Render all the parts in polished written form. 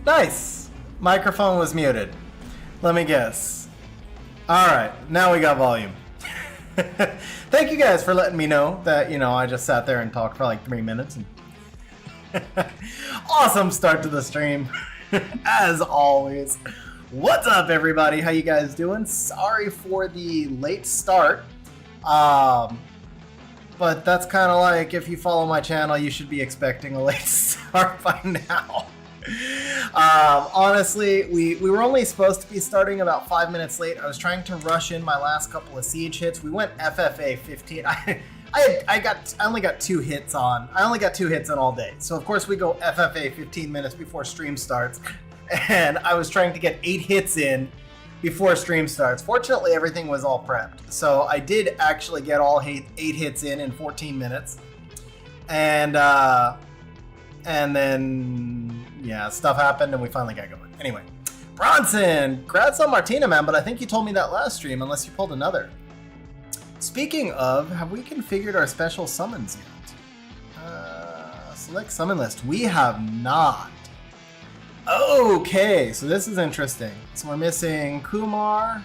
Nice! Microphone was muted. Let me guess. Alright, now we got volume. Thank you guys for letting me know that, I just sat there and talked for like 3 minutes. Awesome start to the stream, as always. What's up, everybody? How you guys doing? Sorry for the late start. But that's kind of like, if you follow my channel, you should be expecting a late start by now. Honestly, we were only supposed to be starting about 5 minutes late. I was trying to rush in my last couple of siege hits. We went FFA 15. I only got 2 hits on. I only got 2 hits on all day. So of course we go FFA 15 minutes before stream starts. And I was trying to get 8 hits in before stream starts. Fortunately, everything was all prepped. So I did actually get all 8 hits in 14 minutes. And then, yeah, stuff happened and we finally got going. Anyway, Bronson, congrats on Martina, man, but I think you told me that last stream, unless you pulled another. Speaking of, have we configured our special summons yet? Select summon list. We have not. Okay, so this is interesting. So we're missing Kumar.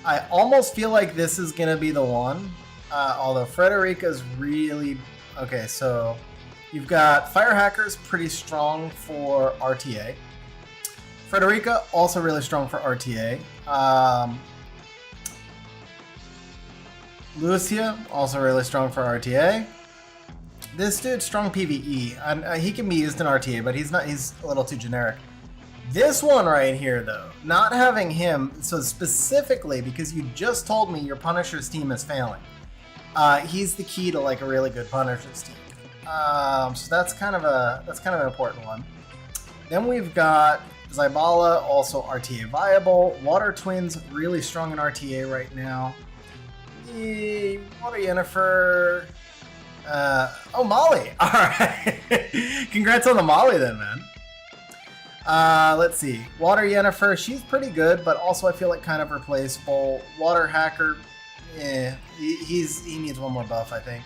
I almost feel like this is going to be the one, although Frederica's really... Okay, so... You've got Fire Hackers, pretty strong for RTA. Frederica, also really strong for RTA. Lucia, also really strong for RTA. This dude, strong PvE. He can be used in RTA, but he's a little too generic. This one right here, though, not having him, so specifically because you just told me your Punisher's team is failing. He's the key to like a really good Punisher's team. So that's kind of an important one. Then we've got Zybala, also RTA viable. Water Twins, really strong in RTA right now. Water Yennefer. Oh, Molly. All right. Congrats on the Molly then, man. Let's see. Water Yennefer, she's pretty good, but also I feel like kind of replaceable. Water Hacker, he needs one more buff, I think.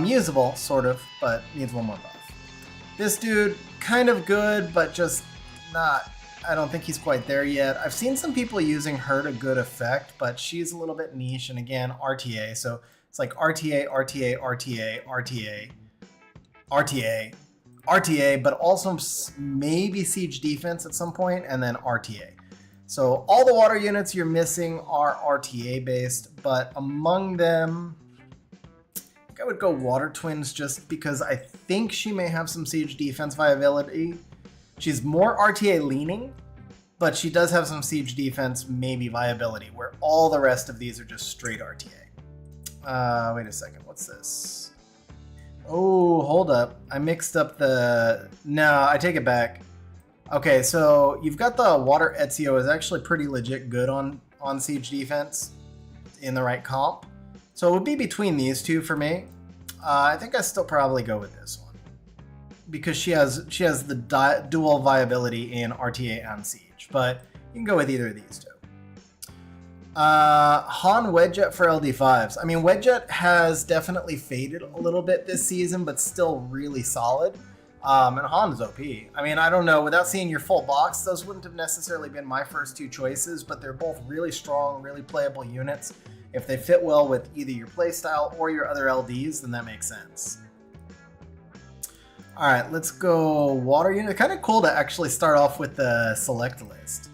Usable, sort of, but needs one more buff. This dude, kind of good, but just not... I don't think he's quite there yet. I've seen some people using her to good effect, but she's a little bit niche, and again, RTA, so it's like RTA, RTA, RTA, RTA, RTA, RTA, but also maybe siege defense at some point, and then RTA. So all the water units you're missing are RTA based, but among them... I would go Water Twins just because I think she may have some siege defense viability. She's more RTA leaning, but she does have some siege defense maybe viability, where all the rest of these are just straight RTA. Wait a second, what's this? Oh, hold up. I mixed up the... No, I take it back. Okay, so you've got the Water Ezio is actually pretty legit good on siege defense in the right comp. So it would be between these two for me. I think I still probably go with this one because she has the dual viability in RTA and Siege. But you can go with either of these two. Han Wedjet for LD5s. I mean, Wedjet has definitely faded a little bit this season, but still really solid. And Han is OP. I mean, I don't know. Without seeing your full box, those wouldn't have necessarily been my first 2 choices, but they're both really strong, really playable units. If they fit well with either your playstyle or your other LDs, then that makes sense. All right, let's go water unit. Kind of cool to actually start off with the select list.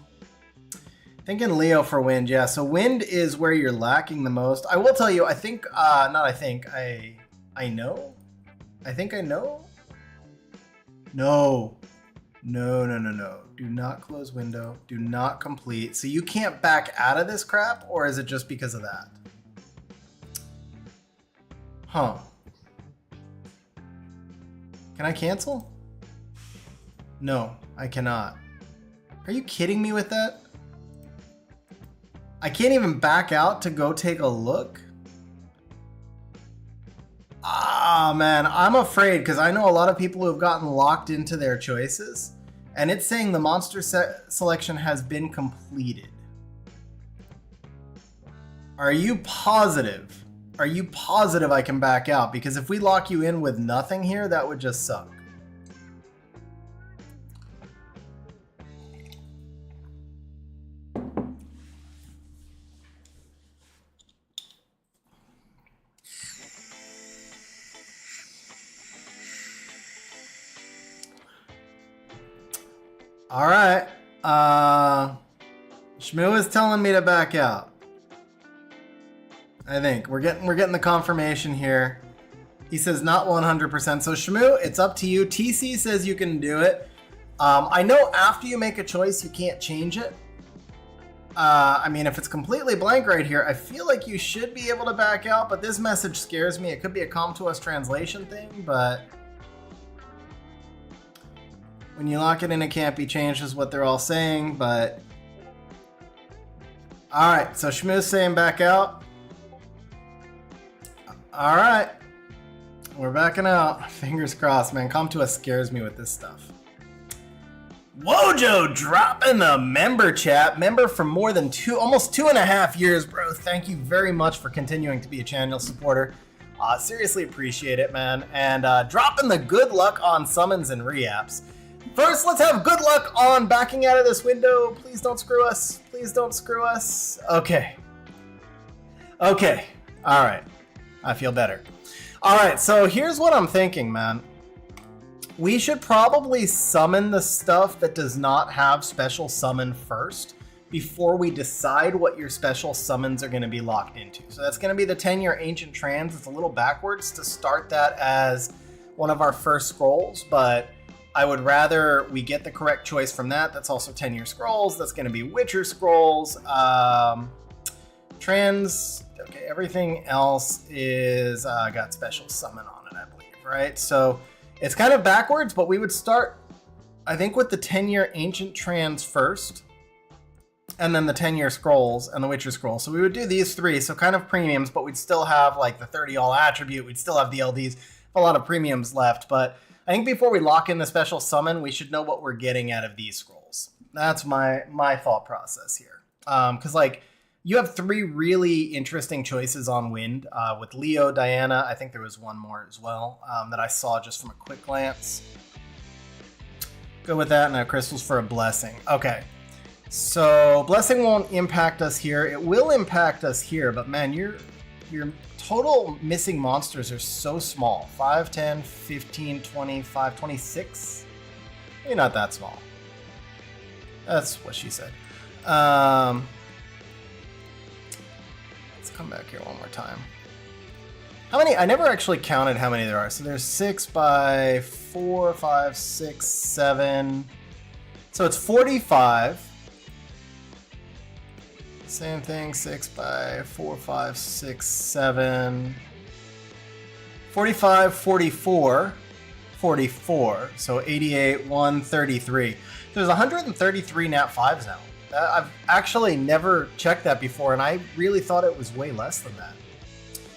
Thinking Leo for wind, yeah. So wind is where you're lacking the most. I will tell you, I think, I know. I think I know. No. Do not close window. Do not complete. So you can't back out of this crap, or is it just because of that? Huh. Can I cancel? No, I cannot. Are you kidding me with that? I can't even back out to go take a look? Ah, man, I'm afraid because I know a lot of people who have gotten locked into their choices. And it's saying the monster selection has been completed. Are you positive? Are you positive I can back out? Because if we lock you in with nothing here, that would just suck. All right. Schmu is telling me to back out. I think we're getting the confirmation here. He says not 100%. So Schmu, it's up to you. TC says you can do it. I know after you make a choice, you can't change it. I mean, if it's completely blank right here, I feel like you should be able to back out, but this message scares me. It could be a Com2Us translation thing, but when you lock it in, it can't be changed is what they're all saying, but all right, so Schmu's saying back out. All right, we're backing out. Fingers crossed, man. Com2Us scares me with this stuff. Wojo dropping the member chat. Member for more than almost 2.5 years, bro. Thank you very much for continuing to be a channel supporter. Seriously appreciate it, man. And dropping the good luck on summons and reapps. First, let's have good luck on backing out of this window. Please don't screw us. Please don't screw us. Okay. Okay. All right. I feel better. All right. So here's what I'm thinking, man. We should probably summon the stuff that does not have special summon first before we decide what your special summons are going to be locked into. So that's going to be the 10-year Ancient Trans. It's a little backwards to start that as one of our first scrolls, but I would rather we get the correct choice from that. That's also 10-year scrolls. That's going to be Witcher scrolls. Trans, okay, everything else is got special summon on it, I believe, right? So it's kind of backwards, but we would start, I think, with the 10-year Ancient Trans first, and then the 10-year Scrolls and the Witcher Scroll. So we would do these three, so kind of premiums, but we'd still have like the 30 all attribute, we'd still have the LDs, a lot of premiums left. But I think before we lock in the special summon, we should know what we're getting out of these scrolls. That's my thought process here. Because like, you have three really interesting choices on Wind with Leo, Diana. I think there was one more as well that I saw just from a quick glance. Go with that. Now crystals for a blessing. Okay, so blessing won't impact us here. It will impact us here, but man, your total missing monsters are so small. 5, 10, 15, 25, 26. Maybe not that small. That's what she said. Come back here one more time. How many? I never actually counted how many there are. So there's 6 by 4, 5, 6, 7. So it's 45. Same thing, 6 by 4, 5, 6, 7. 45, 44, 44. So 88, 133. There's 133 nat 5s now. I've actually never checked that before, and I really thought it was way less than that.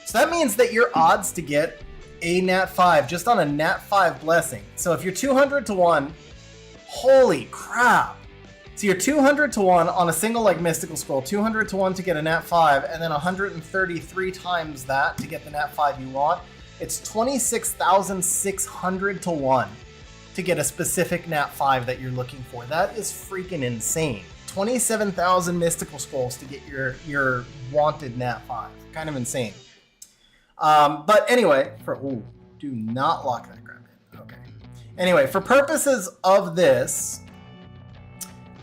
So that means that your odds to get a nat 5 just on a nat 5 blessing. So if you're 200 to 1, holy crap. So you're 200 to 1 on a single like mystical scroll, 200 to 1 to get a nat 5, and then 133 times that to get the nat 5 you want. It's 26,600 to 1 to get a specific nat 5 that you're looking for. That is freaking insane. 27,000 mystical scrolls to get your wanted nat 5. Kind of insane. But anyway, do not lock that crap in. Okay. Anyway, for purposes of this,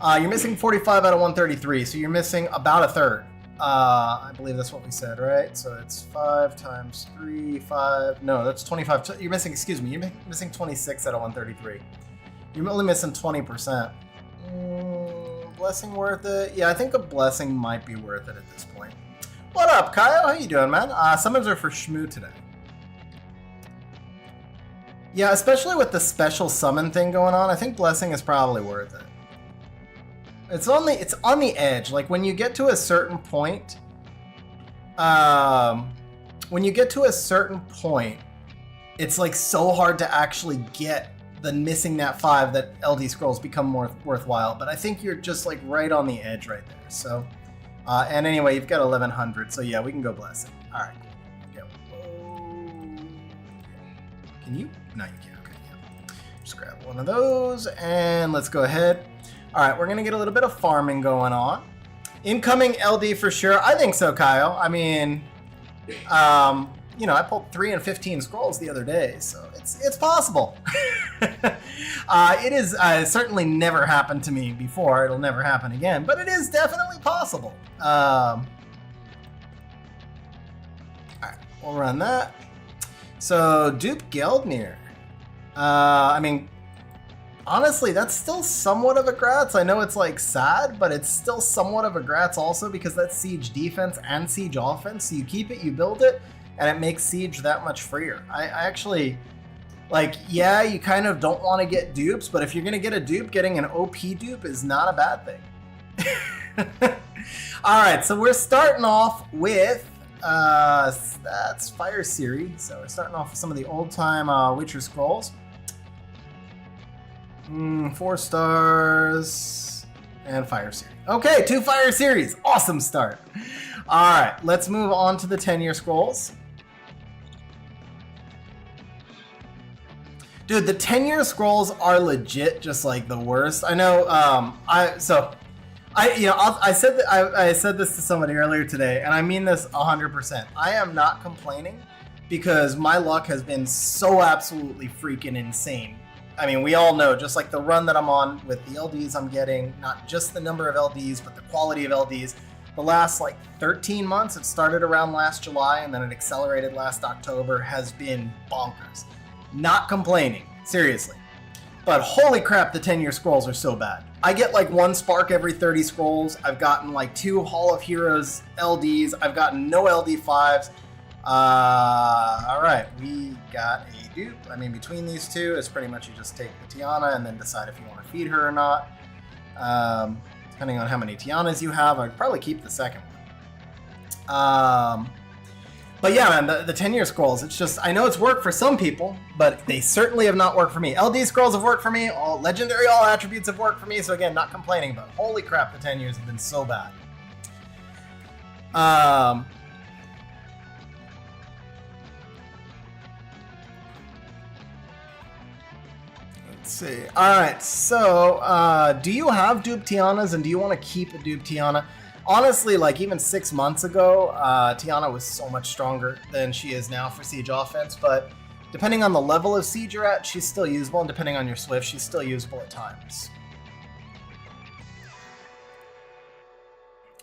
you're missing 45 out of 133, so you're missing about a third. I believe that's what we said, right? So it's 5 times 3, 5. No, that's 25. You're missing, excuse me, you're missing 26 out of 133. You're only missing 20%. Blessing worth it? Yeah, I think a blessing might be worth it at this point. What up, Kyle? How you doing, man? Summons are for Schmu today. Yeah, especially with the special summon thing going on, I think blessing is probably worth it. It's on the edge. Like when you get to a certain point, it's like so hard to actually get the missing nat 5 that LD scrolls become more worthwhile. But I think you're just like right on the edge right there. So, and anyway, you've got 1100. So yeah, we can go blessing. All right. Go. Can you? No, you can't. Okay. Yeah. Just grab one of those and let's go ahead. All right, we're gonna get a little bit of farming going on. Incoming LD for sure. I think so, Kyle. I mean, you know, I pulled 3 and 15 scrolls the other day, so it's possible. It is certainly never happened to me before. It'll never happen again, but it is definitely possible. All right, we'll run that. So dupe Geldnir. I mean, honestly, that's still somewhat of a grats. I know it's like sad, but it's still somewhat of a grats also because that's siege defense and siege offense. So you keep it, you build it, and it makes siege that much freer. I actually, like, yeah, you kind of don't want to get dupes, but if you're going to get a dupe, getting an OP dupe is not a bad thing. All right, so we're starting off with, that's Fire Series. So we're starting off with some of the old-time Witcher scrolls. 4 stars and Fire Series. Okay, 2 Fire Series. Awesome start. All right, let's move on to the 10-year scrolls. Dude, the 10-year scrolls are legit just like the worst. I know. I said this to somebody earlier today, and I mean this 100%. I am not complaining because my luck has been so absolutely freaking insane. I mean, we all know, just like the run that I'm on with the LDs I'm getting, not just the number of LDs, but the quality of LDs. The last like 13 months, it started around last July and then it accelerated last October, has been bonkers. Not complaining, seriously. But holy crap, the 10-year scrolls are so bad. I get like 1 spark every 30 scrolls. I've gotten like 2 Hall of Heroes LDs. I've gotten no LD5s. All right, we got a dupe. I mean, between these two, it's pretty much you just take the Tiana and then decide if you want to feed her or not. Depending on how many Tianas you have, I'd probably keep the second one. But yeah, man, the 10-year scrolls, it's just, I know it's worked for some people, but they certainly have not worked for me. LD scrolls have worked for me, all legendary all attributes have worked for me, so again, not complaining, but holy crap, the 10 years have been so bad. Let's see. All right, so do you have dupe Tianas and do you want to keep a dupe Tiana? Honestly, like even 6 months ago, Tiana was so much stronger than she is now for siege offense, but depending on the level of siege you're at, she's still usable, and depending on your Swift, she's still usable at times.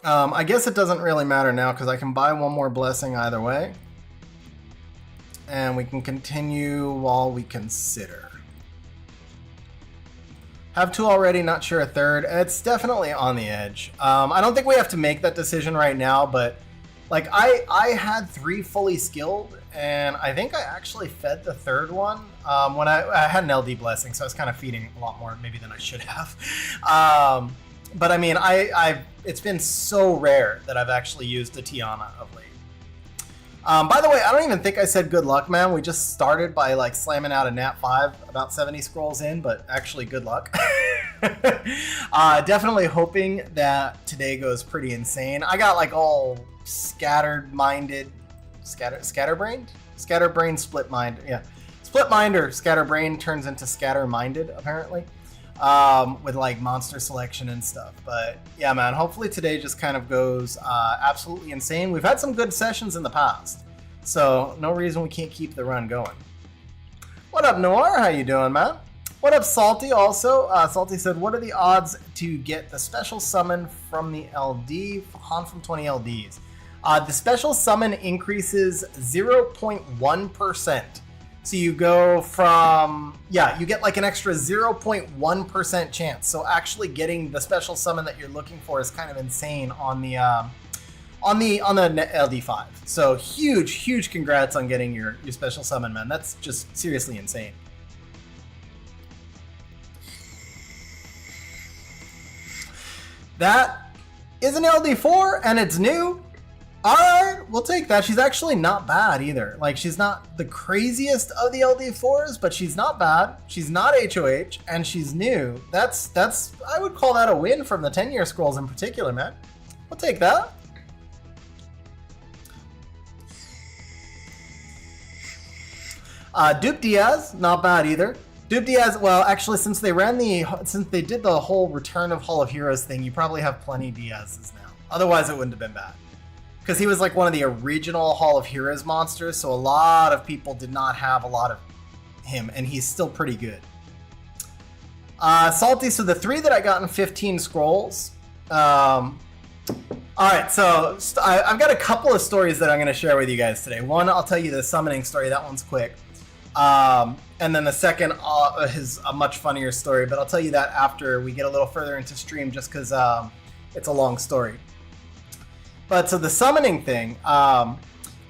I guess it doesn't really matter now because I can buy 1 more blessing either way, and we can continue while we consider. Have 2 already, not sure a 3rd. It's definitely on the edge. I don't think we have to make that decision right now, but like I had 3 fully skilled, and I think I actually fed the 3rd one when I had an LD blessing, so I was kind of feeding a lot more maybe than I should have. But I mean, it's been so rare that I've actually used a Tiana of late. By the way, I don't even think I said good luck, man. We just started by like slamming out a nat 5 about 70 scrolls in, but actually good luck. Definitely hoping that today goes pretty insane. I got like all scatterbrained, split mind. Yeah, split mind or scatterbrain turns into scatter-minded apparently, with like monster selection and stuff. But yeah, man, hopefully today just kind of goes absolutely insane. We've had some good sessions in the past, so no reason we can't keep the run going. What up, Noir? How you doing, man? What up, Salty? Also, Salty said, what are the odds to get the special summon from the LD? Han from 20 LDs. The special summon increases 0.1%. So you go from, you get like an extra 0.1% chance. So actually getting the special summon that you're looking for is kind of insane on the LD5. So huge congrats on getting your special summon, man. That's just seriously insane. That is an LD4 and it's new. Alright, we'll take that. She's actually not bad either. Like, she's not the craziest of the LD4s, but she's not bad. She's not HOH, and she's new. That's I would call that a win from the 10-year scrolls in particular, man. We'll take that. Dupe Diaz, not bad either. Dupe Diaz, well, actually, since they did the whole Return of Hall of Heroes thing, you probably have plenty Diaz's now. Otherwise, it wouldn't have been bad. because he was like one of the original Hall of Heroes monsters, so a lot of people did not have a lot of him, and he's still pretty good. Salty, so the 3 that I got in 15 scrolls. Alright, so I've got a couple of stories that I'm going to share with you guys today. One, I'll tell you the summoning story, that one's quick. And then the second is a much funnier story, but I'll tell you that after we get a little further into stream, just because it's a long story. But so the summoning thing, I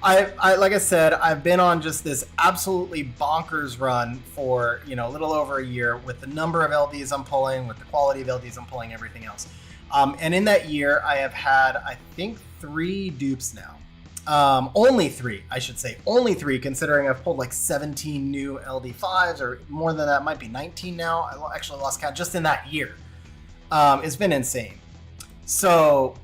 like I said, I've been on just this absolutely bonkers run for, you know, a little over a year with the number of LDs I'm pulling, with the quality of LDs I'm pulling, everything else. And in that year, I have had, I think, 3 dupes now. Only 3, I should say. Only 3, considering I've pulled like 17 new LD5s, or more than that, might be 19 now. I actually lost count just in that year. It's been insane. So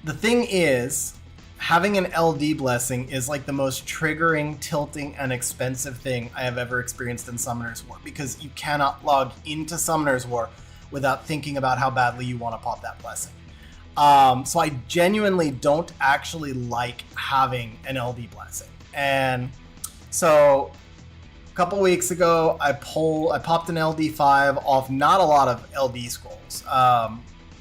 the thing is, having an LD blessing is like the most triggering, tilting, and expensive thing I have ever experienced in Summoner's War, because you cannot log into Summoner's War without thinking about how badly you want to pop that blessing. So I genuinely don't actually like having an LD blessing. And so a couple weeks ago, I popped an LD5 off not a lot of LD scrolls.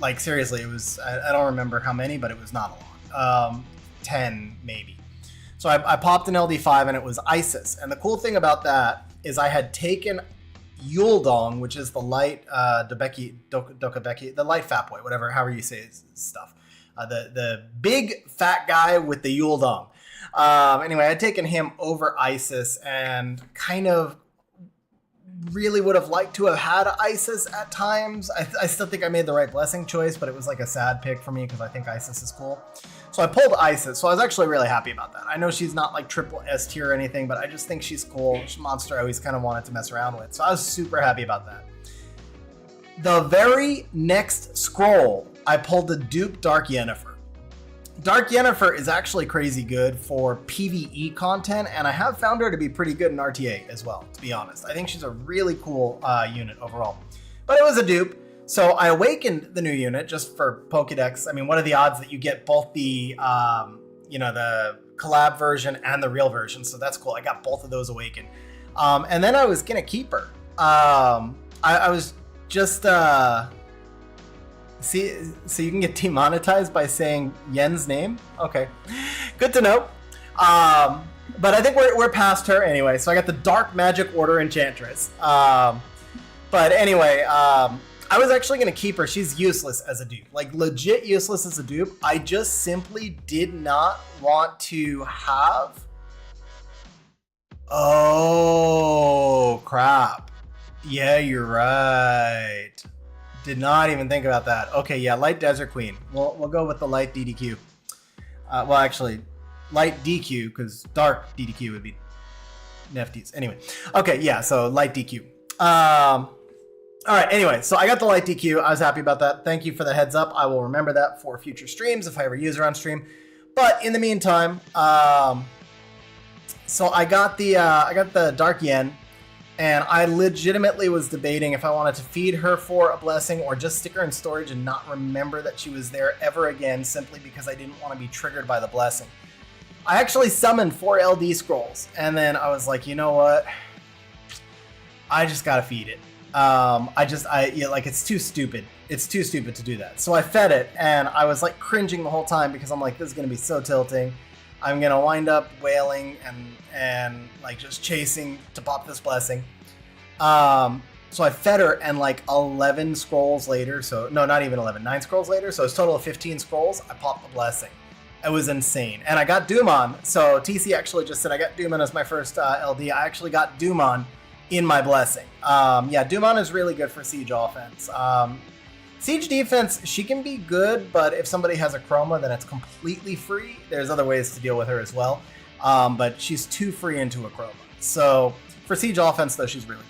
Like seriously, it was, I don't remember how many, but it was not a lot. 10 maybe. So I popped an LD5 and it was Isis. And the cool thing about that is I had taken Yuledong, which is the light Dokabeki, the light fat boy, whatever, however you say his stuff. The big fat guy with the Yuledong. Anyway, I had taken him over Isis and kind of really would have liked to have had Isis at times. I still think I made the right blessing choice, but it was like a sad pick for me because I think Isis is cool. So I pulled Isis, so I was actually really happy about that. I know she's not like triple S tier or anything, but I just think she's cool. She's a monster I always kind of wanted to mess around with. So I was super happy about that. The very next scroll, I pulled the dupe Dark Yennefer. Dark Yennefer is actually crazy good for PvE content, and I have found her to be pretty good in RTA as well, to be honest. I think she's a really cool unit overall. But it was a dupe, so I awakened the new unit just for Pokedex. I mean, what are the odds that you get both the, the collab version and the real version? So that's cool. I got both of those awakened. And then I was going to keep her. I was just... See, so you can get demonetized by saying Yen's name? Okay, good to know. But I think we're past her anyway. So I got the Dark Magic Order Enchantress. But anyway, I was actually going to keep her. She's useless as a dupe. Like, legit useless as a dupe. I just simply did not want to have... Oh, crap. Yeah, you're right. Did not even think about that. Okay, yeah, Light Desert Queen. We'll go with the Light DDQ. Well, actually, Light DQ, because Dark DDQ would be Nefties. Anyway. Okay, yeah, so Light DQ. All right, anyway, so I got the Light DQ. I was happy about that. Thank you for the heads up. I will remember that for future streams if I ever use her on stream. But in the meantime, so I got the Dark Yen. And I legitimately was debating if I wanted to feed her for a blessing or just stick her in storage and not remember that she was there ever again, simply because I didn't want to be triggered by the blessing. I actually summoned 4 LD scrolls, and then I was like, you know what? I just gotta feed it. It's too stupid. It's too stupid to do that. So I fed it, and I was like cringing the whole time because I'm like, this is gonna be so tilting. I'm gonna wind up wailing and like just chasing to pop this blessing. So I fed her, and like 11 scrolls later, so no, not even 11, 9 scrolls later, so it's a total of 15 scrolls, I popped the blessing. It was insane. And I got Doomon, so TC actually just said I got Doomon as my first LD. I actually got Doomon in my blessing. Yeah, Doomon is really good for siege offense. Siege defense, she can be good, but if somebody has a chroma, then it's completely free. There's other ways to deal with her as well, but she's too free into a chroma. So for siege offense, though, she's really cool.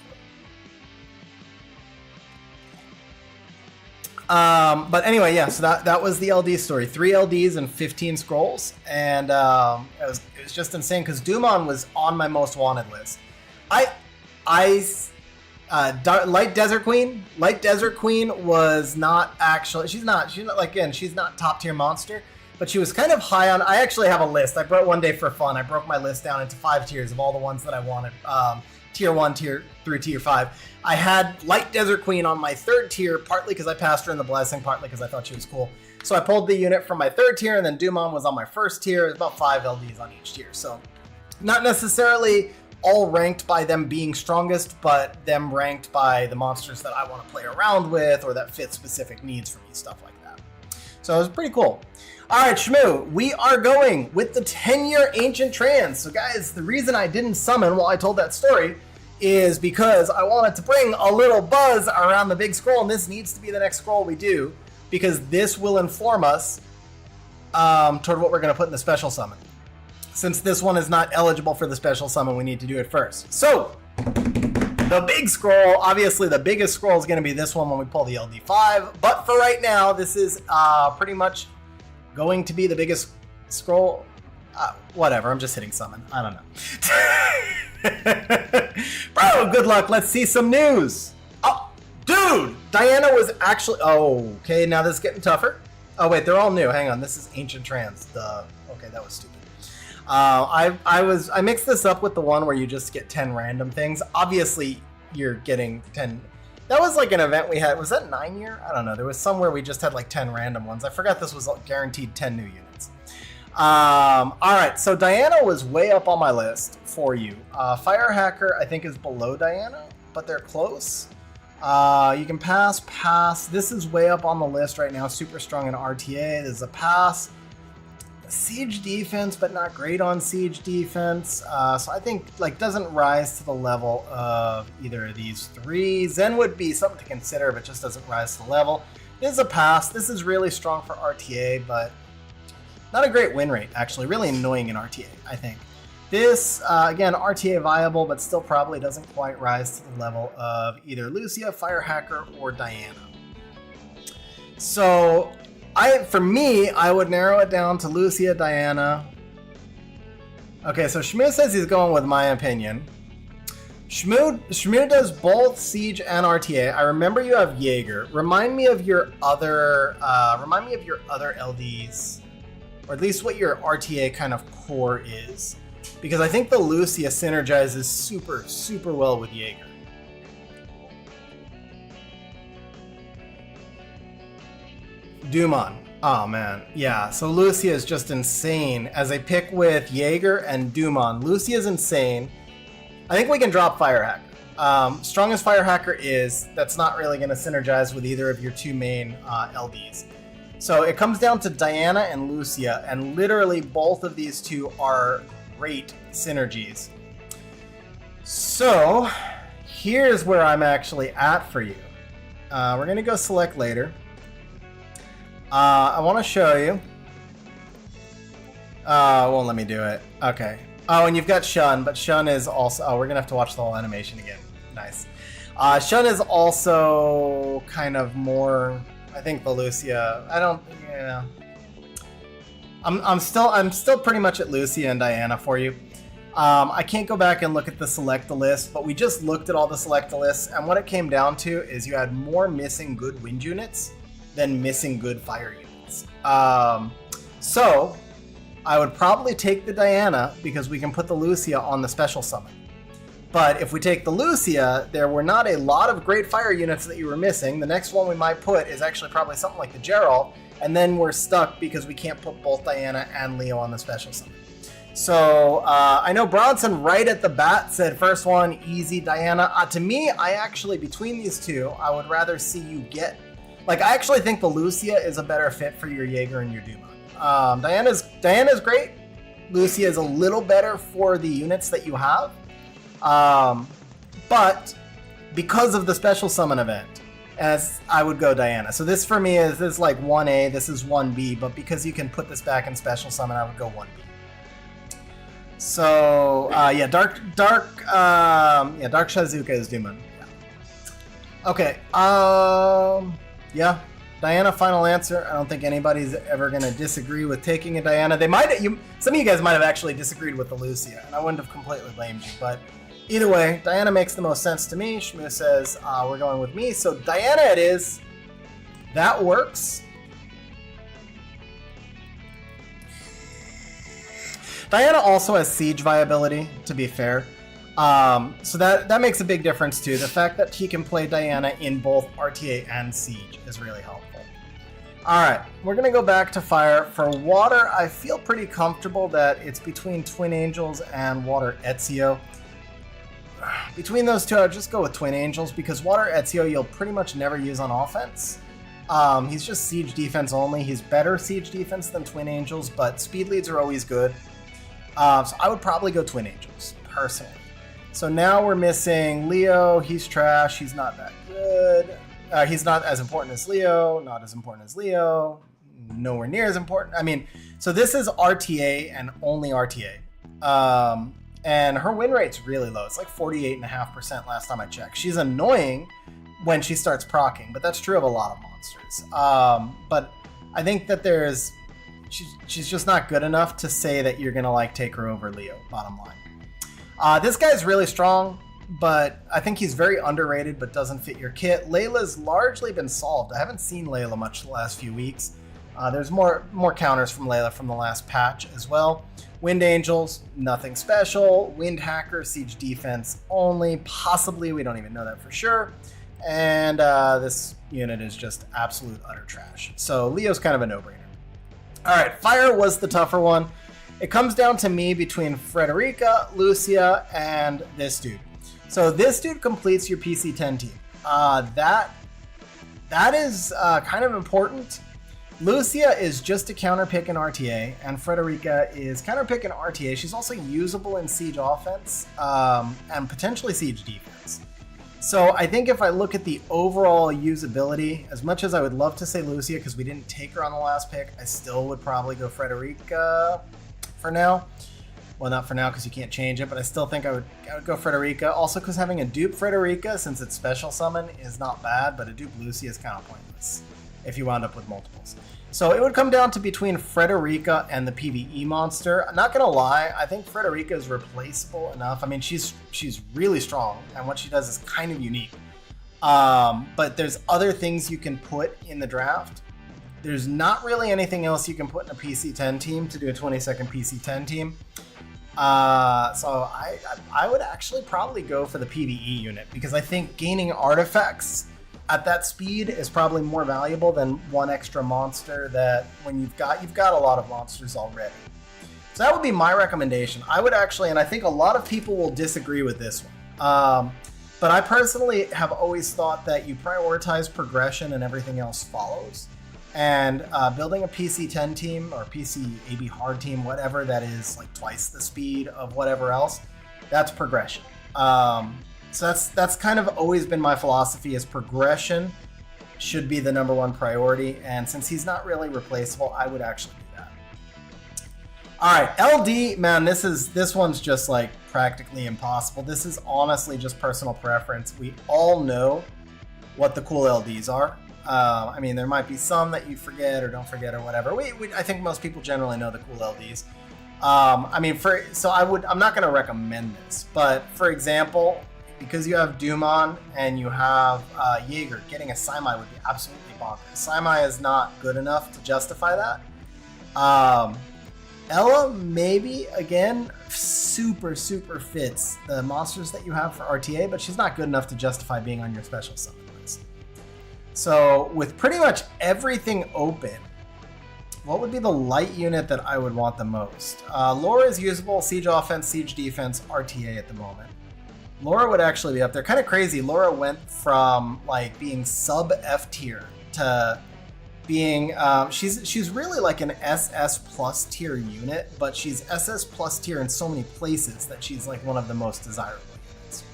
But anyway, yeah, so that was the LD story. 3 LDs and 15 scrolls, and it was just insane because Doomon was on my most wanted list. Light Desert Queen. Light Desert Queen was not actually. She's not top tier monster. but she was kind of high on. I actually have a list. I brought one day for fun. I broke my list down into 5 tiers of all the ones that I wanted. Tier 1, tier 3, tier 5. I had Light Desert Queen on my 3rd tier, partly because I passed her in the Blessing, partly because I thought she was cool. So I pulled the unit from my 3rd tier, and then Dumon was on my 1st tier. It's about 5 LDs on each tier. So not necessarily all ranked by them being strongest, but them ranked by the monsters that I want to play around with or that fit specific needs for me, stuff like that. So it was pretty cool. All right, Schmu, we are going with the 10-year Ancient Trans. So guys, the reason I didn't summon while I told that story is because I wanted to bring a little buzz around the big scroll, and this needs to be the next scroll we do, because this will inform us toward what we're going to put in the special summon. Since this one is not eligible for the special summon, we need to do it first. So, the big scroll, obviously the biggest scroll is going to be this one when we pull the LD5, but for right now, this is pretty much going to be the biggest scroll. Whatever, I'm just hitting summon. I don't know. Bro, good luck. Let's see some news. Oh, dude, Diana was actually... Oh, okay, now this is getting tougher. Oh, wait, they're all new. Hang on, this is Ancient Trans. Okay, that was stupid. I mixed this up with the one where you just get 10 random things. Obviously, you're getting 10... That was like an event we had. Was that 9 year? I don't know. There was somewhere we just had like 10 random ones. I forgot this was guaranteed 10 new units. All right, so Diana was way up on my list for you. Fire Hacker, I think, is below Diana, but they're close. You can pass. This is way up on the list right now. Super strong in RTA. There's a pass. Siege defense, but not great on siege defense. So I think like doesn't rise to the level of either of these 3. Zen would be something to consider, but just doesn't rise to the level. This is a pass. This is really strong for RTA, but not a great win rate, actually. Really annoying in RTA, I think. This, again, RTA viable, but still probably doesn't quite rise to the level of either Lucia, Fire Hacker, or Diana. So, for me, I would narrow it down to Lucia, Diana. Okay, so Schmu says he's going with my opinion. Schmu does both Siege and RTA. I remember you have Jaeger. Remind me of your other LDs, or at least what your RTA kind of core is, because I think the Lucia synergizes super, super well with Jaeger. Dumon. Oh man, yeah. So Lucia is just insane as a pick with Jaeger and Dumon. Lucia is insane. I think we can drop Fire Hacker. Strong as Fire Hacker is, that's not really going to synergize with either of your 2 main LDs. So it comes down to Diana and Lucia, and literally both of these 2 are great synergies. So here's where I'm actually at for you. We're going to go select later. I want to show you. Won't let me do it. Okay. Oh, and you've got Shun, but Shun is also... Oh, we're going to have to watch the whole animation again. Nice. Shun is also kind of more... I think the Lucia... I don't... Yeah. I'm still pretty much at Lucia and Diana for you. I can't go back and look at the Selecta list, but we just looked at all the Selecta lists, and what it came down to is you had more missing good wind units than missing good fire units. So I would probably take the Diana because we can put the Lucia on the special summon. But if we take the Lucia, there were not a lot of great fire units that you were missing. The next one we might put is actually probably something like the Geralt, and then we're stuck because we can't put both Diana and Leo on the special summon. So I know Bronson right at the bat said first one, easy Diana. To me, I actually, between these 2, I would rather see you get... Like, I actually think the Lucia is a better fit for your Jaeger and your Dumon. Diana's great. Lucia is a little better for the units that you have. But because of the special summon event, as I would go Diana. So this for me is like 1A, this is 1B, but because you can put this back in special summon, I would go 1B. So yeah, Dark Shazuka is Dumon. Yeah. Okay. Yeah, Diana, final answer. I don't think anybody's ever going to disagree with taking a Diana. Some of you guys might have actually disagreed with the Lucia, and I wouldn't have completely blamed you. But either way, Diana makes the most sense to me. Schmu says we're going with me. So Diana it is. That works. Diana also has siege viability, to be fair. So that makes a big difference too. The fact that he can play Diana in both RTA and siege is really helpful. Alright, we're going to go back to fire. For water, I feel pretty comfortable that it's between Twin Angels and Water Ezio. Between those two, I would just go with Twin Angels, because Water Ezio you'll pretty much never use on offense. He's just siege defense only. He's better siege defense than Twin Angels, but speed leads are always good. So I would probably go Twin Angels, personally. So now we're missing Leo. He's trash. He's not that good. He's not as important as Leo. Not as important as Leo. Nowhere near as important. I mean, so this is RTA and only RTA. And her win rate's really low. It's like 48.5% last time I checked. She's annoying when she starts proccing, but that's true of a lot of monsters. But I think that she's just not good enough to say that you're gonna like take her over Leo, bottom line. This guy's really strong, but I think he's very underrated but doesn't fit your kit. Layla's largely been solved. I haven't seen Layla much the last few weeks. There's more counters from Layla from the last patch as well. Wind Angels, nothing special. Wind Hacker, siege defense only. Possibly, we don't even know that for sure. And this unit is just absolute utter trash. So Leo's kind of a no-brainer. All right, fire was the tougher one. It comes down to me between Frederica, Lucia, and this dude. So this dude completes your PC10 team. That is kind of important. Lucia is just a counter pick in RTA, and Frederica is counter pick in RTA. She's also usable in siege offense and potentially siege defense. So I think if I look at the overall usability, as much as I would love to say Lucia because we didn't take her on the last pick, I still would probably go Frederica for now. Well, not for now because you can't change it, but I still think I would go Frederica. Also because having a dupe Frederica, since it's special summon, is not bad, but a dupe Lucia is kind of pointless if you wound up with multiples. So it would come down to between Frederica and the PvE monster. I'm not gonna lie, I think Frederica is replaceable enough. I mean, she's really strong, and what she does is kind of unique. But there's other things you can put in the draft. There's not really anything else you can put in a PC10 team to do a 20-second PC10 team. So I would actually probably go for the PvE unit, because I think gaining artifacts at that speed is probably more valuable than one extra monster that when you've got a lot of monsters already. So that would be my recommendation. I would actually, and I think a lot of people will disagree with this one, but I personally have always thought that you prioritize progression and everything else follows. And building a PC10 team or PC AB hard team, whatever that is, like twice the speed of whatever else, that's progression. So that's kind of always been my philosophy, is progression should be the number one priority. And since he's not really replaceable, I would actually do that. All right, LD, man, this one's just like practically impossible. This is honestly just personal preference. We all know what the cool LDs are. I mean, there might be some that you forget or don't forget or whatever. I think most people generally know the cool LDs. I mean, I'm not going to recommend this, but for example, because you have Dumon and you have Jaeger, getting a Saimai would be absolutely bonkers. Saimai is not good enough to justify that. Ella, maybe, again, super fits the monsters that you have for RTA, but she's not good enough to justify being on your special summon list. So with pretty much everything open, what would be the light unit that I would want the most? Laura is usable, siege offense, siege defense, RTA at the moment. Laura would actually be up there. Kind of crazy. Laura went from like being sub F tier to being she's really like an SS plus tier unit, but she's SS plus tier in so many places that she's like one of the most desirable units.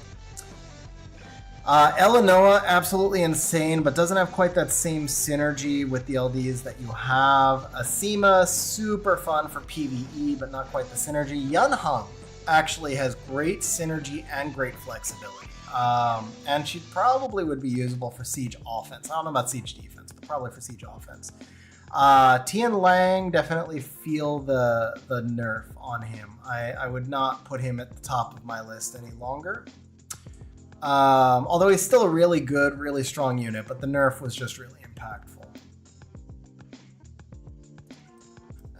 Eleanor, absolutely insane, but doesn't have quite that same synergy with the LDs that you have. Asima, super fun for PvE, but not quite the synergy. Yunhong actually has great synergy and great flexibility. And she probably would be usable for siege offense. I don't know about siege defense, but probably for siege offense. Tian Lang, definitely feel the nerf on him. I would not put him at the top of my list any longer. Although he's still a really good, really strong unit, but the nerf was just really impactful.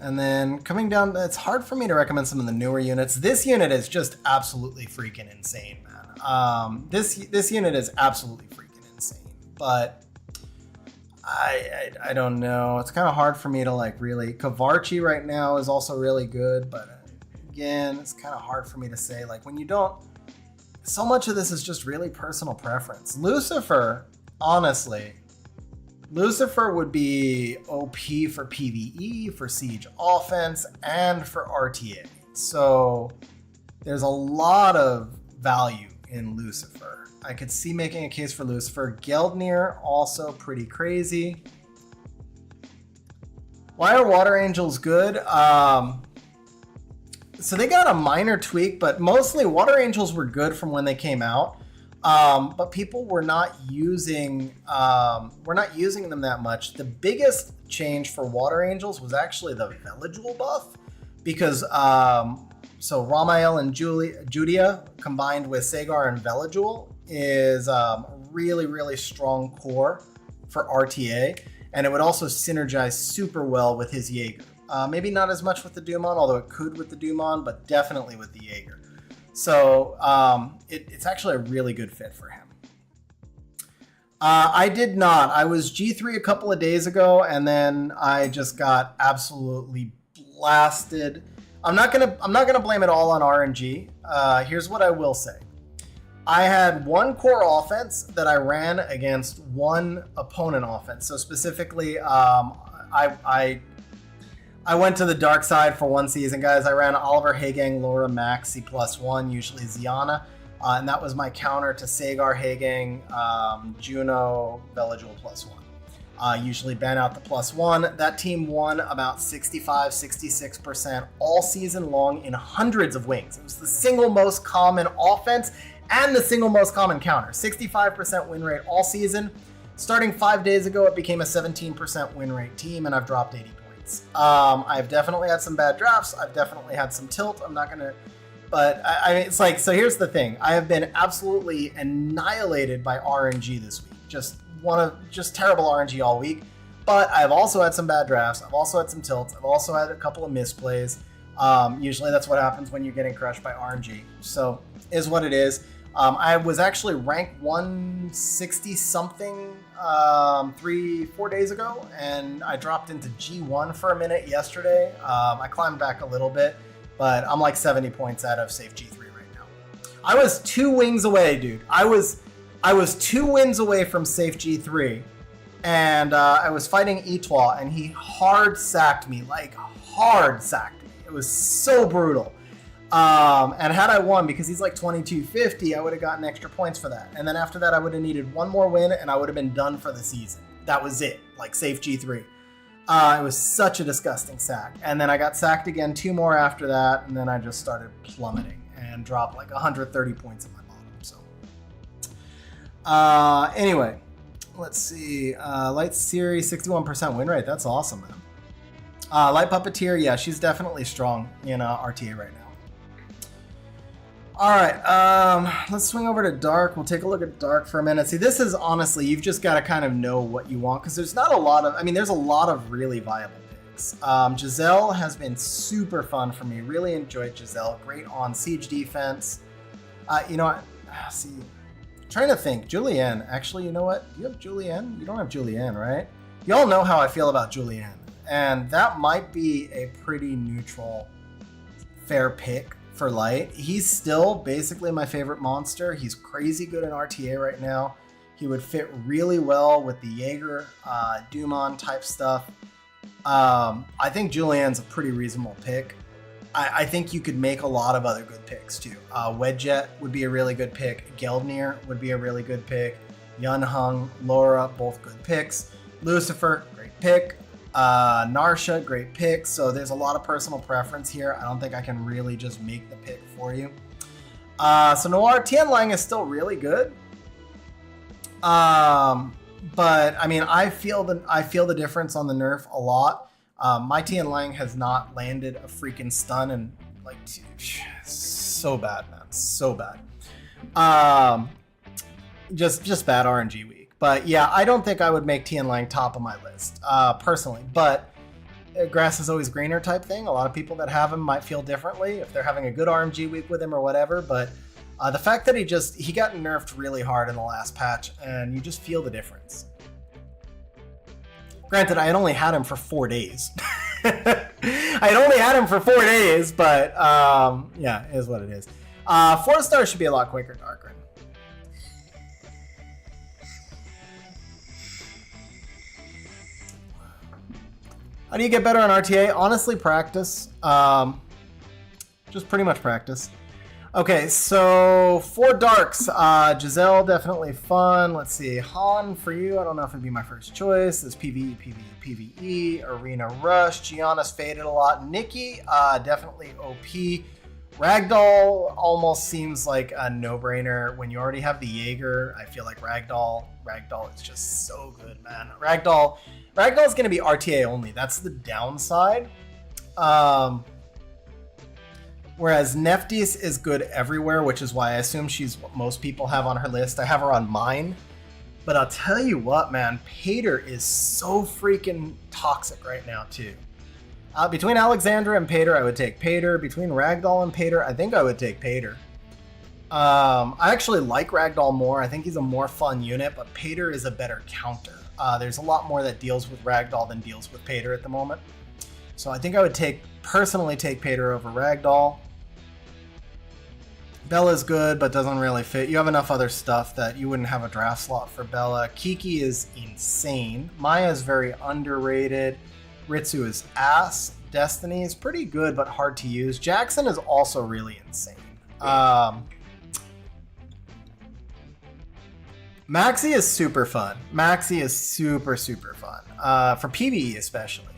And then coming down, it's hard for me to recommend some of the newer units. This unit is just absolutely freaking insane, man. This unit is absolutely freaking insane. But I don't know. It's kind of hard for me to like really. Kavarchi right now is also really good, but again, it's kind of hard for me to say. Like when you don't. So much of this is just really personal preference. Lucifer, honestly, Lucifer would be OP for PvE, for Siege offense, and for RTA. So there's a lot of value in Lucifer. I could see making a case for Lucifer. Geldnir, also pretty crazy. Why are Water Angels good? So they got a minor tweak, but mostly Water Angels were good from when they came out. But people were not using them that much. The biggest change for Water Angels was actually the Veligul buff, because so Ramael and Judia combined with Sagar and Veligul is really, really strong core for RTA, and it would also synergize super well with his Jaeger. Maybe not as much with the Dumon, although it could with the Dumon, but definitely with the Jaeger. So it's actually a really good fit for him. I did not. I was G3 a couple of days ago, and then I just got absolutely blasted. I'm not gonna blame it all on RNG. Here's what I will say. I had one core offense that I ran against one opponent offense. So specifically, I went to the dark side for one season, guys. I ran Oliver, Hagang, Laura, Maxi +1, usually Ziana. And that was my counter to Sagar, Hagang, Juno, Veligul +1. Usually ban out the +1. That team won about 65, 66% all season long in hundreds of wings. It was the single most common offense and the single most common counter. 65% win rate all season. Starting 5 days ago, it became a 17% win rate team, and I've dropped 80 points. I've definitely had some bad drafts. I've definitely had some tilt. I'm not gonna, but it's like, so here's the thing. I have been absolutely annihilated by RNG this week. Just terrible RNG all week. But I've also had some bad drafts. I've also had some tilts. I've also had a couple of misplays. Usually that's what happens when you're getting crushed by RNG. So is what it is. I was actually ranked 160 something 3-4 days ago, and I dropped into G1 for a minute yesterday. I climbed back a little bit, but I'm like 70 points out of safe G3 right now. I was 2 wings away, dude. I was 2 wins away from safe G3, and I was fighting Etwa, and he hard sacked me, like hard sacked me. It was so brutal. And had I won, because he's like 2250, I would have gotten extra points for that. And then after that, I would have needed one more win, and I would have been done for the season. That was it, like safe G3. It was such a disgusting sack. And then I got sacked again 2 more after that, and then I just started plummeting and dropped like 130 points in my bottom. So, anyway, let's see. Light Series, 61% win rate. That's awesome, man. Light Puppeteer, yeah, she's definitely strong in RTA right now. All right, let's swing over to Dark. We'll take a look at Dark for a minute. See, this is honestly, you've just got to kind of know what you want, because there's not a lot of, there's a lot of really viable picks. Giselle has been super fun for me. Really enjoyed Giselle. Great on siege defense. You know what? See, trying to think. Julianne. Actually, you know what? Do you have Julianne? You don't have Julianne, right? Y'all know how I feel about Julianne. And that might be a pretty neutral, fair pick for Light. He's still basically my favorite monster. He's crazy good in RTA right now. He would fit really well with the Jaeger, Dumon type stuff. I think Julianne's a pretty reasonable pick. I think you could make a lot of other good picks too. Wedjet would be a really good pick. Geldnir would be a really good pick. Yunhung, Laura, both good picks. Lucifer, great pick. Narsha, great pick. So there's a lot of personal preference here. I don't think I can really just make the pick for you. So Noir, Tianlang is still really good. But I feel the difference on the nerf a lot. My Tianlang has not landed a freaking stun, and like so bad, man, so bad. Just bad RNG week. But yeah, I don't think I would make Tianlang top of my list, personally. But grass is always greener type thing. A lot of people that have him might feel differently if they're having a good RMG week with him or whatever, but the fact that he got nerfed really hard in the last patch, and you just feel the difference. Granted, I had only had him for 4 days. I had only had him for 4 days, but yeah, it is what it is. 4 stars should be a lot quicker, Darkrin. How do you get better on RTA? Honestly, practice. Just pretty much practice. Okay, so 4 darks. Giselle, definitely fun. Let's see. Han, for you, I don't know if it'd be my first choice. There's PvE, PvE, PvE. Arena Rush. Gianna's faded a lot. Nikki, definitely OP. Ragdoll almost seems like a no-brainer. When you already have the Jaeger, I feel like Ragdoll is just so good, man. Ragdoll is going to be RTA only. That's the downside. Whereas Nephthys is good everywhere, which is why I assume she's what most people have on her list. I have her on mine. But I'll tell you what, man, Pater is so freaking toxic right now, too. Between Alexandra and Pater, I would take Pater. Between Ragdoll and Pater, I think I would take Pater. I actually like Ragdoll more. I think he's a more fun unit, but Pater is a better counter. There's a lot more that deals with Ragdoll than deals with Pater at the moment. So I think I would personally take Pater over Ragdoll. Bella's good, but doesn't really fit. You have enough other stuff that you wouldn't have a draft slot for Bella. Kiki is insane. Maya is very underrated. Ritsu is ass. Destiny is pretty good, but hard to use. Jackson is also really insane. Maxi is super fun. Maxi is super, super fun. For PvE especially.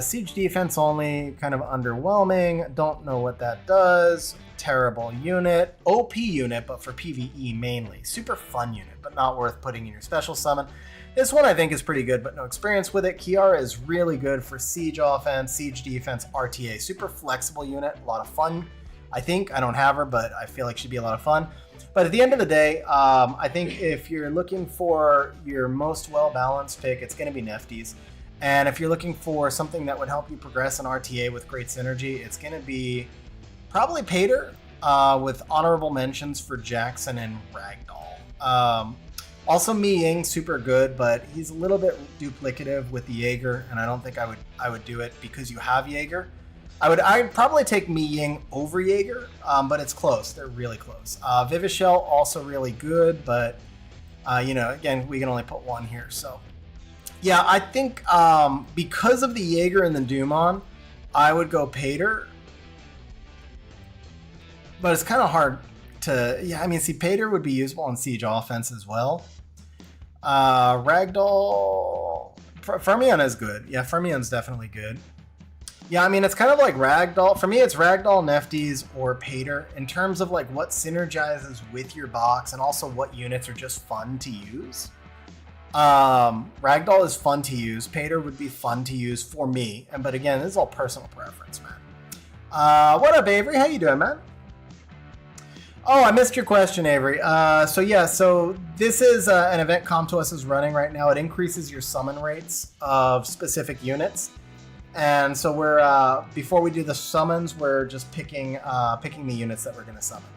Siege defense only, kind of underwhelming. Don't know what that does. Terrible unit. OP unit, but for PvE mainly. Super fun unit, but not worth putting in your special summon. This one I think is pretty good, but no experience with it. Kiara is really good for siege offense, siege defense, RTA. Super flexible unit, a lot of fun. I think, I don't have her, but I feel like she'd be a lot of fun. But at the end of the day, I think if you're looking for your most well-balanced pick, it's going to be Nephthys. And if you're looking for something that would help you progress in RTA with great synergy, it's going to be probably Pater, with honorable mentions for Jackson and Ragdoll. Also Mi Ying, super good, but he's a little bit duplicative with the Jaeger, and I don't think I would do it because you have Jaeger. I'd probably take Mi Ying over Jaeger, but it's close. They're really close. Vivishell, also really good, but again, we can only put one here, so. Yeah, I think because of the Jaeger and the Dumon, I would go Pater. But it's kind of hard to... Yeah, I mean, see, Pater would be usable on siege offense as well. Ragdoll... Fermion is good. Yeah, Fermion's definitely good. Yeah, I mean, it's kind of like Ragdoll. For me, it's Ragdoll, Nephthys, or Pater in terms of like what synergizes with your box and also what units are just fun to use. Ragdoll is fun to use. Pater would be fun to use for me. But again, this is all personal preference, man. What up, Avery? How you doing, man? Oh, I missed your question, Avery. So this is an event ComTOS is running right now. It increases your summon rates of specific units. And so we're, before we do the summons, we're just picking the units that we're going to summon.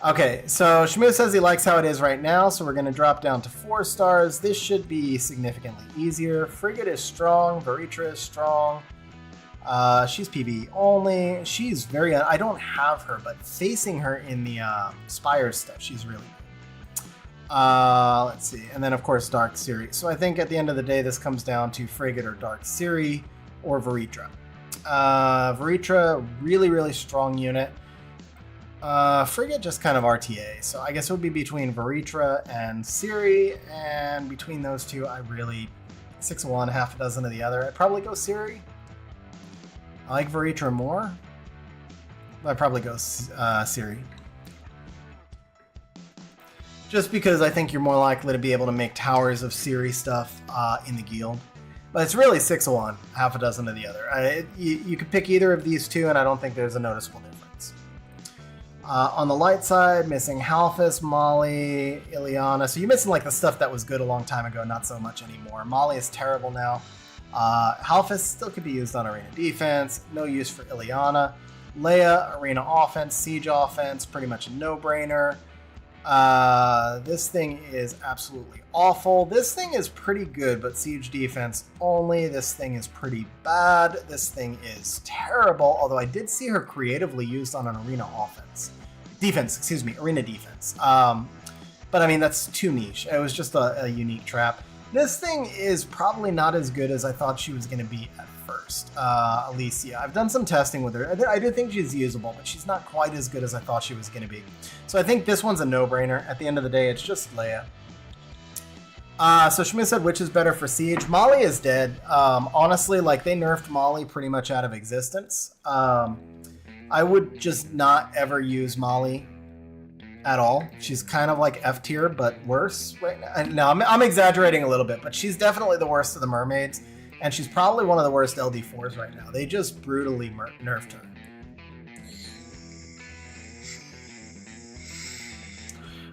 Okay, so Schmu says he likes how it is right now, so we're going to drop down to 4 stars. This should be significantly easier. Frigate is strong. Veritra is strong. She's PvE only. She's very... I don't have her, but facing her in the Spires stuff, she's really good. Let's see. And then, of course, Dark Ciri. So I think at the end of the day, this comes down to Frigate or Dark Ciri or Veritra. Veritra, really, really strong unit. Frigate, just kind of RTA. So I guess it would be between Veritra and Ciri. And between those two, I really... 6 of one, half a dozen of the other. I'd probably go Ciri. I like Veritra more. I'd probably go Ciri. Just because I think you're more likely to be able to make towers of Ciri stuff in the guild. But it's really 6 of one, half a dozen of the other. You could pick either of these two, and I don't think there's a noticeable difference. On the light side, missing Halphus, Molly, Ileana. So you're missing like the stuff that was good a long time ago, not so much anymore. Molly is terrible now. Halfus still could be used on arena defense. No use for Ileana. Leia, arena offense, siege offense, pretty much a no-brainer. This thing is absolutely awful. This thing is pretty good, but siege defense only. This thing is pretty bad. This thing is terrible, although I did see her creatively used on an arena arena defense. But I mean, that's too niche. It was just a unique trap. This thing is probably not as good as I thought she was going to be at first. Alicia. I've done some testing with her. I do think she's usable, but she's not quite as good as I thought she was going to be. So I think this one's a no-brainer. At the end of the day, it's just Leia. So Schmu said, which is better for Siege? Molly is dead. Honestly, like, they nerfed Molly pretty much out of existence. I would just not ever use Molly at all. She's kind of like F tier, but worse right now. No, I'm exaggerating a little bit, but she's definitely the worst of the mermaids, and she's probably one of the worst LD4s right now. They just brutally nerfed her.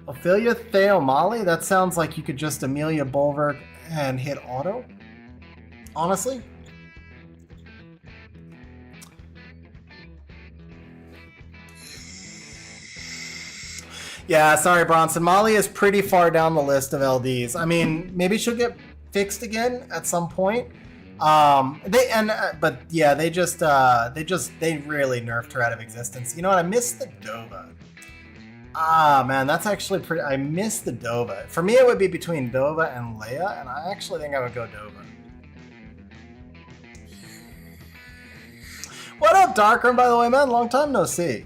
Ophelia Theomali? That sounds like you could just Amelia Bulwark and hit auto. Honestly. Yeah, sorry, Bronson. Molly is pretty far down the list of LDs. I mean, maybe she'll get fixed again at some point. They really nerfed her out of existence. You know what? I missed the Dova. Ah, man, that's actually pretty. I miss the Dova. For me, it would be between Dova and Leia, and I actually think I would go Dova. What up, Darkroom, by the way, man? Long time no see.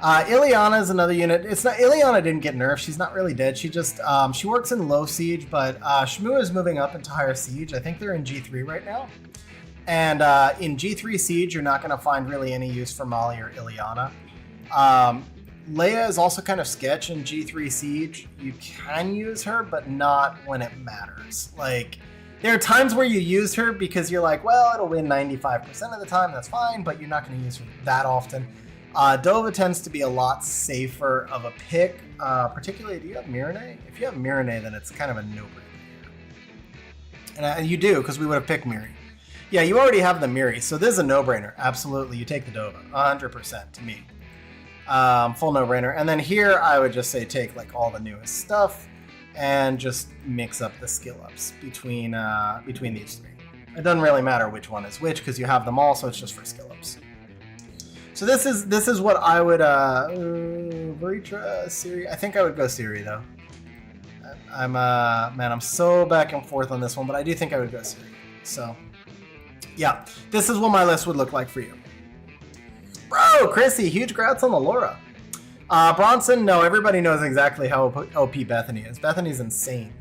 Ileana is another unit. It's not Ileana didn't get nerfed. She's not really dead. She just she works in low siege, but Schmu is moving up into higher siege. I think they're in G3 right now. And in G3 siege, you're not going to find really any use for Molly or Ileana. Leia is also kind of sketch in G3 siege. You can use her, but not when it matters. Like, there are times where you use her because you're like, well, it'll win 95% of the time. That's fine, but you're not going to use her that often. Dova tends to be a lot safer of a pick, particularly, do you have Mirene? If you have Mirene, then it's kind of a no-brainer. And you do, because we would have picked Miri. Yeah, you already have the Miri, so this is a no-brainer. Absolutely, you take the Dova, 100% to me. Full no-brainer. And then here, I would just say take like all the newest stuff and just mix up the skill ups between these three. It doesn't really matter which one is which, because you have them all, so it's just for skill ups. So this is what I would Veritra, Siri. I think I would go Siri though. I'm so back and forth on this one, but I do think I would go Siri. So yeah, this is what my list would look like for you. Bro, Chrissy, huge grats on the Laura. Bronson, no, everybody knows exactly how OP Bethany is. Bethany's insane.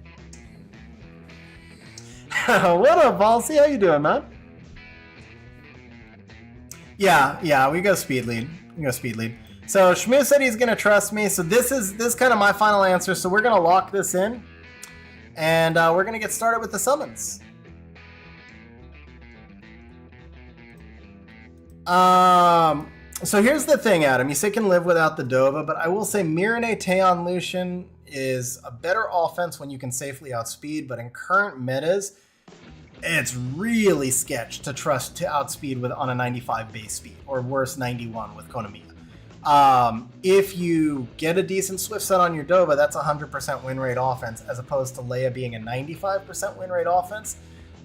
What up, Valsy? How you doing, man? Yeah, we go speed lead. So Schmu said he's gonna trust me. So this is kind of my final answer. So we're gonna lock this in, and we're gonna get started with the summons. So here's the thing, Adam. You say can live without the Dova, but I will say Mirene Teon Lucian is a better offense when you can safely outspeed, but in current metas, it's really sketch to trust to outspeed with on a 95 base speed, or worse, 91 with Konamiya. If you get a decent Swift set on your Dova, that's 100% win rate offense, as opposed to Leia being a 95% win rate offense.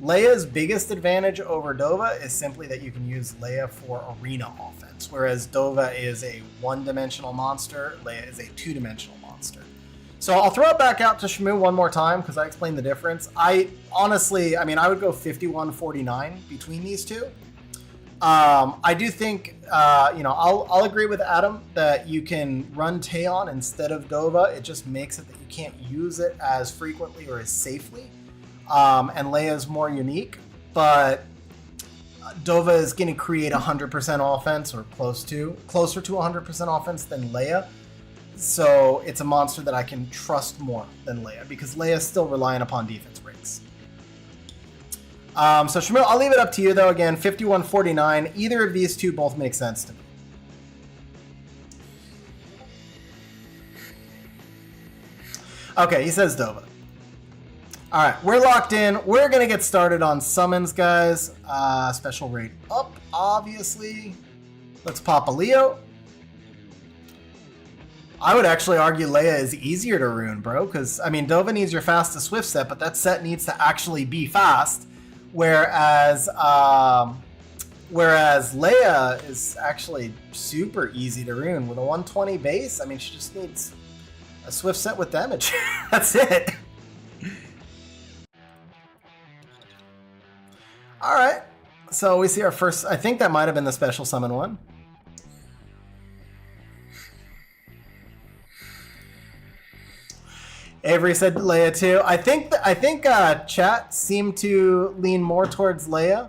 Leia's biggest advantage over Dova is simply that you can use Leia for arena offense, whereas Dova is a one-dimensional monster, Leia is a two-dimensional monster. So I'll throw it back out to Schmu one more time because I explained the difference. I would go 51-49 between these two. I do think, I'll agree with Adam that you can run Teon instead of Dova. It just makes it that you can't use it as frequently or as safely. And Leia is more unique, but Dova is going to create 100% offense or closer to 100% offense than Leia. So it's a monster that I can trust more than Leia, because Leia is still relying upon defense breaks. So Schmu, I'll leave it up to you though. Again, 51-49. Either of these two both make sense to me. Okay, he says Dova. All right, we're locked in. We're going to get started on summons, guys. Special rate up, obviously. Let's pop a Leo. I would actually argue Leia is easier to rune, bro, because, I mean, Dova needs your fastest Swift set, but that set needs to actually be fast, whereas Leia is actually super easy to rune. With a 120 base, I mean, she just needs a Swift set with damage. That's it. All right, so we see our first, I think that might have been the special summon one. Avery said Leia too. I think chat seemed to lean more towards Leia.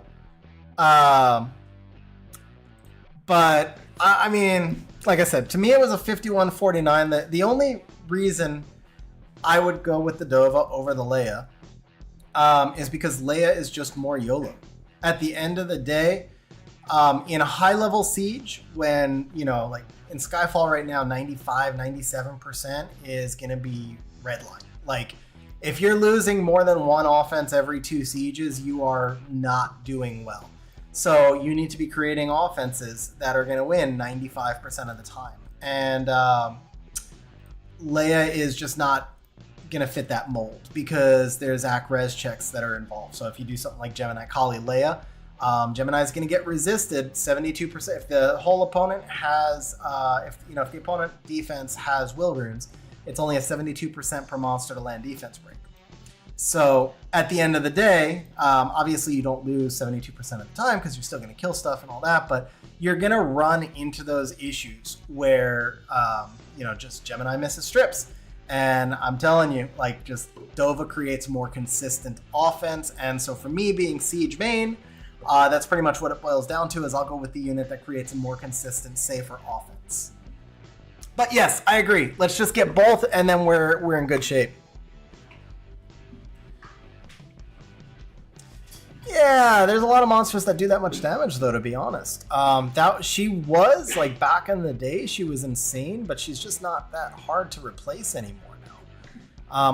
But I mean, like I said, to me it was a 51-49. The only reason I would go with the Dova over the Leia is because Leia is just more YOLO. At the end of the day, in a high-level siege, when, you know, like in Skyfall right now, 95-97% is going to be red line. Like, if you're losing more than one offense every 2 sieges, you are not doing well. So you need to be creating offenses that are going to win 95% of the time. And Leia is just not going to fit that mold because there's AC-Res checks that are involved. So if you do something like Gemini Kali Leia, Gemini is going to get resisted 72%. If the whole opponent has, if the opponent defense has will runes, it's only a 72% per monster to land defense break. So at the end of the day, obviously you don't lose 72% of the time because you're still going to kill stuff and all that, but you're going to run into those issues where, just Gemini misses strips. And I'm telling you, like, just Dova creates more consistent offense. And so for me, being Siege main, that's pretty much what it boils down to, is I'll go with the unit that creates a more consistent, safer offense. But yes, I agree. Let's just get both, and then we're in good shape. Yeah, there's a lot of monsters that do that much damage, though, to be honest. She was, like, back in the day, she was insane, but she's just not that hard to replace anymore now.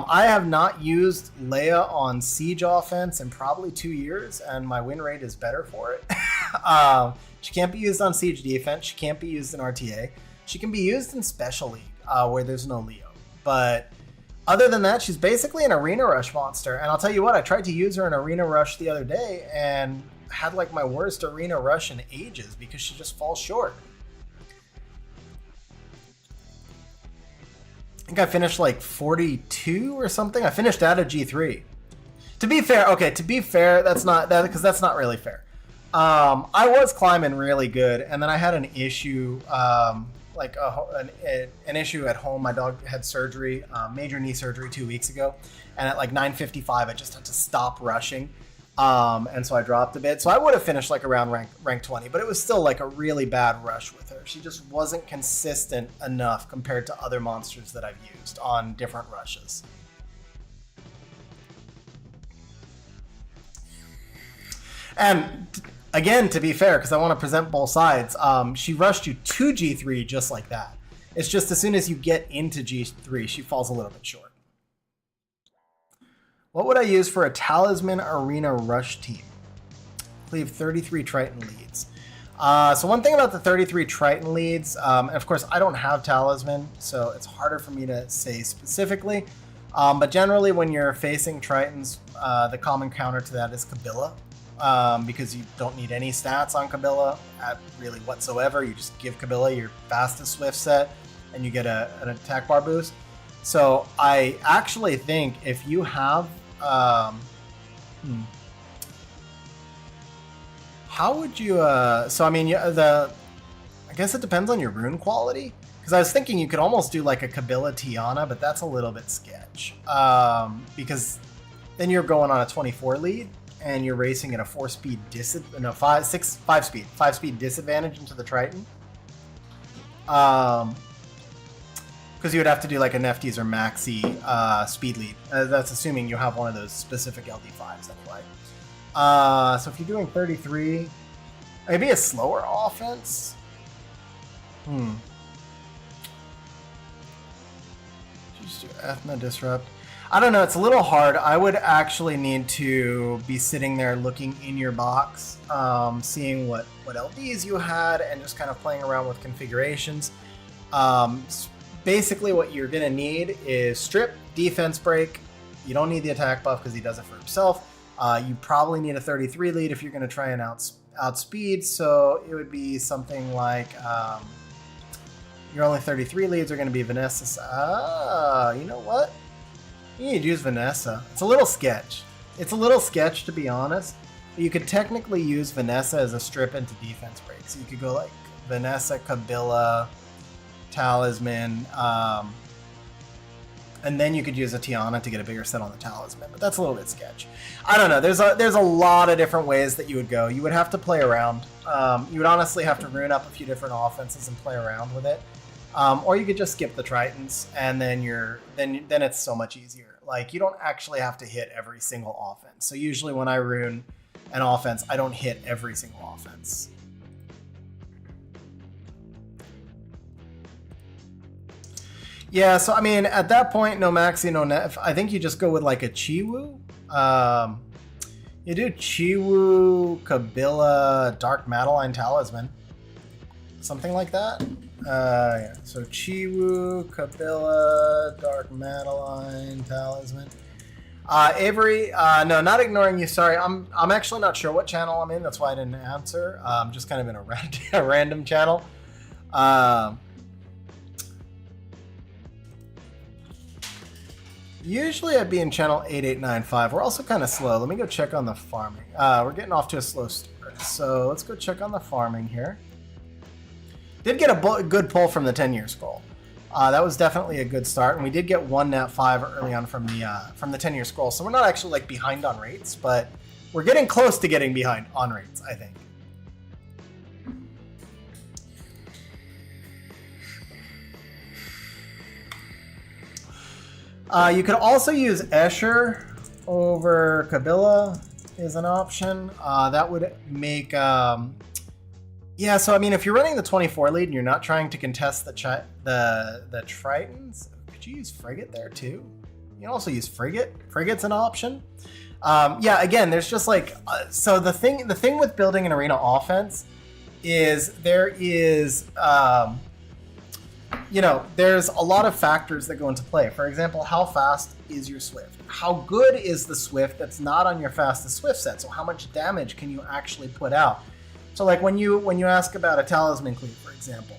I have not used Leia on Siege offense in probably 2 years, and my win rate is better for it. She can't be used on Siege defense. She can't be used in RTA. She can be used in Special League, where there's no Leo. But other than that, she's basically an Arena Rush monster. And I'll tell you what, I tried to use her in Arena Rush the other day and had like my worst Arena Rush in ages because she just falls short. I think I finished like 42 or something. I finished out of G3. To be fair, that's not that, because that's not really fair. I was climbing really good, and then I had an issue, an issue at home. My dog had surgery, major knee surgery 2 weeks ago, and at like 9:55, I just had to stop rushing, and so I dropped a bit. So I would have finished like around rank 20, but it was still like a really bad rush with her. She just wasn't consistent enough compared to other monsters that I've used on different rushes. And again, to be fair, because I want to present both sides, she rushed you to G3 just like that. It's just as soon as you get into G3, she falls a little bit short. What would I use for a Talisman Arena Rush team? Cleave 33 Triton leads. So one thing about the 33 Triton leads, and of course I don't have Talisman, so it's harder for me to say specifically. But generally when you're facing Tritons, the common counter to that is Kabila. Because you don't need any stats on Kabila really whatsoever. You just give Kabila your fastest Swift set and you get an attack bar boost. So I actually think if you have how would you so I mean I guess it depends on your rune quality, because I was thinking you could almost do like a Kabila Tiana, but that's a little bit sketch, because then you're going on a 24 lead and you're racing at a 5-speed disadvantage into the Triton. Because you would have to do like a Nefties or Maxi speed lead. That's assuming you have one of those specific LD5s anyway. So if you're doing 33, maybe a slower offense. Just do Ethna Disrupt. I don't know. It's a little hard. I would actually need to be sitting there looking in your box, seeing what LDs you had, and just kind of playing around with configurations. Basically, what you're going to need is strip, defense break. You don't need the attack buff because he does it for himself. You probably need a 33 lead if you're going to try and outspeed. So it would be something like your only 33 leads are going to be Vanessa. You know what? You need to use Vanessa. It's a little sketch. It's a little sketch, to be honest. But you could technically use Vanessa as a strip into defense break. So you could go like Vanessa, Kabila, Talisman, and then you could use a Tiana to get a bigger set on the Talisman. But that's a little bit sketch. I don't know. There's a lot of different ways that you would go. You would have to play around. You would honestly have to rune up a few different offenses and play around with it. Or you could just skip the Tritons, and then then it's so much easier. Like, you don't actually have to hit every single offense. So usually when I rune an offense, I don't hit every single offense. Yeah, so I mean, at that point, no Maxi, no Nef. I think you just go with like a Chiwu. You do Chiwu, Kabila, Dark Madeline, Talisman. Something like that. Yeah. So Chiwu, Kabila, Dark Madeline, Talisman. Avery, no, not ignoring you. Sorry, I'm actually not sure what channel I'm in. That's why I didn't answer. I'm just kind of in a random channel. Usually I'd be in channel 8895. We're also kind of slow. Let me go check on the farming. We're getting off to a slow start. So let's go check on the farming here. Did get a good pull from the 10-year scroll. That was definitely a good start. And we did get one nat 5 early on from the 10-year scroll. So we're not actually like behind on rates, but we're getting close to getting behind on rates, I think. You could also use Escher over Kabila is an option. That would make... yeah, so I mean, if you're running the 24 lead and you're not trying to contest the Tritons, could you use Frigate there too? You can also use Frigate. Frigate's an option. Yeah, again, there's just like... so the thing with building an arena offense is there is... you know, there's a lot of factors that go into play. For example, how fast is your Swift? How good is the Swift that's not on your fastest Swift set? So how much damage can you actually put out? So like when you ask about a Talisman Cleave, for example,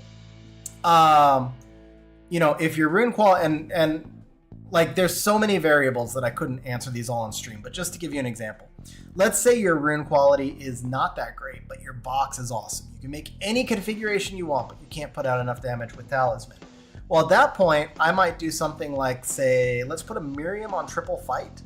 you know, if your rune quality and like there's so many variables that I couldn't answer these all on stream, but just to give you an example, let's say your rune quality is not that great, but your box is awesome. You can make any configuration you want, but you can't put out enough damage with Talisman. Well, at that point, I might do something like, say, let's put a Miriam on triple fight,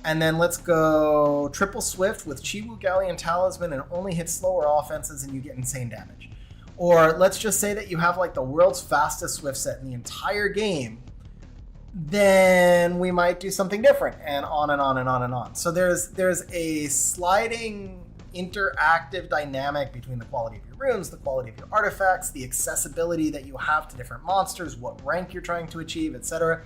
and then let's go triple Swift with Chiwu, Galleon, Talisman, and only hit slower offenses and you get insane damage. Or let's just say that you have like the world's fastest Swift set in the entire game, then we might do something different, and on and on and on and on. So there's a sliding interactive dynamic between the quality of your runes, the quality of your artifacts, the accessibility that you have to different monsters, what rank you're trying to achieve, etc.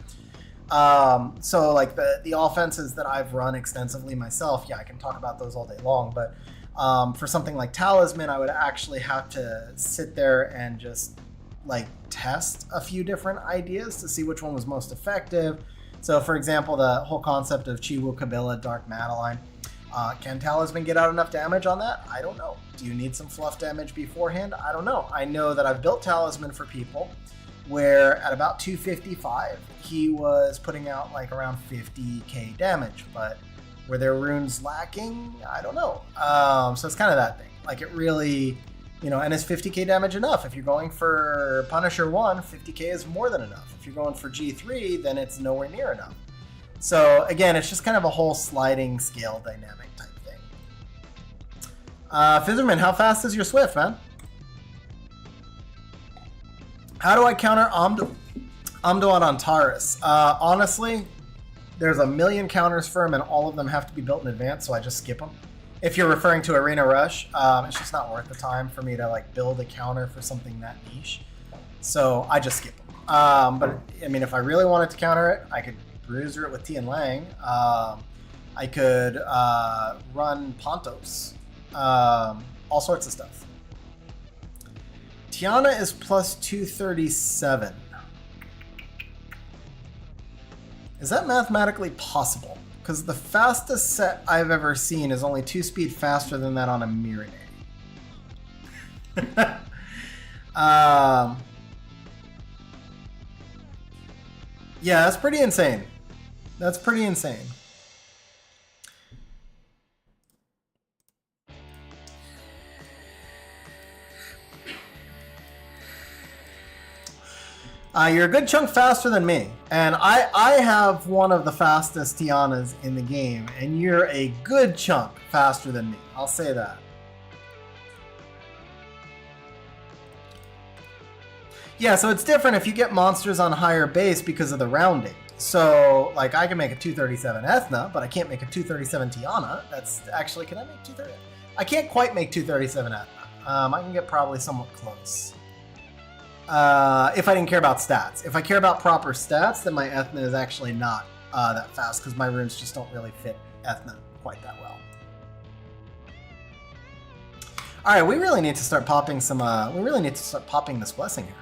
So like the offenses that I've run extensively myself, yeah, I can talk about those all day long, but for something like Talisman, I would actually have to sit there and just like test a few different ideas to see which one was most effective. So for example, the whole concept of Chiwu, Kabila, Dark Madeline, can Talisman get out enough damage on that? I don't know. Do you need some fluff damage beforehand? I don't know. I know that I've built Talisman for people where at about 255, he was putting out like around 50k damage, but were there runes lacking? I don't know. So it's kind of that thing. Like it really, you know, and is 50k damage enough? If you're going for Punisher 1, 50k is more than enough. If you're going for G3, then it's nowhere near enough. So again, it's just kind of a whole sliding scale dynamic type thing. Fizzerman, how fast is your Swift, man? How do I counter Amdo on Antares? Honestly, there's a million counters for him and all of them have to be built in advance, so I just skip them. If you're referring to Arena Rush, it's just not worth the time for me to like build a counter for something that niche. So I just skip them. But I mean, if I really wanted to counter it, I could Bruiser it with Tian Lang. I could run Pontos. All sorts of stuff. Tiana is plus 237. Is that mathematically possible? Because the fastest set I've ever seen is only 2 speed faster than that on a Mirror. Yeah, that's pretty insane. That's pretty insane. You're a good chunk faster than me, and I have one of the fastest Tianas in the game, and you're a good chunk faster than me. I'll say that. Yeah, so it's different if you get monsters on higher base because of the rounding. So, like, I can make a 237 Ethna, but I can't make a 237 Tiana. That's actually, can I make 230? I can't quite make 237 Ethna. I can get probably somewhat close. If I didn't care about stats. If I care about proper stats, then my Ethna is actually not that fast because my runes just don't really fit Ethna quite that well. All right, we really need to start popping some. We really need to start popping this blessing here.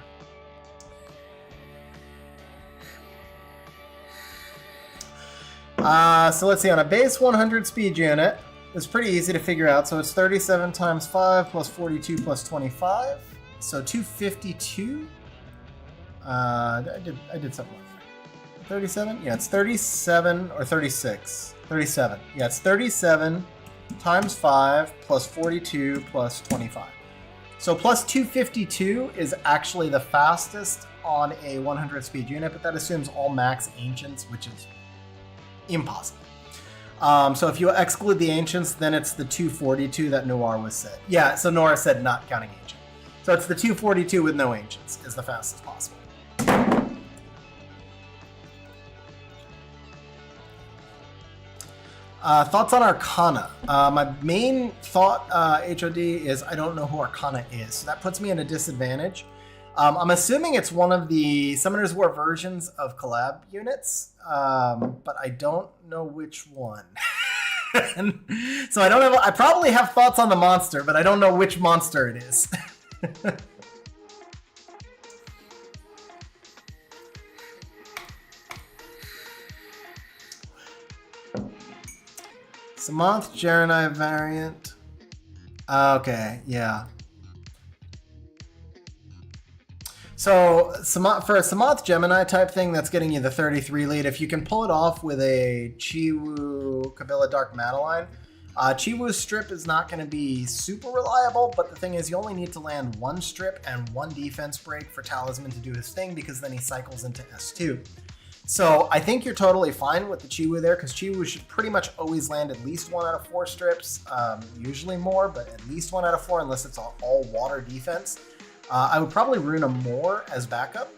So let's see. On a base 100 speed unit, it's pretty easy to figure out. So it's 37 times 5 plus 42 plus 25. So 252. I did something like that. 37? Yeah, it's 37 or 36. 37. Yeah, it's 37 times 5 plus 42 plus 25. So plus 252 is actually the fastest on a 100 speed unit, but that assumes all max ancients, which is impossible. So if you exclude the ancients, then it's the 242 that Noir was said. Yeah, so Noir said not counting ancient. So it's the 242 with no ancients is the fastest possible. Thoughts on Arcana. My main thought, HOD, is I don't know who Arcana is. So that puts me in a disadvantage. I'm assuming it's one of the Summoner's War versions of collab units, but I don't know which one. So I don't have. I probably have thoughts on the monster, but I don't know which monster it is. Samanth Jereni variant. Okay, yeah. So for a Samanth Gemini type thing, that's getting you the 33 lead. If you can pull it off with a Chiwu Kabila Dark Madeline, Chiwu's strip is not going to be super reliable, but the thing is you only need to land 1 strip and 1 defense break for Talisman to do his thing, because then he cycles into S2. So I think you're totally fine with the Chiwu there, because Chiwu should pretty much always land at least 1 out of 4 strips, usually more, but at least 1 out of 4 unless it's all water defense. I would probably rune a Moor as backup,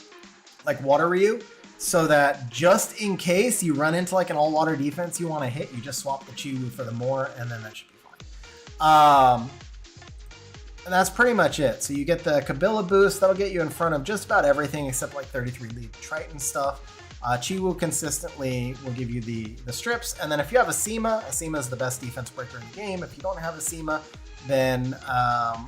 like Water Ryu, so that just in case you run into like an all-water defense you want to hit, you just swap the Chiwu for the Moor, and then that should be fine. And that's pretty much it. So you get the Kabila boost, that'll get you in front of just about everything except like 33 lead Triton stuff. Chiwu consistently will give you the strips, and then if you have a Seema is the best defense breaker in the game. If you don't have a Seema, then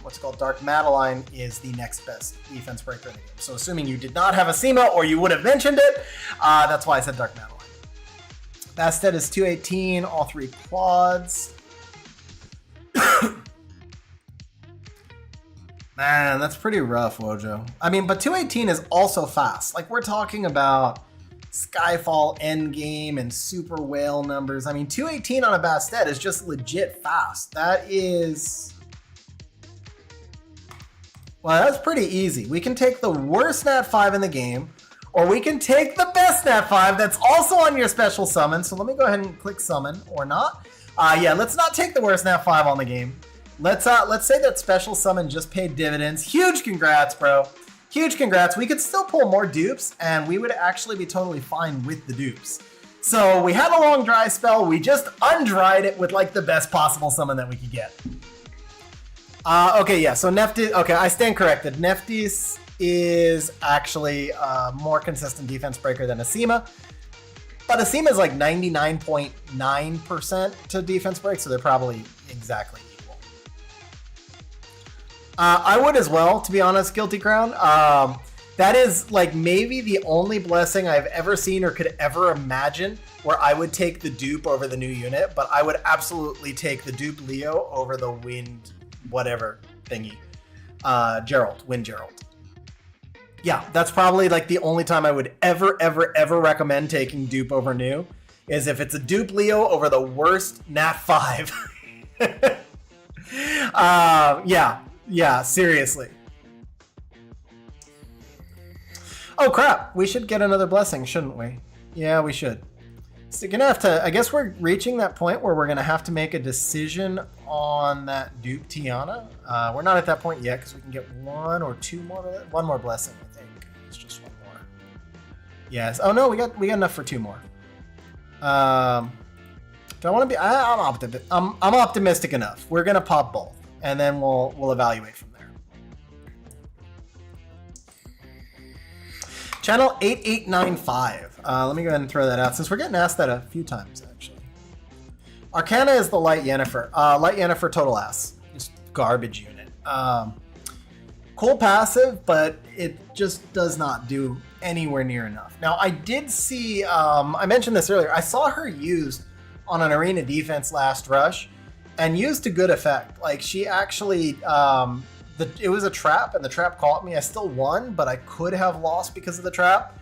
what's called Dark Madeline is the next best defense breaker in the game. So assuming you did not have a Seema, or you would have mentioned it, that's why I said Dark Madeline. Bastet is 218, all 3 quads. Man, that's pretty rough, Wojo. I mean, but 218 is also fast. Like, we're talking about Skyfall endgame and super whale numbers. I mean, 218 on a Bastet is just legit fast. That is... Well, that's pretty easy. We can take the worst Nat 5 in the game, or we can take the best Nat 5 that's also on your special summon. So let me go ahead and click summon, or not. Yeah, let's not take the worst Nat 5 on the game. Let's say that special summon just paid dividends. Huge congrats, bro. Huge congrats. We could still pull more dupes, and we would actually be totally fine with the dupes. So we had a long dry spell. We just undried it with like the best possible summon that we could get. Okay, yeah, so Nephthys, okay, I stand corrected. Nephthys is actually a more consistent defense breaker than a Seema. but Asima is like 99.9% to defense break, so they're probably exactly equal. I would as well, to be honest, Guilty Crown. That is like maybe the only blessing I've ever seen or could ever imagine where I would take the dupe over the new unit, but I would absolutely take the dupe Leo over the wind whatever thingy. Wind Gerald. Yeah, that's probably like the only time I would ever recommend taking dupe over new is if it's a dupe Leo over the worst Nat 5. Yeah, seriously. Oh crap, we should get another blessing, shouldn't we? Yeah, we should. So you're gonna have to, I guess we're reaching that point where we're gonna have to make a decision on that dupe Tiana. We're not at that point yet because we can get one or two more, one more blessing, I think. It's just one more. Yes. Oh no, we got enough for two more. Do I want to be? I'm optimistic enough. We're gonna pop both, and then we'll evaluate from there. Channel 8895. Let me go ahead and throw that out since we're getting asked that a few times actually. Arcana is the light Yennefer. Light Yennefer total ass. Just garbage unit. Cool passive, but it just does not do anywhere near enough. Now I did see, I mentioned this earlier, I saw her used on an arena defense last rush and used to good effect. Like she actually, it was a trap and the trap caught me. I still won, but I could have lost because of the trap.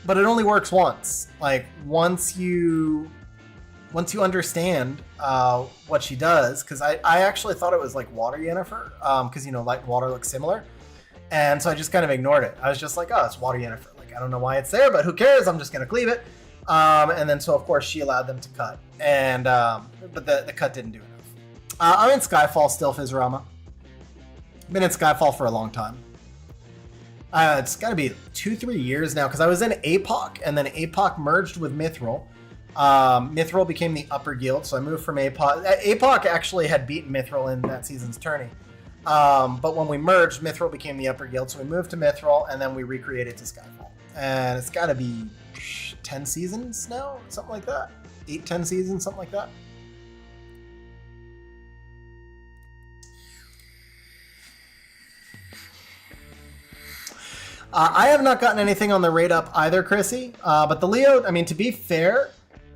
But it only works once. Like once you understand what she does, because I actually thought it was like water Yennefer, because light and water look similar, and so I just kind of ignored it. I was just like, oh, it's water Yennefer. Like I don't know why it's there, but who cares? I'm just gonna cleave it. And then so of course she allowed them to cut, and but the cut didn't do enough. I'm in Skyfall still, Fizzorama. Been in Skyfall for a long time. It's got to be 2-3 years now because I was in APOC and then APOC merged with Mithril. Mithril became the upper guild, so I moved from APOC. APOC actually had beaten Mithril in that season's tourney. But when we merged, Mithril became the upper guild, so we moved to Mithril and then we recreated to Skyfall. And it's got to be 10 seasons now, something like that. 8-10 seasons, something like that. I have not gotten anything on the rate up either, Chrissy. But the Leo, I mean, to be fair,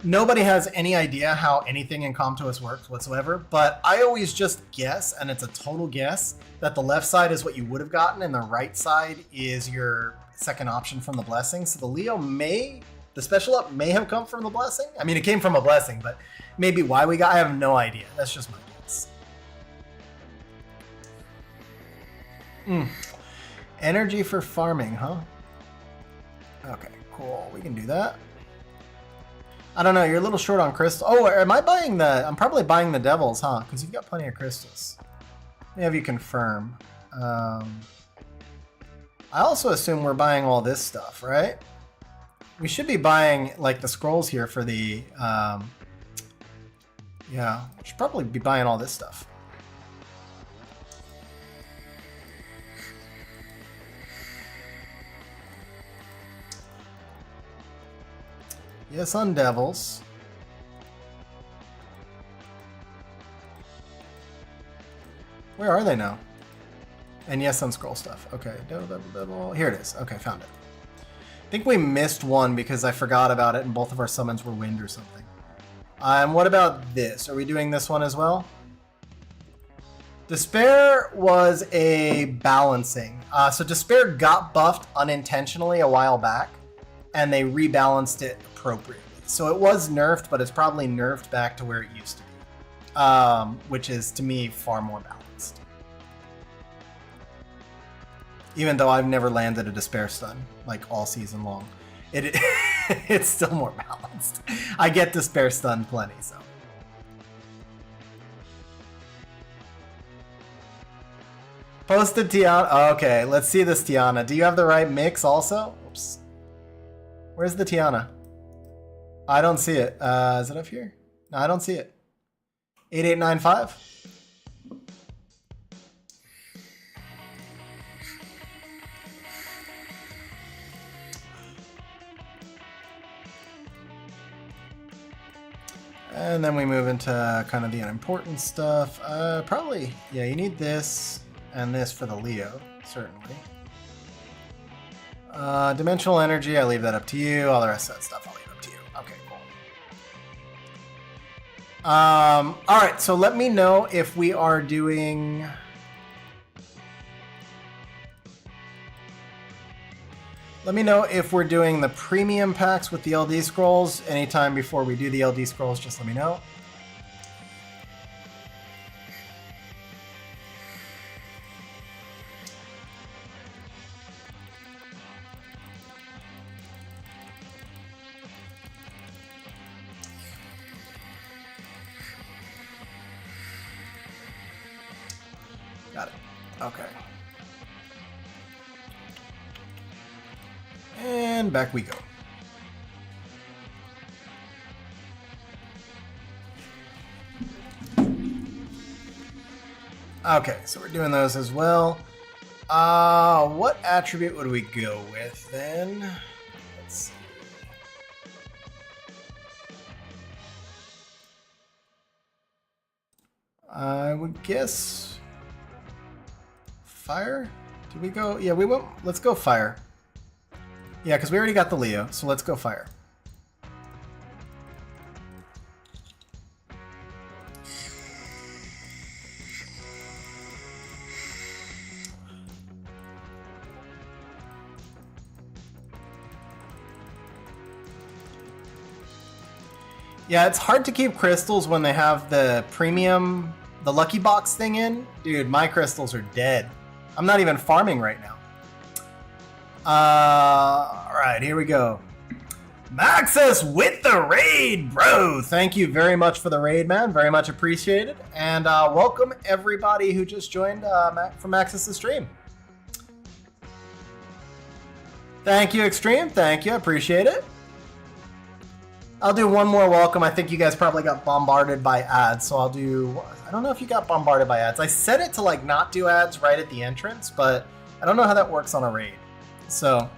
nobody has any idea how anything in Comtois works whatsoever. But I always just guess, and it's a total guess, that the left side is what you would have gotten, and the right side is your second option from the blessing. So the Leo the special up may have come from the blessing. I mean, it came from a blessing, but maybe why we got, I have no idea. That's just my guess. Energy for farming, huh? Okay, cool. We can do that. I don't know. You're a little short on crystal. Oh, am I buying I'm probably buying the devils, huh? Because you've got plenty of crystals. Let me have you confirm. I also assume we're buying all this stuff, right? We should be buying like the scrolls here for the. Yeah, we should probably be buying all this stuff. Yes, on devils. Where are they now? And yes, on scroll stuff. Okay, double. Here it is. Okay, found it. I think we missed one because I forgot about it and both of our summons were wind or something. And what about this? Are we doing this one as well? Despair was a balancing. So Despair got buffed unintentionally a while back, and they rebalanced it appropriately. So it was nerfed, but it's probably nerfed back to where it used to be, which is, to me, far more balanced. Even though I've never landed a Despair stun, like, all season long. It's still more balanced. I get Despair stun plenty, so. Posted Tiana. Okay, let's see this Tiana. Do you have the right mix also? Oops. Where's the Tiana? I don't see it. Is it up here? No, I don't see it. 8895? And then we move into kind of the unimportant stuff. Probably, yeah, you need this and this for the Leo, certainly. Dimensional energy, I leave that up to you. All the rest of that stuff, I'll leave up to you. Okay, cool. All right, so let me know if we are doing... Let me know if we're doing the premium packs with the LD scrolls. Anytime before we do the LD scrolls, just let me know. Got it. Okay. And back we go. Okay, so we're doing those as well. What attribute would we go with then? Let's see. I would guess fire. Did we go? Yeah, we went. Let's go fire. Yeah, because we already got the Leo, so let's go fire. Yeah, it's hard to keep crystals when they have the premium, the lucky box thing in. Dude, my crystals are dead. I'm not even farming right now. All right, here we go. Maxis with the raid, bro. Thank you very much for the raid, man. Very much appreciated. And welcome everybody who just joined from Maxis' stream. Thank you, Extreme. Thank you. I appreciate it. I'll do one more welcome. I think you guys probably got bombarded by ads, so I'll do... I don't know if you got bombarded by ads. I set it to like not do ads right at the entrance, but I don't know how that works on a raid. So...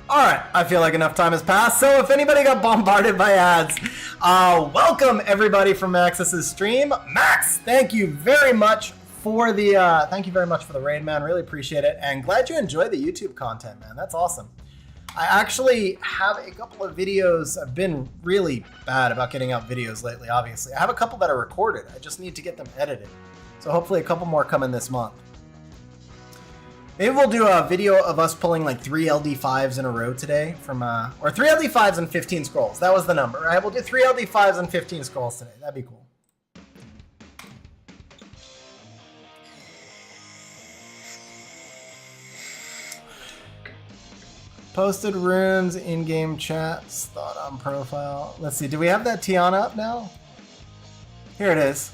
Alright, I feel like enough time has passed, so if anybody got bombarded by ads, welcome everybody from Maxis' stream. Max, thank you very much for the raid, man. Really appreciate it, and glad you enjoy the YouTube content, man. That's awesome. I actually have a couple of videos. I've been really bad about getting out videos lately, obviously. I have a couple that are recorded. I just need to get them edited. So hopefully a couple more come in this month. Maybe we'll do a video of us pulling like 3 LD5s in a row today from, or 3 LD5s and 15 scrolls. That was the number, right? We'll do 3 LD5s and 15 scrolls today. That'd be cool. Posted runes, in-game chats, thought on profile. Let's see, do we have that Tiana up now? Here it is.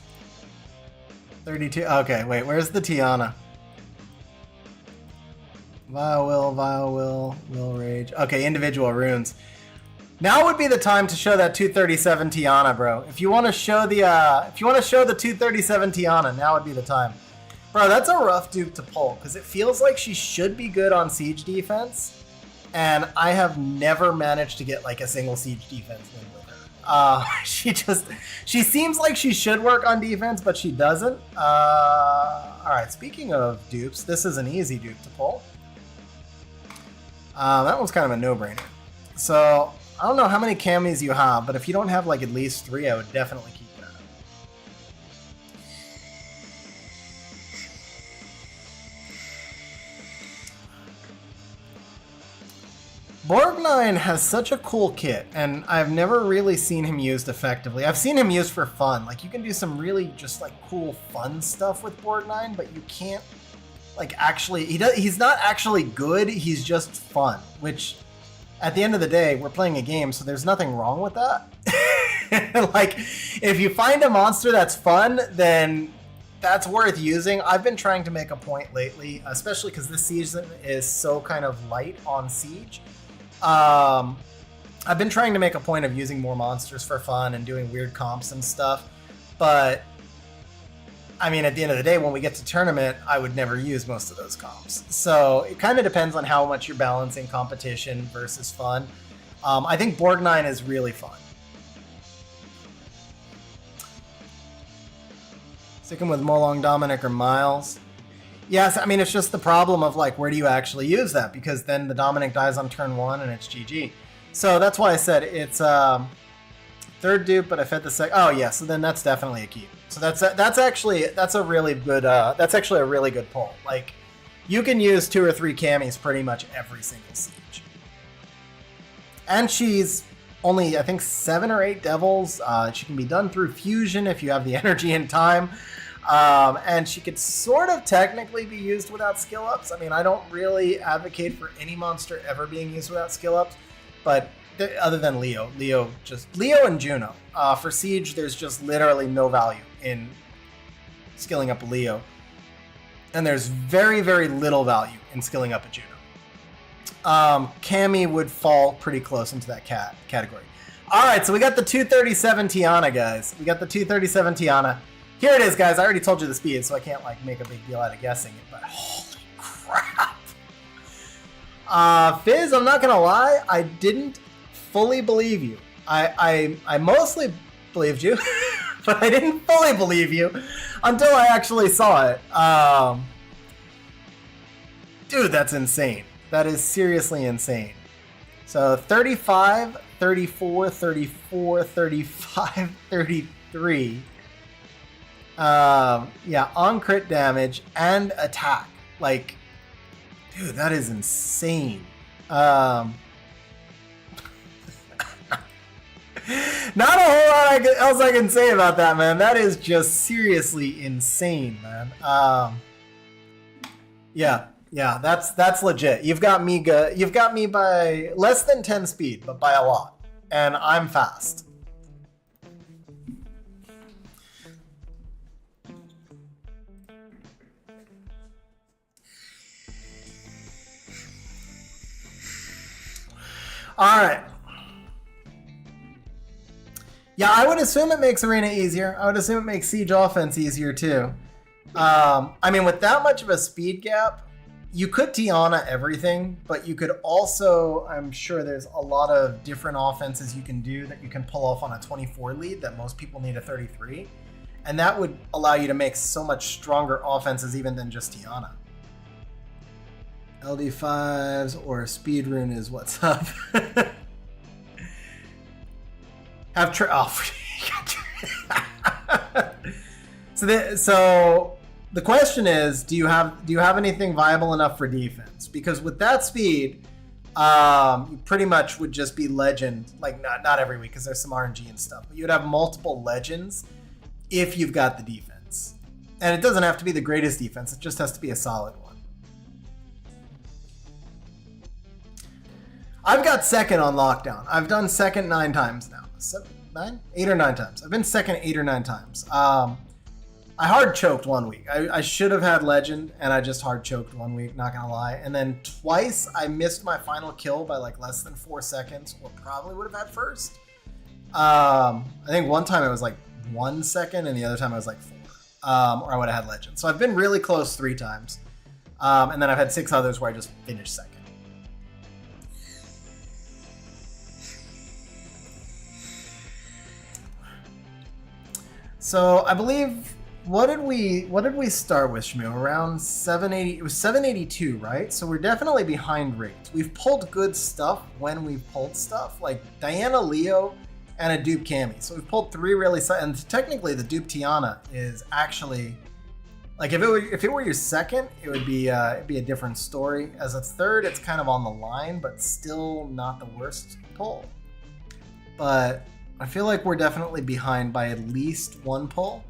32, okay, wait, where's the Tiana? Vile Will Rage. Okay, individual runes. Now would be the time to show that 237 Tiana, bro. If you want to show the 237 Tiana, now would be the time. Bro, that's a rough dupe to pull, because it feels like she should be good on siege defense, and I have never managed to get like a single siege defense win with her. She seems like she should work on defense, but she doesn't. Alright, speaking of dupes, this is an easy dupe to pull. That one's kind of a no-brainer. So, I don't know how many camis you have, but if you don't have like at least 3, I would definitely keep that. Borgnine has such a cool kit, and I've never really seen him used effectively. I've seen him used for fun. Like, you can do some really just like cool fun stuff with Borgnine, but you can't like actually, he's not actually good, he's just fun, which at the end of the day, we're playing a game, so there's nothing wrong with that. Like, if you find a monster that's fun, then that's worth using. I've been trying to make a point lately, especially because this season is so kind of light on siege. I've been trying to make a point of using more monsters for fun and doing weird comps and stuff, but I mean, at the end of the day, when we get to tournament, I would never use most of those comps. So it kind of depends on how much you're balancing competition versus fun. I think Borgnine is really fun. Sticking with Molong, Dominic, or Miles. Yes, I mean, it's just the problem of like, where do you actually use that? Because then the Dominic dies on turn 1 and it's GG. So that's why I said it's third dupe, but I fed the second. Oh yeah, so then that's definitely a keep. So that's a really good pull. Like, you can use 2 or 3 camis pretty much every single siege. And she's only, I think, 7 or 8 devils. She can be done through fusion if you have the energy and time. And she could sort of technically be used without skill ups. I mean, I don't really advocate for any monster ever being used without skill ups, but other than Leo and Juno. For Siege, there's just literally no value in skilling up a Leo. And there's very, very little value in skilling up a Juno. Cammy would fall pretty close into that category. All right, so we got the 237 Tiana, guys. We got the 237 Tiana. Here it is, guys. I already told you the speed, so I can't like make a big deal out of guessing it, but holy crap. Fizz, I'm not gonna lie, I didn't fully believe you. I mostly believed you, but I didn't fully believe you until I actually saw it. Dude, that's insane. That is seriously insane. So 35, 34, 34, 35, 33. Yeah, on crit damage and attack. Like, dude, that is insane. Not a whole lot else I can say about that, man. That is just seriously insane, man. Yeah, that's legit. You've got me good. You've got me by less than 10 speed, but by a lot. And I'm fast. All right. Yeah, I would assume it makes Arena easier. I would assume it makes Siege offense easier too. I mean, with that much of a speed gap, you could Tiana everything, but you could also, I'm sure there's a lot of different offenses you can do that you can pull off on a 24 lead that most people need a 33. And that would allow you to make so much stronger offenses even than just Tiana. LD5s or Speed Rune is what's up. Have So the question is, do you have anything viable enough for defense? Because with that speed, you pretty much would just be legend, like not every week because there's some RNG and stuff, but you'd have multiple legends if you've got the defense. And it doesn't have to be the greatest defense, it just has to be a solid one. I've got second on lockdown. I've done second 9 times now. 8 or 9 times. I've been second 8 or 9 times. I hard choked 1 week. I should have had legend, and I just hard choked 1 week, not gonna lie. And then twice I missed my final kill by like less than 4 seconds, or probably would have had first. I think one time it was like 1 second, and the other time I was like 4. Or I would have had legend. So I've been really close 3 times. And then I've had 6 others where I just finished second. So I believe, what did we start with, Schmu? Around 780. It was 782, right? So we're definitely behind rates. We've pulled good stuff when we've pulled stuff, like Diana, Leo, and a dupe Cammy. So we've pulled 3 really, and technically the dupe Tiana is actually, like, if it were your second, it'd be a different story. As a third, it's kind of on the line, but still not the worst pull. But I feel like we're definitely behind by at least 1 pull.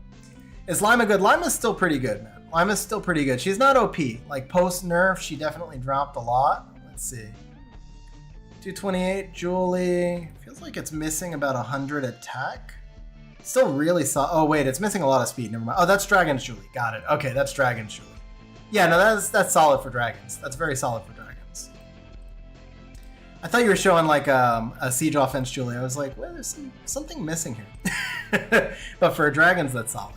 Is Lima good? Lima's still pretty good, man. Lima's still pretty good. She's not OP. Like, post-nerf, she definitely dropped a lot. Let's see. 228, Julie. Feels like it's missing about 100 attack. Still really oh, wait, it's missing a lot of speed. Never mind. Oh, that's Dragon's Julie. Got it. Okay, that's Dragon's Julie. Yeah, no, that's solid for Dragons. That's very solid for Dragons. I thought you were showing like a Siege offense, Julie. I was like, well, there's something missing here. But for Dragons, that's solid.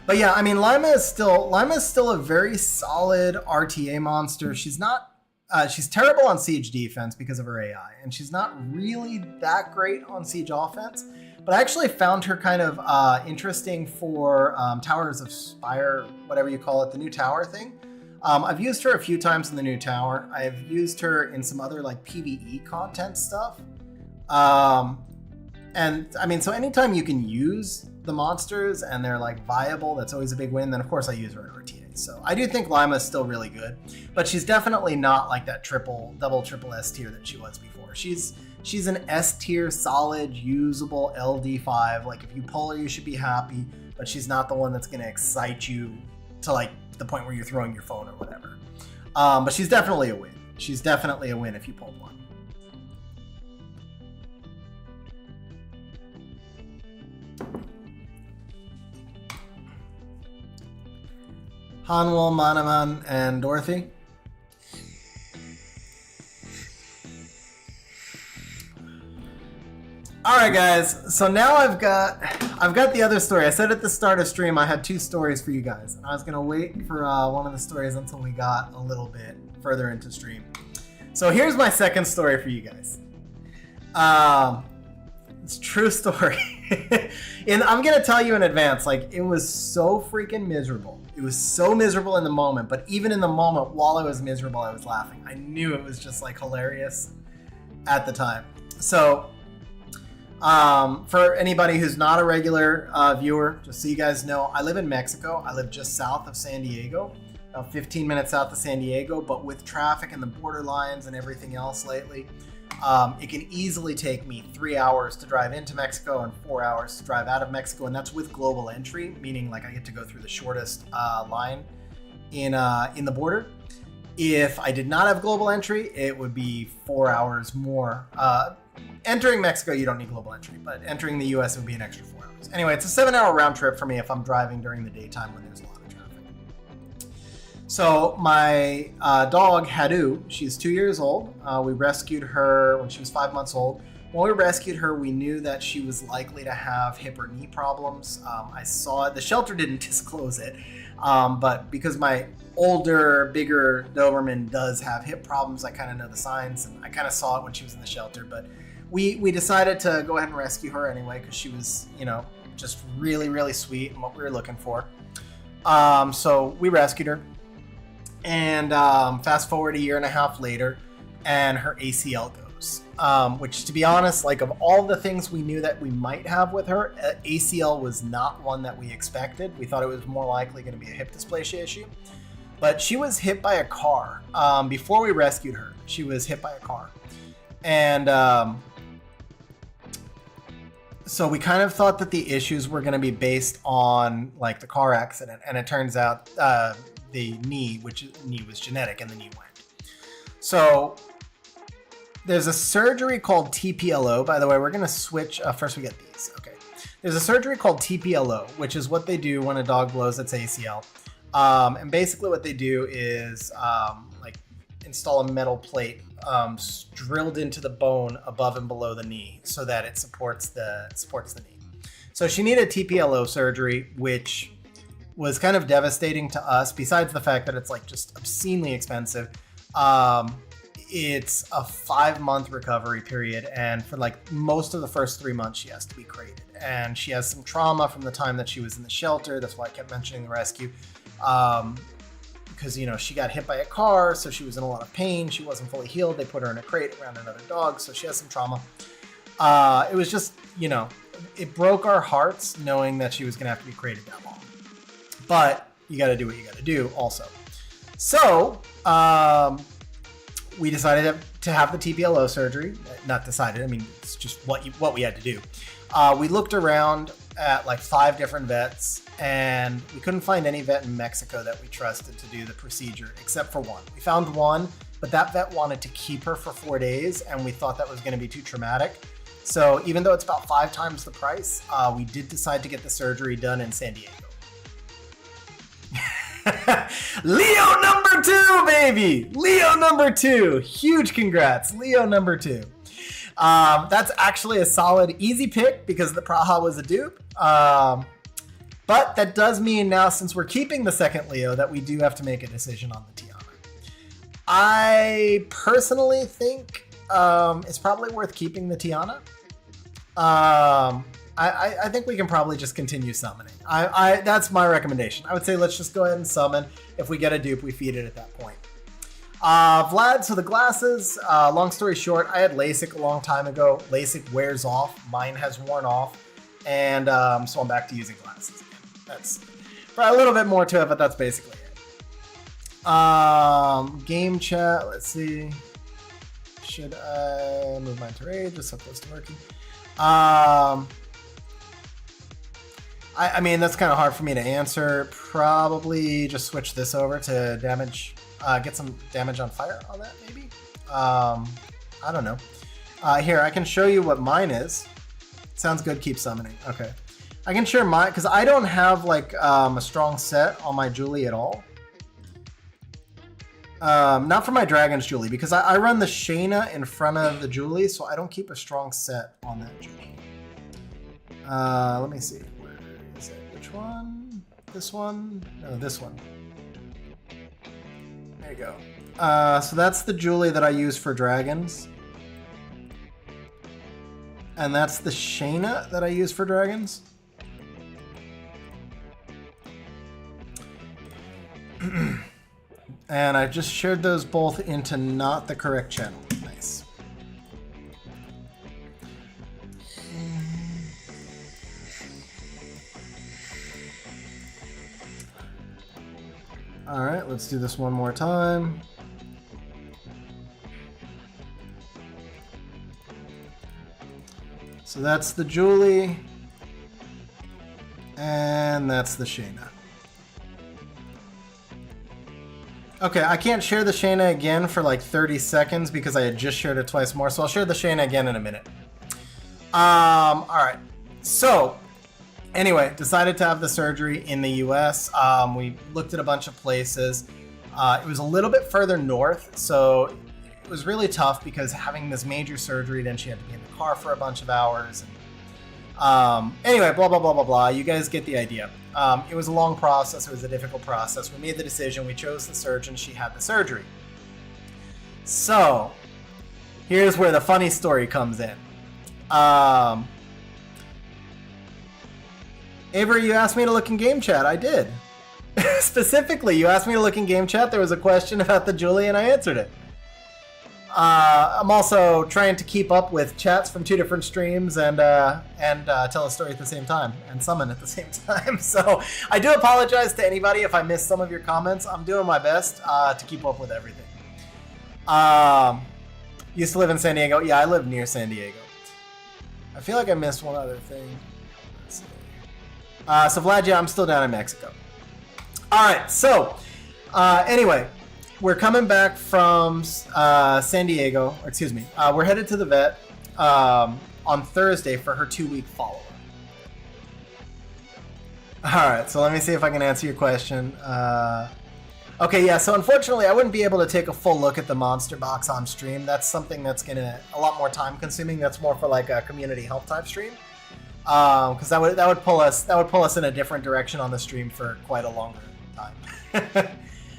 But yeah, I mean, Lima is still a very solid RTA monster. She's not. She's terrible on siege defense because of her AI, and she's not really that great on siege offense. But I actually found her kind of interesting for Towers of Spire, whatever you call it, the new tower thing. I've used her a few times in the new tower. I've used her in some other like PvE content stuff. And I mean, so anytime you can use the monsters and they're like viable, that's always a big win. Then of course I use her in RTA. So I do think Lima is still really good, but she's definitely not like that triple S tier that she was before. She's an S tier, solid, usable LD5. Like if you pull her, you should be happy, but she's not the one that's going to excite you to like the point where you're throwing your phone or whatever. But she's definitely a win. She's definitely a win if you pulled one. Hanwol, Manaman, and Dorothy. All right, guys. So now I've got the other story. I said at the start of stream I had 2 stories for you guys, and I was gonna wait for one of the stories until we got a little bit further into stream. So here's my second story for you guys. It's a true story, and I'm gonna tell you in advance. Like, it was so freaking miserable. It was so miserable in the moment, but even in the moment, while I was miserable, I was laughing. I knew it was just like hilarious at the time. So, for anybody who's not a regular viewer, just so you guys know, I live in Mexico. I live just south of San Diego, about 15 minutes south of San Diego, but with traffic and the border lines and everything else lately, it can easily take me 3 hours to drive into Mexico and 4 hours to drive out of Mexico, and that's with global entry, meaning like I get to go through the shortest line in the border. If I did not have global entry, it would be 4 hours more. Entering Mexico, you don't need global entry, but entering the US would be an extra 4 hours. Anyway, it's a 7-hour round trip for me if I'm driving during the daytime when there's a lot of traffic. So my dog, Hadu, she's 2 years old. We rescued her when she was 5 months old. When we rescued her, we knew that she was likely to have hip or knee problems. I saw it. The shelter didn't disclose it, but because my older, bigger Doberman does have hip problems, I kind of know the signs, and I kind of saw it when she was in the shelter. But we decided to go ahead and rescue her anyway because she was, you know, just really, really sweet and what we were looking for. So we rescued her. And fast forward a year and a half later, and her ACL goes. Which, to be honest, like of all the things we knew that we might have with her, ACL was not one that we expected. We thought it was more likely going to be a hip dysplasia issue. But she was hit by a car. Before we rescued her, she was hit by a car. And so we kind of thought that the issues were going to be based on like the car accident. And it turns out the knee was genetic, and the knee went. So there's a surgery called TPLO. By the way, we're going to switch. First, we get these. Okay. There's a surgery called TPLO, which is what they do when a dog blows its ACL. And basically what they do is like install a metal plate drilled into the bone above and below the knee so that it supports the knee. So she needed TPLO surgery, which was kind of devastating to us, besides the fact that it's like just obscenely expensive. It's a 5-month recovery period, and for like most of the first 3 months she has to be crated, and she has some trauma from the time that she was in the shelter. That's why I kept mentioning the rescue, because, you know, she got hit by a car, so she was in a lot of pain. She wasn't fully healed. They put her in a crate around another dog, so she has some trauma. It was just, you know, it broke our hearts knowing that she was going to have to be crated that long. But you got to do what you got to do also. So we decided to have the TPLO surgery. Not decided, I mean, it's just what we had to do. We looked around at like 5 different vets, and we couldn't find any vet in Mexico that we trusted to do the procedure except for one. We found one, but that vet wanted to keep her for 4 days, and we thought that was going to be too traumatic. So even though it's about 5 times the price, we did decide to get the surgery done in San Diego. Leo number 2, baby! Leo number 2. Huge congrats, Leo number 2. That's actually a solid, easy pick because the Praha was a dupe. But that does mean now, since we're keeping the second Leo, that we do have to make a decision on the Tiana. I personally think it's probably worth keeping the Tiana. I think we can probably just continue summoning. That's my recommendation. I would say let's just go ahead and summon. If we get a dupe, we feed it at that point. Vlad, so the glasses, long story short, I had LASIK a long time ago. LASIK wears off. Mine has worn off. And so I'm back to using glasses again. That's probably a little bit more to it, but that's basically it. Game chat, let's see. Should I move mine to raid? Just so close to working. I mean, that's kind of hard for me to answer. Probably just switch this over to damage, get some damage on fire on that, maybe? I don't know. Here, I can show you what mine is. Sounds good, keep summoning. Okay. I can share mine, because I don't have, like, a strong set on my Julie at all. Not for my Dragon's Julie, because I run the Shayna in front of the Julie, so I don't keep a strong set on that Julie. Let me see. Where is it? Which one? This one? No, this one. There you go. So that's the Julie that I use for dragons. And that's the Shayna that I use for dragons. And I just shared those both into not the correct channel. Nice. All right, let's do this one more time. So that's the Julie, and that's the Shayna. Okay, I can't share the Shayna again for like 30 seconds because I had just shared it twice more, so I'll share the Shayna again in a minute. All right, so anyway, decided to have the surgery in the US. We looked at a bunch of places. It was a little bit further north, so it was really tough because having this major surgery, then she had to be in the car for a bunch of hours. And, anyway, blah, blah, blah, blah, blah. You guys get the idea. It was a long process. It was a difficult process. We made the decision. We chose the surgeon. She had the surgery. So, here's where the funny story comes in. Avery, you asked me to look in game chat. I did. Specifically, you asked me to look in game chat. There was a question about the Julie, and I answered it. I'm also trying to keep up with chats from 2 different streams and tell a story at the same time and summon at the same time. So I do apologize to anybody if I missed some of your comments. I'm doing my best to keep up with everything. Used to live in San Diego. Yeah, I live near San Diego. I feel like I missed one other thing. Let's see. So Vlad, yeah, I'm still down in Mexico. All right, so anyway. We're coming back from San Diego, or excuse me, we're headed to the vet on Thursday for her 2-week follow-up. All right, so let me see if I can answer your question. Okay, yeah, so unfortunately I wouldn't be able to take a full look at the monster box on stream. That's something that's a lot more time consuming. That's more for like a community help type stream. Because that would pull us in a different direction on the stream for quite a longer time.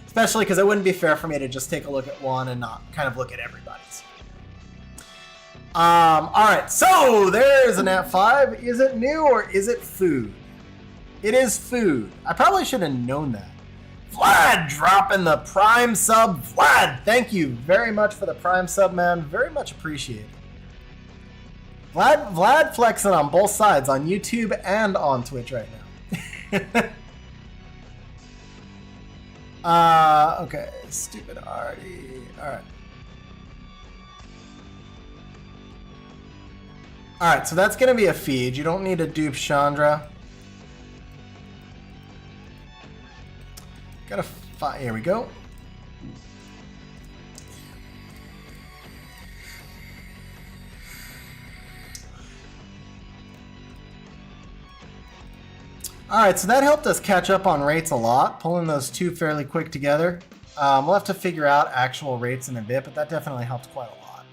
Especially because it wouldn't be fair for me to just take a look at one and not kind of look at everybody's. All right, so there's an Nat 5. Is it new or is it food? It is food. I probably should have known that. Vlad dropping the Prime sub. Vlad, thank you very much for the Prime sub, man. Very much appreciated. Vlad flexing on both sides, on YouTube and on Twitch right now. Okay, stupid Artie. Alright. Alright, so that's gonna be a feed. You don't need to dupe Chandra. Gotta find. Here we go. Alright, so that helped us catch up on rates a lot, pulling those two fairly quick together. We'll have to figure out actual rates in a bit, but that definitely helped quite a lot.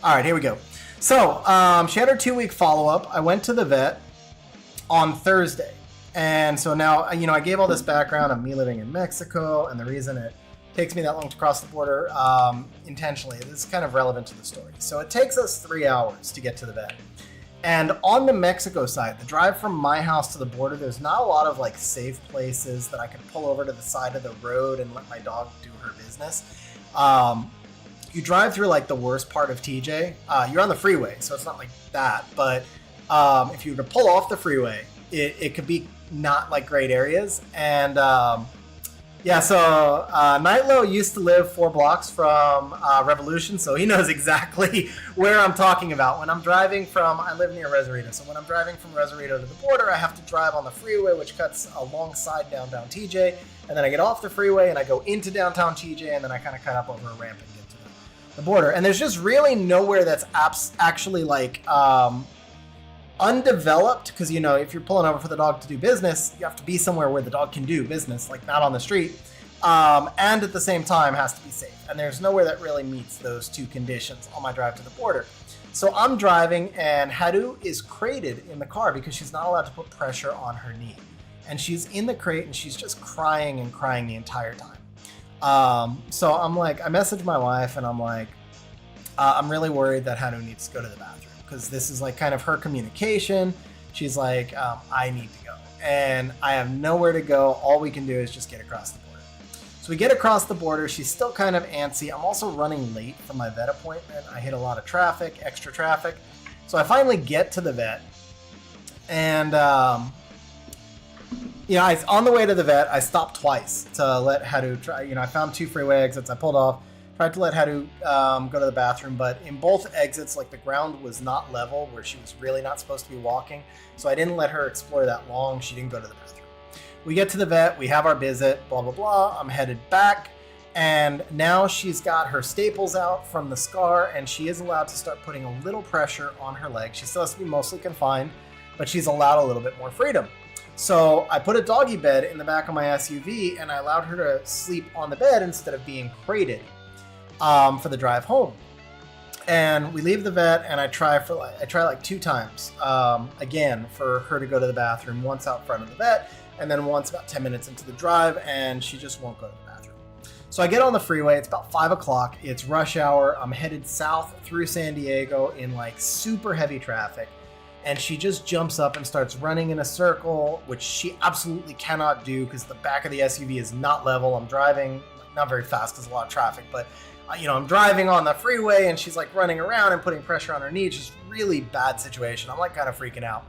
Alright, here we go. So she had her 2-week follow-up. I went to the vet on Thursday. And so now, I gave all this background of me living in Mexico and the reason it takes me that long to cross the border intentionally. This is kind of relevant to the story. So it takes us 3 hours to get to the vet. And on the Mexico side, the drive from my house to the border, there's not a lot of like safe places that I can pull over to the side of the road and let my dog do her business. You drive through like the worst part of TJ. You're on the freeway, so it's not like that. But if you were to pull off the freeway, it could be not like great areas. And so Nightlow used to live 4 blocks from Revolution, so he knows exactly where I'm talking about. When I'm driving I live near Rosarito, so when I'm driving from Rosarito to the border, I have to drive on the freeway, which cuts alongside downtown TJ, and then I get off the freeway and I go into downtown TJ, and then I kind of cut up over a ramp and get to the border. And there's just really nowhere that's actually like undeveloped, because if you're pulling over for the dog to do business, you have to be somewhere where the dog can do business, like not on the street, and at the same time has to be safe. And there's nowhere that really meets those two conditions on my drive to the border. So I'm driving, and Haru is crated in the car because she's not allowed to put pressure on her knee, and she's in the crate and she's just crying and crying the entire time. So I'm like, I messaged my wife and I'm like, I'm really worried that Haru needs to go to the bathroom, because this is like kind of her communication. She's like, I need to go. And I have nowhere to go. All we can do is just get across the border. So we get across the border. She's still kind of antsy. I'm also running late for my vet appointment. I hit a lot of traffic, extra traffic. So I finally get to the vet. And, on the way to the vet, I stopped twice to let Haru try. I found 2 freeway exits. I pulled off. Tried to let Haru go to the bathroom, but in both exits, like the ground was not level where she was really not supposed to be walking. So I didn't let her explore that long. She didn't go to the bathroom. We get to the vet, we have our visit, blah, blah, blah. I'm headed back, and now she's got her staples out from the scar, and she is allowed to start putting a little pressure on her leg. She still has to be mostly confined, but she's allowed a little bit more freedom. So I put a doggy bed in the back of my SUV, and I allowed her to sleep on the bed instead of being crated. For the drive home. And we leave the vet, and I try like 2 times again for her to go to the bathroom, once out front of the vet and then once about 10 minutes into the drive, and she just won't go to the bathroom. So I get on the freeway. It's about 5 o'clock. It's rush hour. I'm headed south through San Diego in like super heavy traffic, and she just jumps up and starts running in a circle, which she absolutely cannot do because the back of the SUV is not level. I'm driving not very fast because a lot of traffic, but I'm driving on the freeway, and she's like running around and putting pressure on her knee. It's just really bad situation. I'm like kind of freaking out,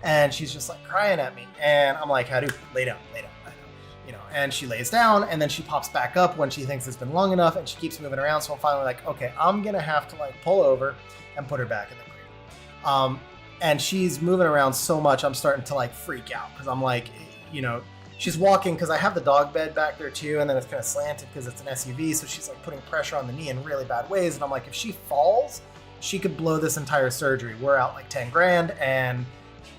and she's just like crying at me, and I'm like, Haru, lay down, and she lays down, and then she pops back up when she thinks it's been long enough, and she keeps moving around. So I'm finally like, okay, I'm gonna have to like pull over and put her back in the crate. And she's moving around so much, I'm starting to like freak out, because I'm like, she's walking, because I have the dog bed back there too, and then it's kind of slanted because it's an SUV, so she's like putting pressure on the knee in really bad ways. And I'm like, if she falls, she could blow this entire surgery. We're out like 10 grand, and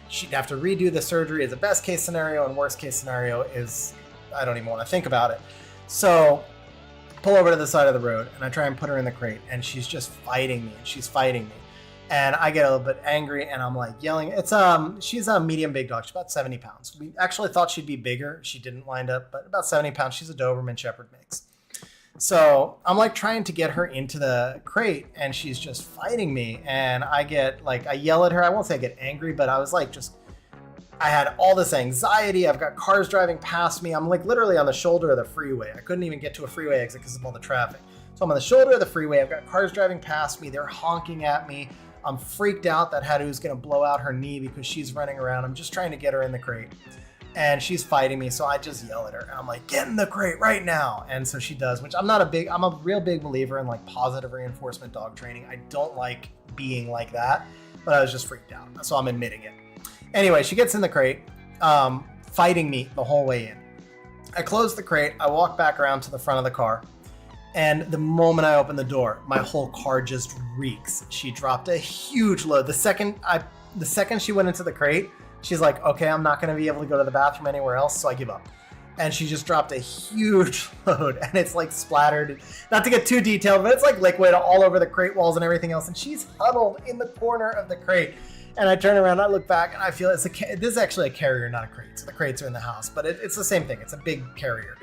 she'd have to redo the surgery as a best case scenario, and worst case scenario is I don't even want to think about it. So pull over to the side of the road, and I try and put her in the crate, and she's just fighting me, and she's fighting me. And I get a little bit angry, and I'm like yelling. She's a medium big dog. She's about 70 pounds. We actually thought she'd be bigger. She didn't wind up, but about 70 pounds. She's a Doberman Shepherd mix. So I'm like trying to get her into the crate, and she's just fighting me. And I yell at her. I won't say I get angry, but I was like I had all this anxiety. I've got cars driving past me. I'm like literally on the shoulder of the freeway. I couldn't even get to a freeway exit because of all the traffic. So I'm on the shoulder of the freeway. I've got cars driving past me. They're honking at me. I'm freaked out that Haru's going to blow out her knee because she's running around. I'm just trying to get her in the crate, and she's fighting me. So I just yell at her, and I'm like, get in the crate right now. And so she does, which I'm a real big believer in like positive reinforcement dog training. I don't like being like that, but I was just freaked out. So I'm admitting it. Anyway, she gets in the crate, fighting me the whole way in. I close the crate. I walk back around to the front of the car. And the moment I open the door, my whole car just reeks. She dropped a huge load. The second she went into the crate, she's like, okay, I'm not going to be able to go to the bathroom anywhere else, so I give up. and she just dropped a huge load, and it's like splattered. Not to get too detailed, but it's like liquid all over the crate walls and everything else, and she's huddled in the corner of the crate. And I turn around, I look back, and I feel this is actually a carrier, not a crate. So the crates are in the house, but it's the same thing. It's a big carrier.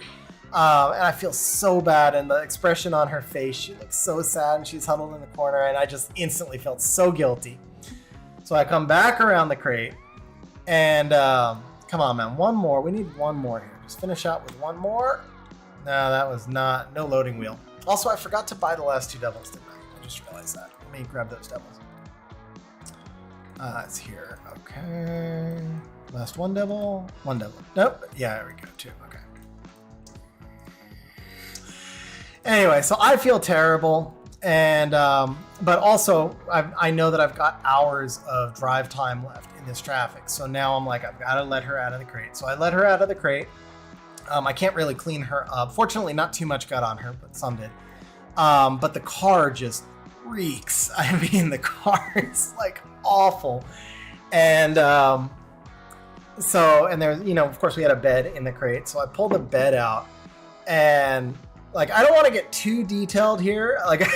And I feel so bad, and the expression on her face, she looks so sad, and she's huddled in the corner, and I just instantly felt so guilty. So I come back around the crate, and come on, man, one more. We need one more here. Just finish out with one more. No, that was no loading wheel. Also, I forgot to buy the last 2 devils, didn't I? I just realized that. Let me grab those devils. It's here. Okay. Last 1 devil. 1 devil. Nope. Yeah, there we go. 2. Okay. Anyway, so I feel terrible, and but also I know that I've got hours of drive time left in this traffic. So now I'm like, I've got to let her out of the crate. So I let her out of the crate. I can't really clean her up. Fortunately, not too much got on her, but some did. But the car just reeks. I mean, the car is like awful. And so, and there's, you know, of course we had a bed in the crate. So I pulled the bed out, and like, I don't want to get too detailed here. Like,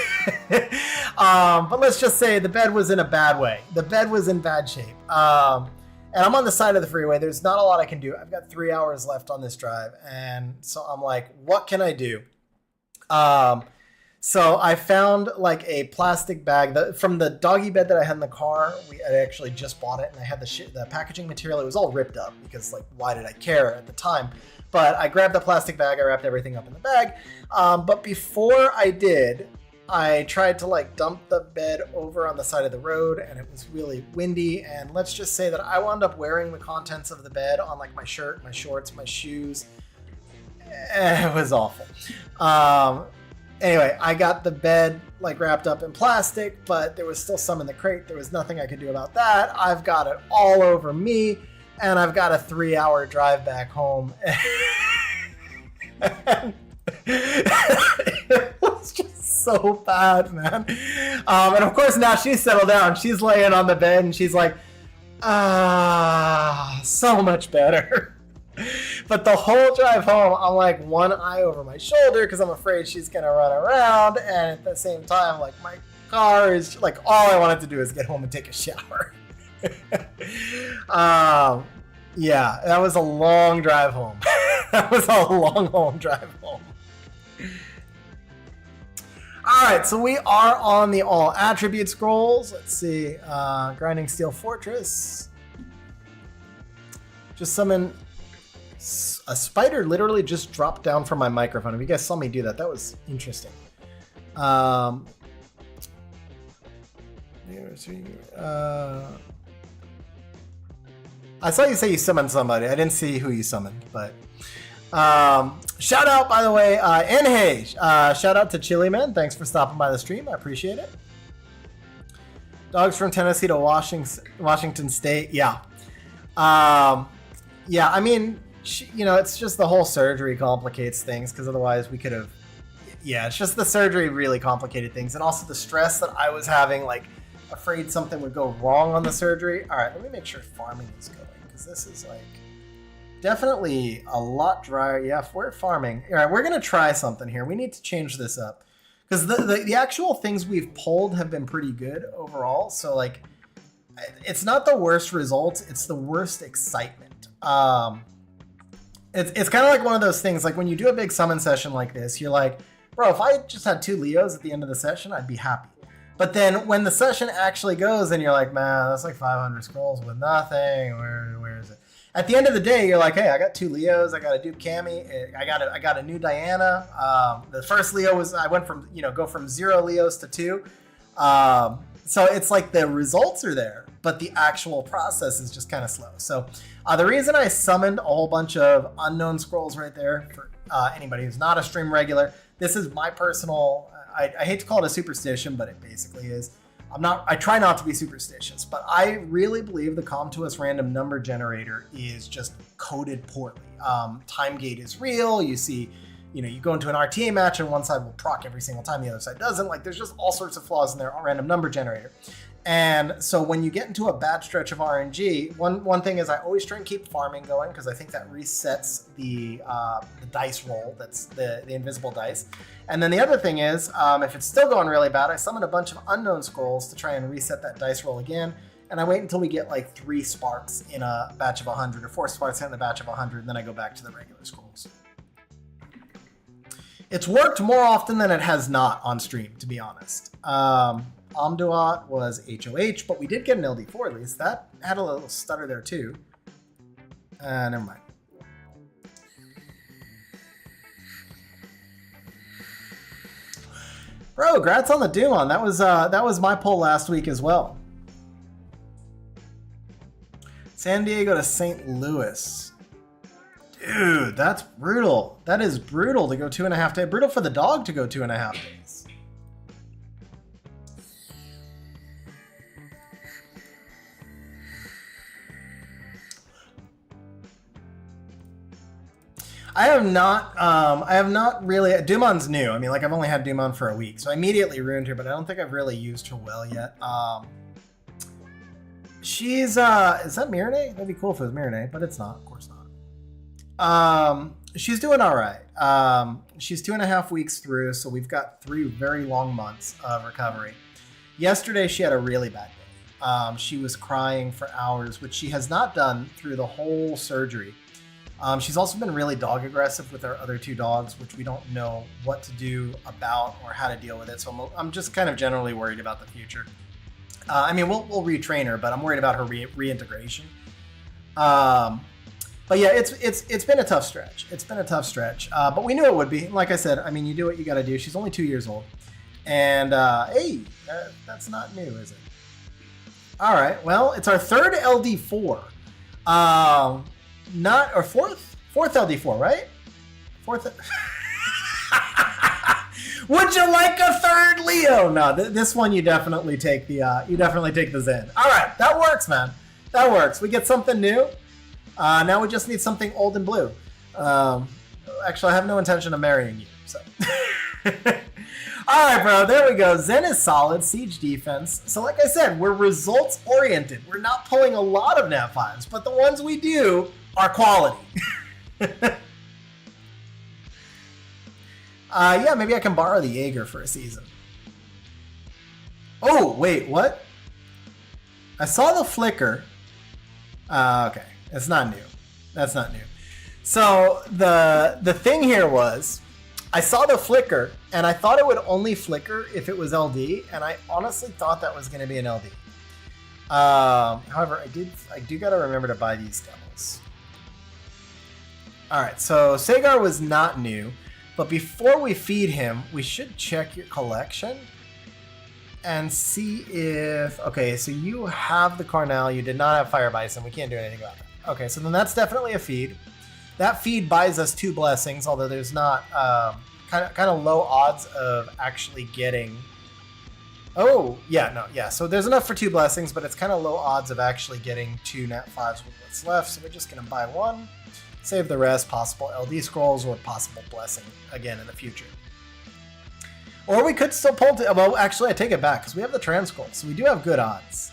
but let's just say the bed was in a bad way. The bed was in bad shape. And I'm on the side of the freeway. There's not a lot I can do. I've got 3 hours left on this drive. And so I'm like, what can I do? So I found like a plastic bag from the doggy bed that I had in the car. I actually just bought it, and I had the packaging material. It was all ripped up because, like, why did I care at the time? But I grabbed the plastic bag. I wrapped everything up in the bag. But before I did, I tried to like dump the bed over on the side of the road, and it was really windy. And let's just say that I wound up wearing the contents of the bed on like my shirt, my shorts, my shoes. It was awful. Anyway, I got the bed like wrapped up in plastic, but there was still some in the crate. There was nothing I could do about that. I've got it all over me, and I've got a 3-hour drive back home. It was just so bad, man. And of course now she's settled down. She's laying on the bed, and she's like, so much better. But the whole drive home, I'm like one eye over my shoulder because I'm afraid she's going to run around. And at the same time, like, my car is like, all I wanted to do is get home and take a shower. Yeah, that was a long drive home. That was a long home drive home. All right, so we are on the all attribute scrolls. Let's see. Grinding Steel Fortress. Just summon. A spider literally just dropped down from my microphone. If you guys saw me do that, that was interesting. I saw you say you summoned somebody. I didn't see who you summoned, but shout out, by the way, Enhey. Shout out to Chili Man. Thanks for stopping by the stream. I appreciate it. Dogs from Tennessee to Washington State. Yeah. Yeah, I mean, you know, it's just the whole surgery complicates things, because otherwise we could have, yeah, it's just the surgery really complicated things. And also the stress that I was having, like, afraid something would go wrong on the surgery. All right, let me make sure farming is going, because this is like definitely a lot drier. Yeah, if we're farming. All right, we're going to try something here. We need to change this up, because the actual things we've pulled have been pretty good overall. So, like, it's not the worst results, it's the worst excitement. It's kind of like one of those things, like when you do a big summon session like this, you're like, bro, if I just had 2 Leos at the end of the session, I'd be happy. But then when the session actually goes, and you're like, man, that's like 500 scrolls with nothing. Where is it? At the end of the day, you're like, hey, I got 2 Leos. I got to do Cammy. I got a new Diana. The first Leo was, I went from, go from 0 Leos to 2. So it's like the results are there, but the actual process is just kind of slow. So the reason I summoned a whole bunch of unknown scrolls right there for anybody who's not a stream regular, this is my personal, I hate to call it a superstition, but it basically is. I try not to be superstitious, but I really believe the Com to Us random number generator is just coded poorly. Time gate is real. You see you know, you go into an RTA match and one side will proc every single time, the other side doesn't. Like, there's just all sorts of flaws in their random number generator. And so when you get into a bad stretch of RNG, one thing is I always try and keep farming going because I think that resets the dice roll. That's the invisible dice. And then the other thing is, if it's still going really bad, I summon a bunch of unknown scrolls to try and reset that dice roll again. And I wait until we get like 3 sparks in a batch of 100 or 4 sparks in a batch of 100, and then I go back to the regular scrolls. It's worked more often than it has not on stream, to be honest. Omduat was HOH, but we did get an LD4 at least. That had a little stutter there too. Never mind. Bro, congrats on the Doomon. That was my poll last week as well. San Diego to St. Louis. Dude, that's brutal. That is brutal to go 2.5 days. Brutal for the dog to go 2.5 days. I have not really. Dumon's new. I mean, like, I've only had Dumon for a week, so I immediately ruined her, but I don't think I've really used her well yet. She's, is that Mirene? That'd be cool if it was Mirene, but it's not, of course not. She's doing all right. She's 2.5 weeks through, so we've got 3 very long months of recovery. Yesterday, she had a really bad day. She was crying for hours, which she has not done through the whole surgery. She's also been really dog aggressive with our other 2 dogs, which we don't know what to do about or how to deal with it. So I'm just kind of generally worried about the future. I mean, we'll retrain her, but I'm worried about her reintegration. But yeah, it's been a tough stretch. It's been a tough stretch, but we knew it would be. Like I said, I mean, you do what you got to do. She's only 2 years old, and hey, that's not new, is it? All right, well, it's our 3rd LD4, not or fourth LD4, right? 4th. Would you like a 3rd Leo? No, this one you definitely take the Zen. All right, that works, man. That works. We get something new. Now we just need something old and blue. Actually, I have no intention of marrying you. So, all right, bro. There we go. Zen is solid. Siege defense. So, like I said, we're results oriented. We're not pulling a lot of Nat 5s, but the ones we do are quality. Yeah, maybe I can borrow the Jaeger for a season. Oh, wait, what? I saw the flicker. Okay, it's not new. That's not new. So the thing here was, I saw the flicker, and I thought it would only flicker if it was LD, and I honestly thought that was going to be an LD. However, I do got to remember to buy these devils. All right, so Sagar was not new. But before we feed him, we should check your collection and see if... Okay, so you have the Carnal. You did not have Fire Bison. We can't do anything about that. Okay, so then that's definitely a feed. That feed buys us 2 blessings, although there's not kind of low odds of actually getting... Oh, yeah, no, yeah. So there's enough for 2 blessings, but it's kind of low odds of actually getting 2 Nat 5s with what's left. So we're just going to buy 1. Save the rest, possible LD scrolls or possible blessing again in the future. Or we could still pull... Well, actually, I take it back because we have the trans scroll, so we do have good odds.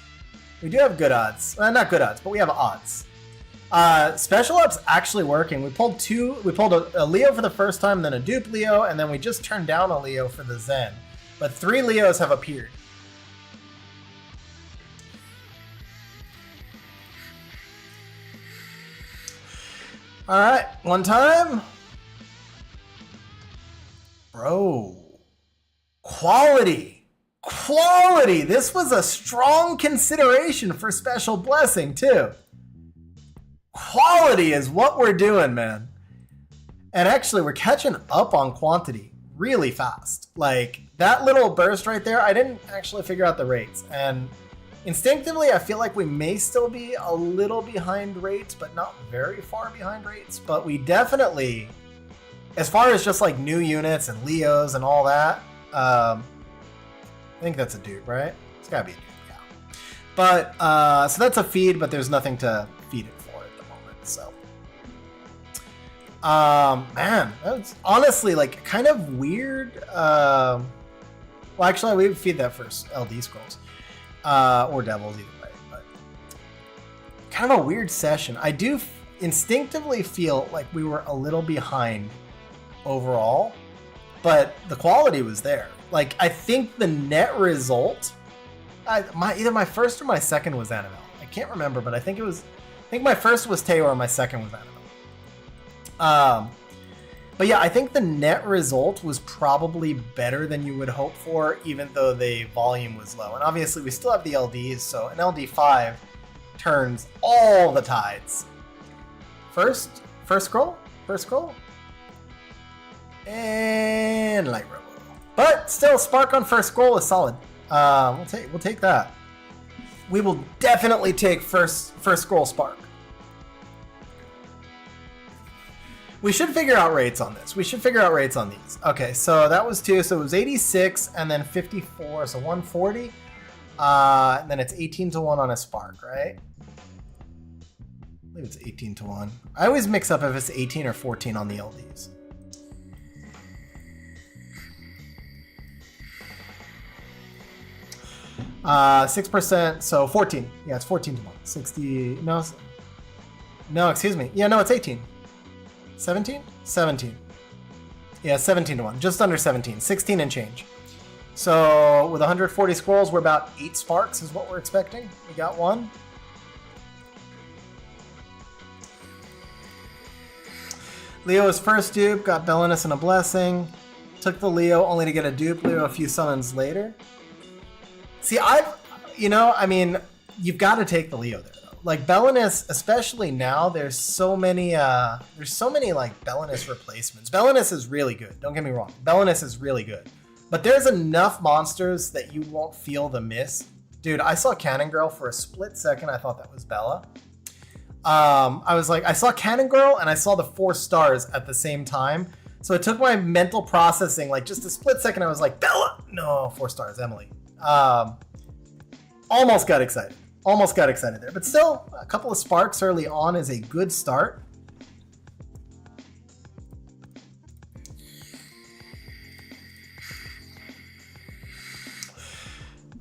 We do have good odds. Well, not good odds, but we have odds. Special Up's actually working. We pulled 2... We pulled a Leo for the first time, then a dupe Leo, and then we just turned down a Leo for the Zen. But 3 Leos have appeared. All right, one time. Bro. Quality. Quality. This was a strong consideration for special blessing, too. Quality is what we're doing, man. And actually, we're catching up on quantity really fast. Like, that little burst right there, I didn't actually figure out the rates. And instinctively, I feel like we may still be a little behind rates, but not very far behind rates. But we definitely, as far as just like new units and Leos and all that, I think that's a dude, right? It's gotta be a dude, yeah. But, so that's a feed, but there's nothing to feed it for at the moment, so. Man, that's honestly like kind of weird. Well, actually, we would feed that first. LD scrolls, or devils, either way. But kind of a weird session. I do instinctively feel like we were a little behind overall, but the quality was there. Like I think the net result, either my first or my second was Annabelle. I can't remember, but I think my first was Taylor and my second was Annabelle. But yeah, I think the net result was probably better than you would hope for, even though the volume was low. And obviously we still have the LDs, so an LD5 turns all the tides. First scroll, and light robo. But still, spark on first scroll is solid. We'll take that. We will definitely take first scroll spark. We should figure out rates on this. We should figure out rates on these. Okay, so that was 2. So it was 86 and then 54. So 140. And then it's 18 to 1 on a spark, right? I believe it's 18 to 1. I always mix up if it's 18 or 14 on the LDs. Uh, 6%, so 14. Yeah, it's 14 to 1. 60, no, excuse me. Yeah, no, it's 18. 17? 17. Yeah, 17 to 1. Just under 17. 16 and change. So with 140 scrolls, we're about 8 sparks is what we're expecting. We got 1. Leo was first dupe, got Belinus and a blessing. Took the Leo only to get a dupe. Leo a few summons later. See, you've got to take the Leo there. Like Belinus, especially now, there's so many like Belinus replacements. Belinus is really good. Don't get me wrong. Belinus is really good. But there's enough monsters that you won't feel the miss. Dude, I saw Cannon Girl for a split second. I thought that was Bella. I saw Cannon Girl and I saw the 4 stars at the same time. So it took my mental processing, like just a split second. I was like, Bella! No, 4 stars, Emily. Almost got excited there, but still a couple of sparks early on is a good start.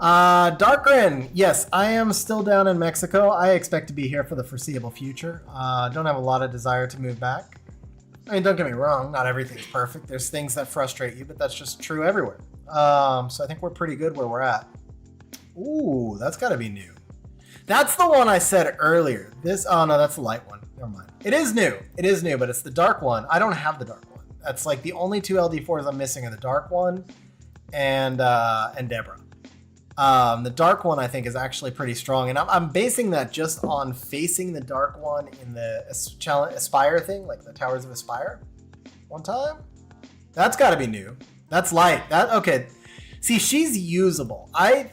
Darkrin, yes, I am still down in Mexico. I expect to be here for the foreseeable future. Don't have a lot of desire to move back. I mean, don't get me wrong, not everything's perfect. There's things that frustrate you, but that's just true everywhere. So I think we're pretty good where we're at. Ooh, that's got to be new. That's the one I said earlier. Oh no, that's the light one. Never mind. It is new, but it's the dark one. I don't have the dark one. That's like the only 2 LD4s I'm missing are the dark one and Deborah. The dark one I think is actually pretty strong, and I'm basing that just on facing the dark one in the Aspire thing, like the Towers of Aspire. One time. That's got to be new. That's light. Okay. See, she's usable. I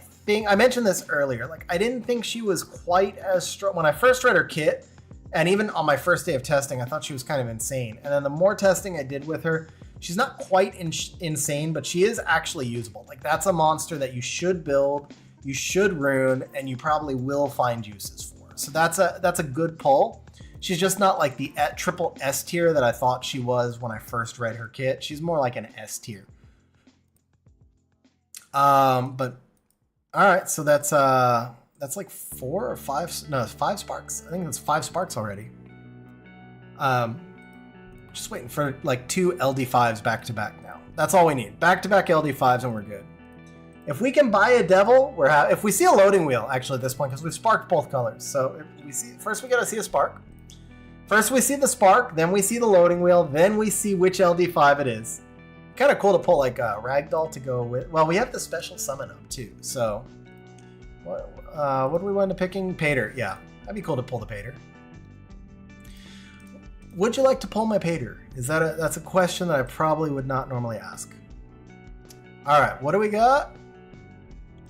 mentioned this earlier. Like, I didn't think she was quite as strong when I first read her kit, and even on my first day of testing, I thought she was kind of insane. And then the more testing I did with her, she's not quite insane, but she is actually usable. Like, that's a monster that you should build, you should rune, and you probably will find uses for. So that's a good pull. She's just not like the triple S tier that I thought she was when I first read her kit. She's more like an S tier. But all right, so that's like 4 or 5. No, it's 5 sparks. I think that's 5 sparks already. Just waiting for like 2 LD5s back to back now. That's all we need. Back to back LD5s and we're good. If we can buy a devil, if we see a loading wheel actually at this point, because we've sparked both colors. So if we see first, we gotta see a spark. First we see the spark, then we see the loading wheel, then we see which LD5 it is. Kind of cool to pull like a ragdoll to go with. Well, we have the special summon up too. So, what do we wind up picking? Pater. Yeah, that'd be cool to pull the Pater. Would you like to pull my Pater? That's a question that I probably would not normally ask. All right, what do we got?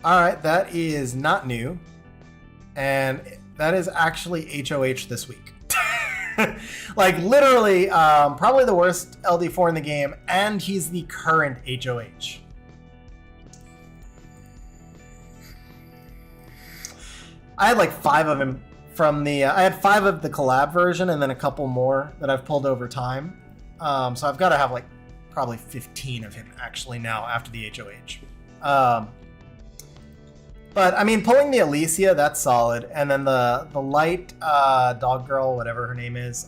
All right, that is not new, and that is actually HOH this week. Like literally, probably the worst LD4 in the game, and he's the current HOH. I had like 5 of him from the. I had 5 of the collab version, and then a couple more that I've pulled over time. So I've got to have like probably 15 of him actually now after the HOH. But I mean, pulling the Alicia, that's solid. And then the light dog girl, whatever her name is,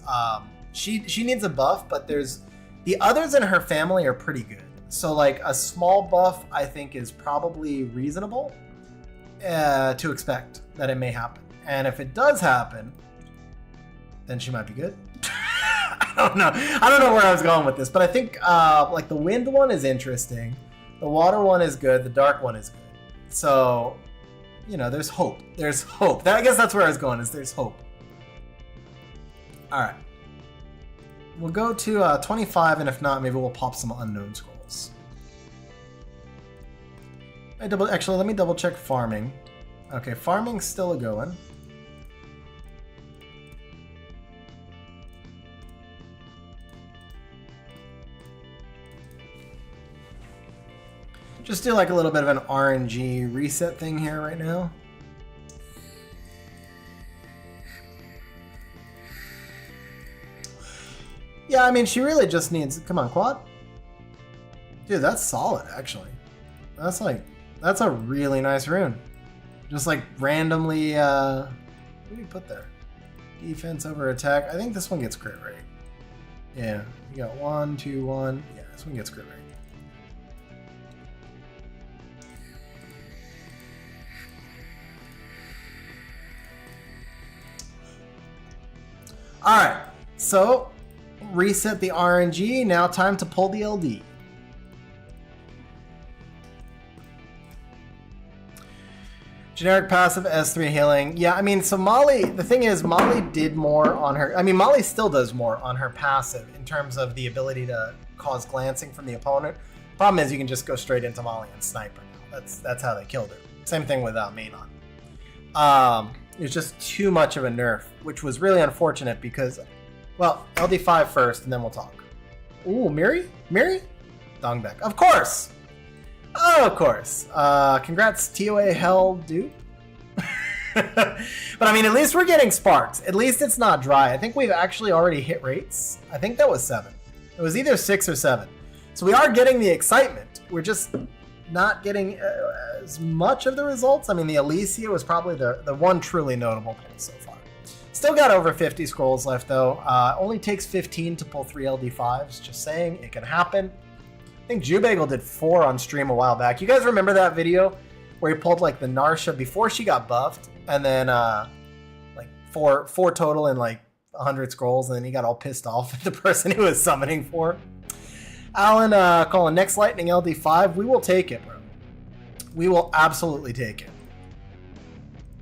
she needs a buff, but there's the others in her family are pretty good. So like a small buff, I think is probably reasonable to expect that it may happen. And if it does happen, then she might be good. I don't know. I don't know where I was going with this, but I think like the wind one is interesting. The water one is good. The dark one is good. So, you know, there's hope. There's hope. I guess that's where I was going, is there's hope. All right. We'll go to 25, and if not, maybe we'll pop some unknown scrolls. Actually, let me double check farming. Okay, farming's still a going. Just do like a little bit of an RNG reset thing here right now. Yeah, I mean, she really just needs... Come on, quad. Dude, that's solid, actually. That's a really nice rune. Just like randomly... what do you put there? Defense over attack. I think this one gets crit rate. Yeah, you got 1, 2, 1. Yeah, this one gets crit rate. All right, so reset the RNG. Now time to pull the LD. Generic passive S3 healing. Yeah, I mean, so Molly, the thing is, Molly did more on her. I mean, Molly still does more on her passive in terms of the ability to cause glancing from the opponent. Problem is, you can just go straight into Molly and snipe her now. That's how they killed her. Same thing with Manon. It was just too much of a nerf, which was really unfortunate because, well, LD5 first, and then we'll talk. Ooh, Miri? Dongback. Of course! Oh, of course. Congrats, TOA Hell Dupe. But I mean, at least we're getting sparks. At least it's not dry. I think we've actually already hit rates. I think that was 7. It was either 6 or 7. So we are getting the excitement. We're just not getting as much of the results. I mean, the Alicia was probably the one truly notable pull so far. Still got over 50 scrolls left, though. Only takes 15 to pull 3 LD5s. Just saying, it can happen. I think Jubagel did 4 on stream a while back. You guys remember that video where he pulled like the Narsha before she got buffed, and then like four total in like 100 scrolls, and then he got all pissed off at the person he was summoning for. Alan calling next lightning LD5. We will take it, bro. We will absolutely take it.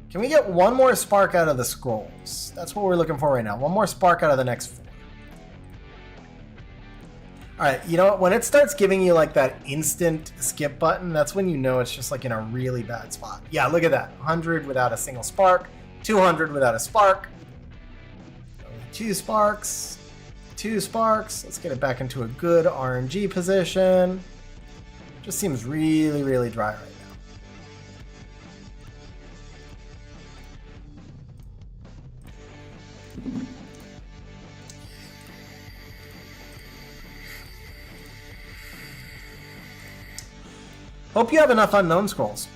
Can we get one more spark out of the scrolls? That's what we're looking for right now. One more spark out of the next 4. Alright, you know what? When it starts giving you like that instant skip button, that's when you know it's just like in a really bad spot. Yeah, look at that. 100 without a single spark. 200 without a spark. Only 2 sparks. 2 sparks. Let's get it back into a good RNG position. Just seems really, really dry right now. Hope you have enough unknown scrolls.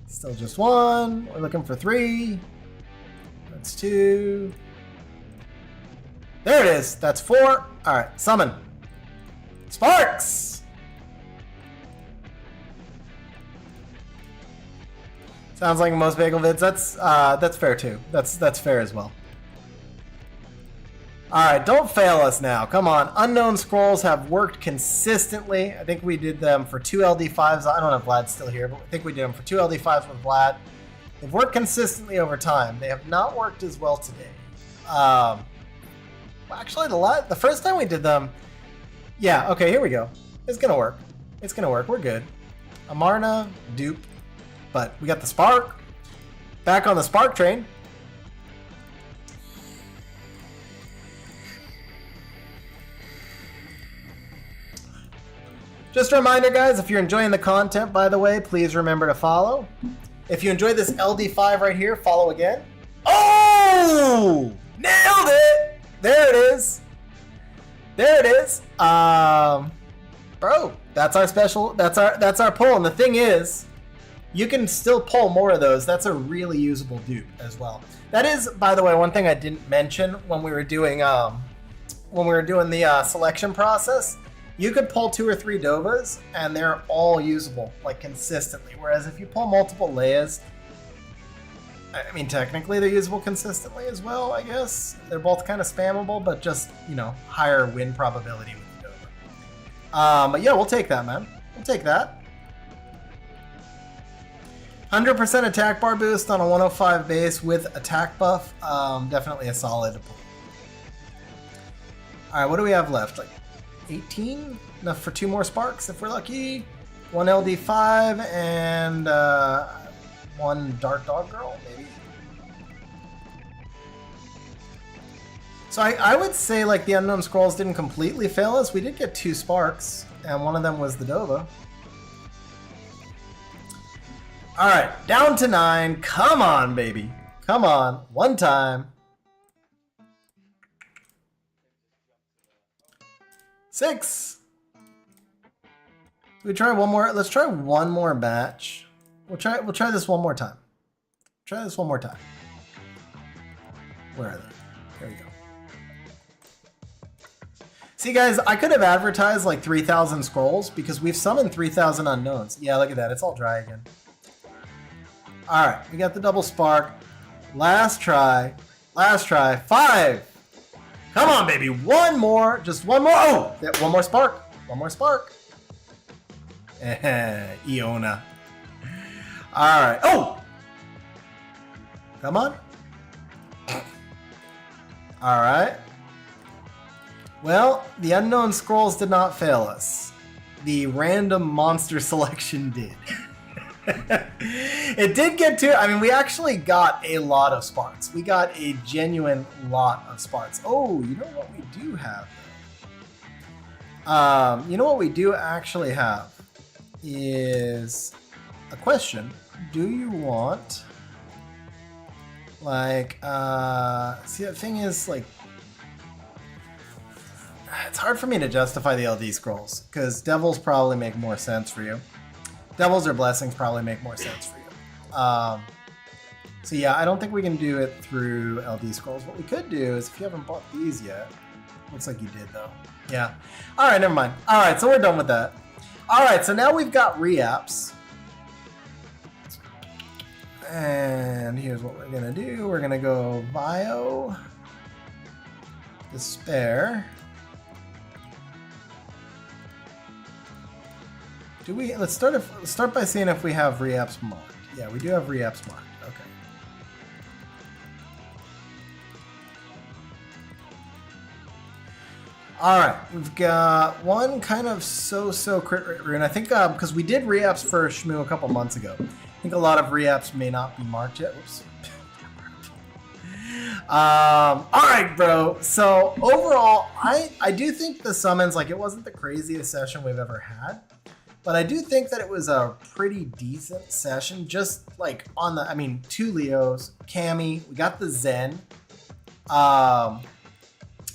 Still just 1. We're looking for 3. That's 2. There it is. That's 4. All right, summon. Sparks! Sounds like most bagel vids. That's fair too. That's fair as well. Alright, don't fail us now. Come on. Unknown scrolls have worked consistently. I think we did them for 2 LD5s. I don't know if Vlad's still here, but I think we did them for 2 LD5s with Vlad. They've worked consistently over time. They have not worked as well today. Well, actually, the first time we did them... Yeah, okay, here we go. It's going to work. It's going to work. We're good. Amarna, dupe. But we got the spark. Back on the spark train. Just a reminder, guys, if you're enjoying the content, by the way, please remember to follow. If you enjoyed this LD5 right here, follow again. Oh! Nailed it! There it is. There it is. Bro, that's our special. That's our pull. And the thing is, you can still pull more of those. That's a really usable dupe as well. That is, by the way, one thing I didn't mention when we were doing the selection process. You could pull 2 or 3 Dovas, and they're all usable, like, consistently. Whereas if you pull multiple Leias, I mean, technically they're usable consistently as well, I guess. They're both kind of spammable, but just, you know, higher win probability with the Dova. But yeah, we'll take that, man. We'll take that. 100% attack bar boost on a 105 base with attack buff. Definitely a solid pull. Alright, what do we have left? Like 18? Enough for 2 more sparks if we're lucky. 1 LD5 and 1 Dark Dog Girl, maybe. So I would say like the Unknown Scrolls didn't completely fail us. We did get 2 sparks, and one of them was the Dova. Alright, down to 9. Come on, baby. Come on. One time. 6. We try one more. Let's try one more batch. We'll try this one more time. Try this one more time. Where are they? There we go. See, guys, I could have advertised like 3,000 scrolls because we've summoned 3,000 unknowns. Yeah, look at that. It's all dry again. All right, we got the double spark. Last try. Last try. 5. Come on, baby. One more. Just one more. Oh, yeah, one more spark. One more spark. Iona. All right. Oh! Come on. All right. Well, the Unknown Scrolls did not fail us. The random monster selection did. It did get to, I mean, we actually got a lot of sparks. We got a genuine lot of sparks. Oh, you know what we do have? You know what we do actually have is a question. Do you want, like, see, the thing is, like, it's hard for me to justify the LD scrolls because devils probably make more sense for you. Devils or blessings probably make more sense for you. So yeah, I don't think we can do it through LD scrolls. What we could do is, if you haven't bought these yet, looks like you did though. Yeah. All right, never mind. All right, so we're done with that. All right, so now we've got reapps. And here's what we're gonna do. We're gonna go Bio, Despair. Do we? Let's start by seeing if we have reapps marked. Yeah, we do have reapps marked. Okay. All right, we've got one kind of so crit rate rune. I think because we did reapps for Schmu a couple months ago. I think a lot of reapps may not be marked yet. Oops. All right, bro. So overall, I do think the summons, like, it wasn't the craziest session we've ever had. But I do think that it was a pretty decent session, just like on the, I mean, 2 Leos, Cammy, we got the Zen, got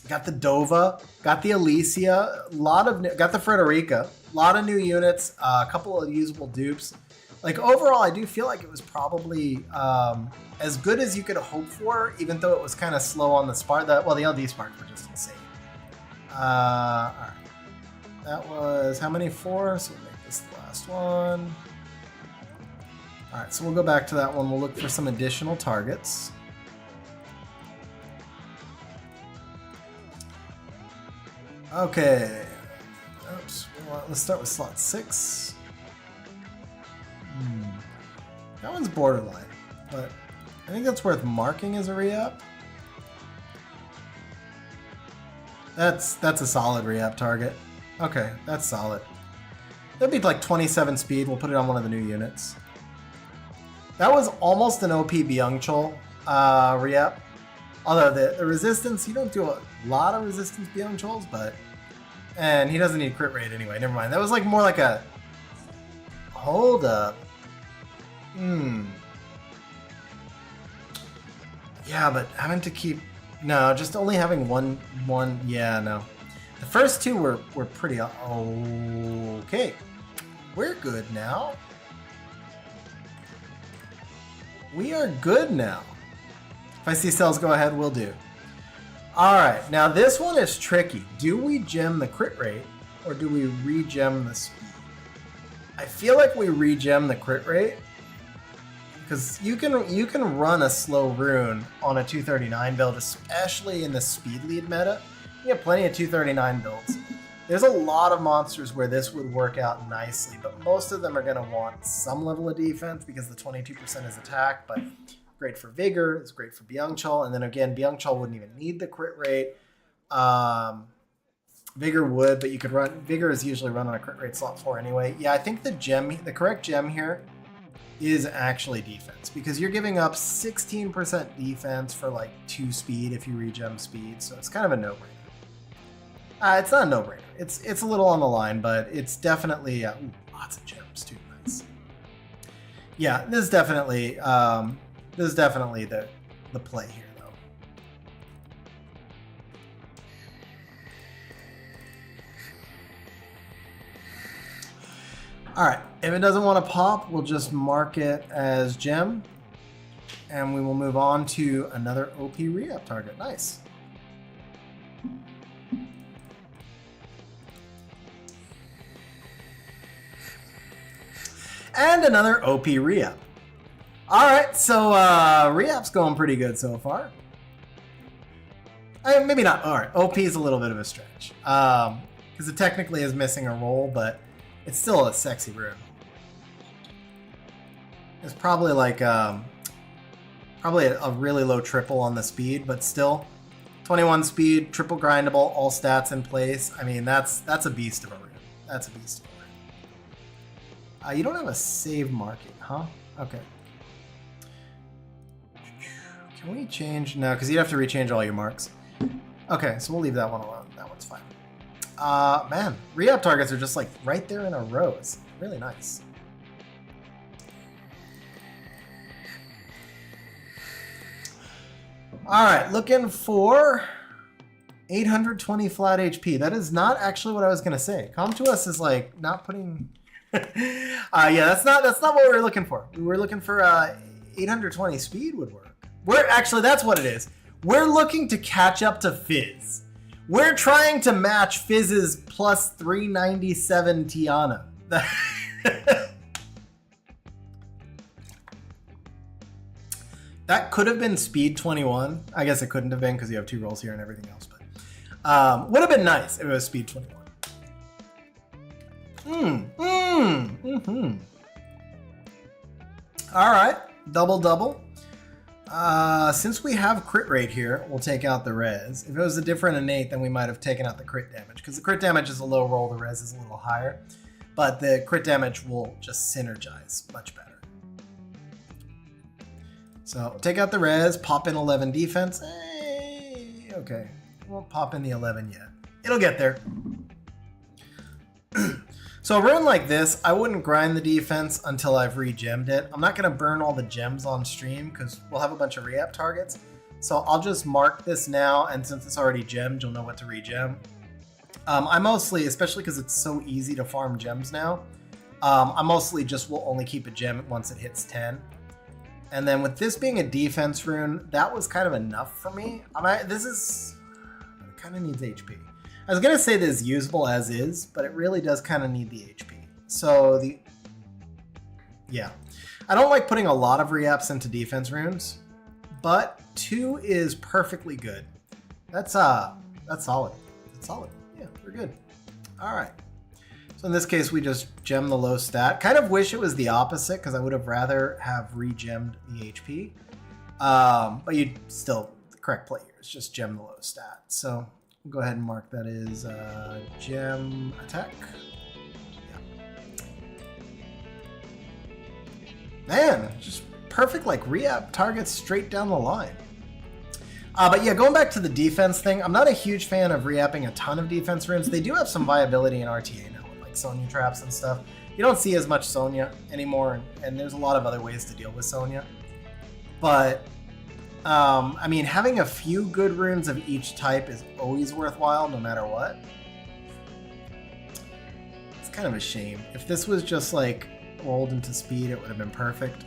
the Dova, got the Alicia, got the Frederica, a lot of new units, a couple of usable dupes. Like overall, I do feel like it was probably as good as you could hope for, even though it was kind of slow on the spark. Well, the LD sparks were just insane. All right. That was how many? 4? So we'll make this the last one. All right, so we'll go back to that one. We'll look for some additional targets. Okay. Oops. Let's start with slot 6. That one's borderline, but I think that's worth marking as a re-up. That's a solid re-up target. Okay, that's solid. It'll be like 27 speed. We'll put it on one of the new units. That was almost an OP Byung-Chul re-up. Although the resistance, you don't do a lot of resistance Byung-Chuls, but... And he doesn't need crit rate anyway. Never mind. That was like more like a... Hold up. Yeah, but having to keep... No, just only having one. Yeah, no. The first two were pretty. Okay, we're good now. We are good now. If I see cells go ahead, we'll do. All right, now this one is tricky. Do we gem the crit rate or do we re-gem the speed? I feel like we re-gem the crit rate because you can run a slow rune on a 239 build, especially in the speed lead meta. You have plenty of 239 builds. There's a lot of monsters where this would work out nicely, but most of them are going to want some level of defense because the 22% is attack, but great for Vigor, it's great for Byung-Chul, and then again, Byung-Chul wouldn't even need the crit rate. Vigor would, but you could run, Vigor is usually run on a crit rate slot 4 anyway. Yeah, I think the correct gem here is actually defense, because you're giving up 16% defense for like 2 speed if you regem speed, so it's kind of a no-brainer. It's not a no-brainer. It's a little on the line, but it's definitely lots of gems too. Nice. Yeah, this is definitely the play here, though. All right, if it doesn't want to pop, we'll just mark it as gem, and we will move on to another OP re-up target. Nice. And another OP re-up. All right, so re-up's going pretty good so far. Maybe not. All right, OP is a little bit of a stretch because it technically is missing a roll, but it's still a sexy rune. It's probably like probably a really low triple on the speed, but still 21 speed, triple grindable, all stats in place. I mean, that's a beast of a rune. That's a beast of a rune. You don't have a save market, huh? Okay. Can we change? No, because you'd have to rechange all your marks. Okay, so we'll leave that one alone. That one's fine. Man, re-up targets are just like right there in a row. It's really nice. All right, looking for 820 flat HP. That is not actually what I was gonna say. Come to us is like not putting. Yeah, that's not what we were looking for. We were looking for 820 speed would work. That's what it is. We're looking to catch up to Fizz. We're trying to match Fizz's plus 397 Tiana. That could have been speed 21. I guess it couldn't have been because you have 2 rolls here and everything else, but would have been nice if it was speed 21. All right, double. Since we have crit rate here, we'll take out the res. If it was a different innate, then we might have taken out the crit damage, because the crit damage is a low roll, the res is a little higher, but the crit damage will just synergize much better. So take out the res, pop in 11 defense. Hey, okay, won't pop in the 11 yet. It'll get there. So a rune like this, I wouldn't grind the defense until I've re-gemmed it. I'm not going to burn all the gems on stream because we'll have a bunch of re-up targets. So I'll just mark this now, and since it's already gemmed, you'll know what to re-gem. I mostly, especially because it's so easy to farm gems now, I mostly just will only keep a gem once it hits 10. And then with this being a defense rune, that was kind of enough for me. It kind of needs HP. I was going to say this is usable as is, but it really does kind of need the HP. So yeah. I don't like putting a lot of re-ups into defense runes, but 2 is perfectly good. That's solid. That's solid. Yeah, we're good. All right. So in this case, we just gem the low stat. Kind of wish it was the opposite because I would have rather have re-gemmed the HP. But you'd still, the correct play here is just gem the low stat. So we'll go ahead and mark that as gem attack. Yeah. Man, just perfect like re-up targets straight down the line. But yeah, going back to the defense thing, I'm not a huge fan of re-upping a ton of defense runes. They do have some viability in RTA now, with like Sonya traps and stuff. You don't see as much Sonya anymore, and there's a lot of other ways to deal with Sonya. But I mean, having a few good runes of each type is always worthwhile, no matter what. It's kind of a shame. If this was just like rolled into speed, it would have been perfect.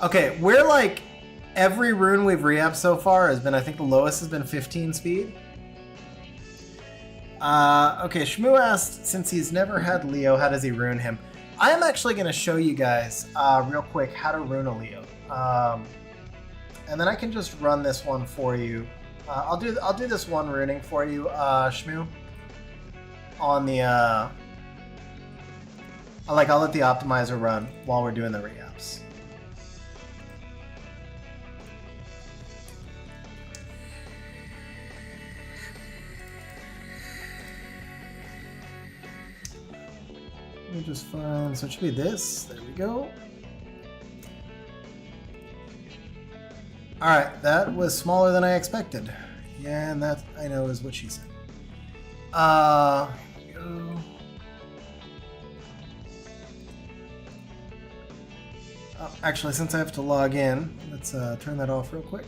Okay, we're like, every rune we've re-upped so far has been, I think the lowest has been 15 speed. Okay, Schmu asked, since he's never had Leo, how does he rune him? I am actually going to show you guys real quick how to rune a Leo. And then I can just run this one for you. I'll do this one runing for you, Schmu. On the, I'll let the optimizer run while we're doing the re-ups. Let me just find, so it should be this. There we go. All right, that was smaller than I expected. Yeah, and that, I know, is what she said. Here we go. Oh, actually, since I have to log in, let's turn that off real quick.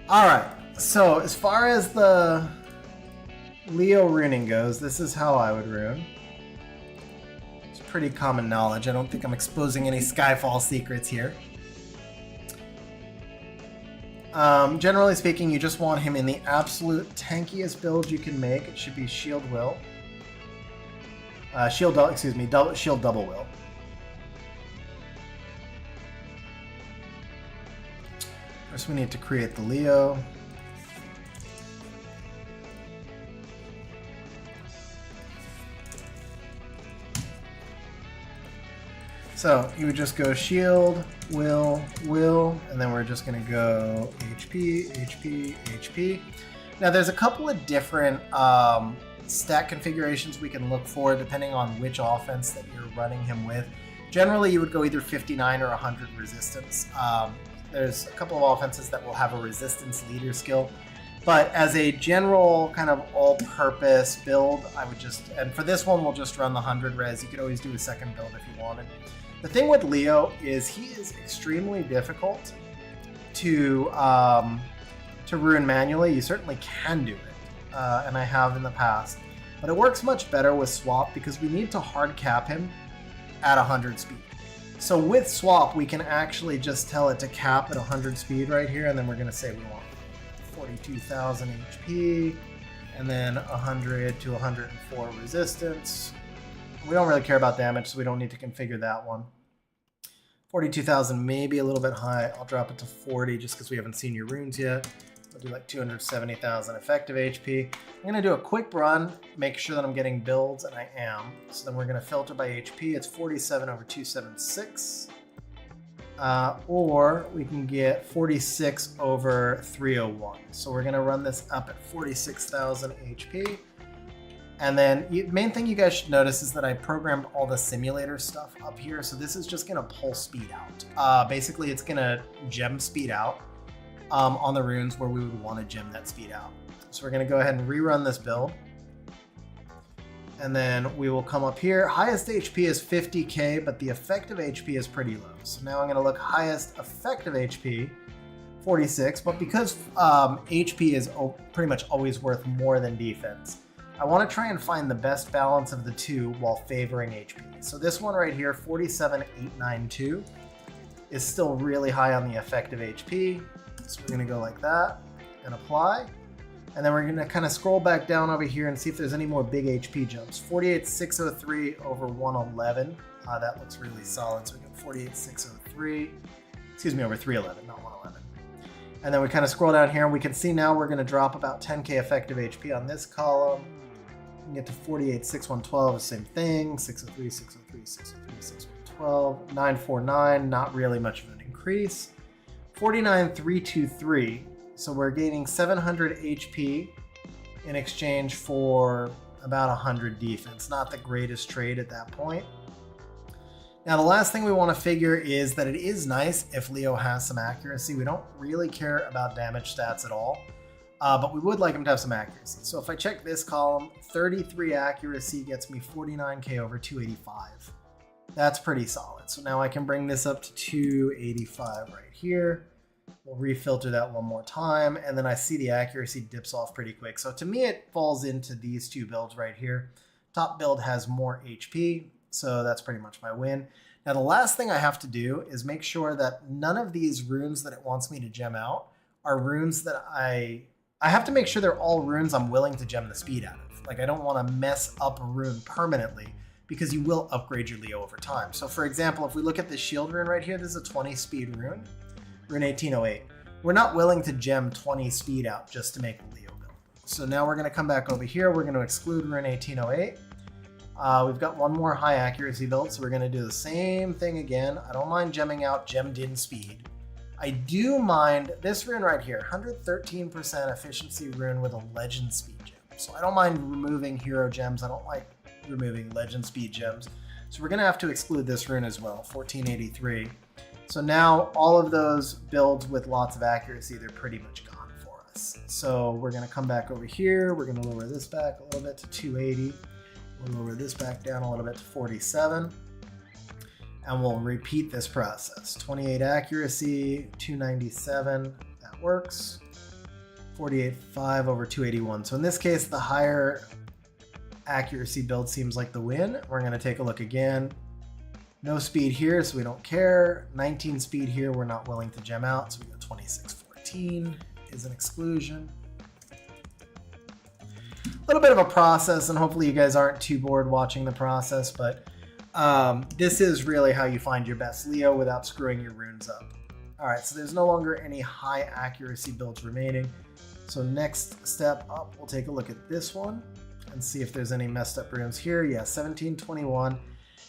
All right, so as far as the Leo runing goes, this is how I would rune. It's pretty common knowledge. I don't think I'm exposing any Skyfall secrets here. Generally speaking, you just want him in the absolute tankiest build you can make. It should be Shield Will. Shield Double Will. First we need to create the Leo. So you would just go shield, will, and then we're just going to go HP, HP, HP. Now there's a couple of different stat configurations we can look for depending on which offense that you're running him with. Generally you would go either 59 or 100 resistance. There's a couple of offenses that will have a resistance leader skill. But as a general kind of all-purpose build, I would just, and for this one we'll just run the 100 res. You could always do a second build if you wanted. The thing with Leo is he is extremely difficult to rune manually. You certainly can do it, and I have in the past. But it works much better with swap because we need to hard cap him at 100 speed. So with swap, we can actually just tell it to cap at 100 speed right here, and then we're going to say we want 42,000 HP, and then 100 to 104 resistance. We don't really care about damage, so we don't need to configure that one. 42,000 may be a little bit high. I'll drop it to 40 just because we haven't seen your runes yet. I'll do like 270,000 effective HP. I'm going to do a quick run, make sure that I'm getting builds, and I am. So then we're going to filter by HP. It's 47 over 276. Or we can get 46 over 301. So we're going to run this up at 46,000 HP. And then the main thing you guys should notice is that I programmed all the simulator stuff up here. So this is just going to pull speed out. Basically, it's going to gem speed out on the runes where we would want to gem that speed out. So we're going to go ahead and rerun this build. And then we will come up here. Highest HP is 50k, but the effective HP is pretty low. So now I'm going to look highest effective HP, 46. But because HP is pretty much always worth more than defense, I want to try and find the best balance of the two while favoring HP. So this one right here, 47,892, is still really high on the effective HP. So we're going to go like that and apply. And then we're going to kind of scroll back down over here and see if there's any more big HP jumps. 48,603 over 111. That looks really solid. So we got 48,603. Excuse me, over 311, not 111. And then we kind of scroll down here and we can see now we're going to drop about 10k effective HP on this column. We can get to 48,612, same thing. 603, 603, 603, 612. 949, not really much of an increase. 49,323. So we're gaining 700 HP in exchange for about 100 defense. Not the greatest trade at that point. Now the last thing we want to figure is that it is nice if Leo has some accuracy. We don't really care about damage stats at all. but we would like him to have some accuracy. So if I check this column, 33 accuracy gets me 49k over 285. That's pretty solid. So now I can bring this up to 285 right here. We'll refilter that one more time, and then I see the accuracy dips off pretty quick. So to me, it falls into these two builds right here. Top build has more HP, so that's pretty much my win. Now the last thing I have to do is make sure that none of these runes that it wants me to gem out are runes that I have to make sure they're all runes I'm willing to gem the speed out of. Like I don't want to mess up a rune permanently, because you will upgrade your Leo over time. So for example, if we look at this shield rune right here, this is a 20 speed rune, rune 1808. We're not willing to gem 20 speed out just to make a Leo build. So now we're going to come back over here. We're going to exclude rune 1808. We've got one more high accuracy build, so we're going to do the same thing again. I don't mind gemming out gemmed in speed. I do mind this rune right here, 113% efficiency rune with a legend speed gem. So I don't mind removing hero gems. I don't like removing legend speed gems. So we're going to have to exclude this rune as well, 1483. So now all of those builds with lots of accuracy, they're pretty much gone for us. So we're going to come back over here. We're going to lower this back a little bit to 280. We'll lower this back down a little bit to 47. And we'll repeat this process. 28 accuracy, 297, that works. 48.5 over 281. So in this case, the higher accuracy build seems like the win. We're going to take a look again. No speed here, so we don't care. 19 speed here, we're not willing to gem out, so we go 2614 is an exclusion. A little bit of a process, and hopefully you guys aren't too bored watching the process, but this is really how you find your best Leo without screwing your runes up. All right, so there's no longer any high accuracy builds remaining. So next step up, we'll take a look at this one and see if there's any messed up runes here. Yeah, 1721.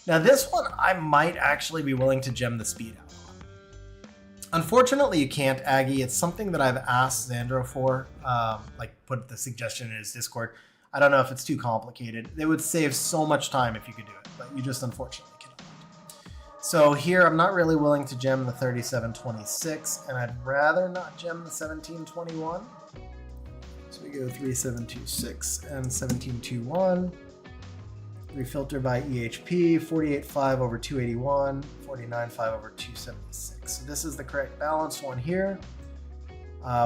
Now this one, I might actually be willing to gem the speed out on. Unfortunately, you can't, Aggie. It's something that I've asked Xandro for, like put the suggestion in his Discord. I don't know if it's too complicated. It would save so much time if you could do it, but you just unfortunately cannot. So here, I'm not really willing to gem the 3726, and I'd rather not gem the 1721. So we go 3726 and 1721. Refilter by EHP, 48.5 over 281, 49.5 over 276. So this is the correct balanced one here.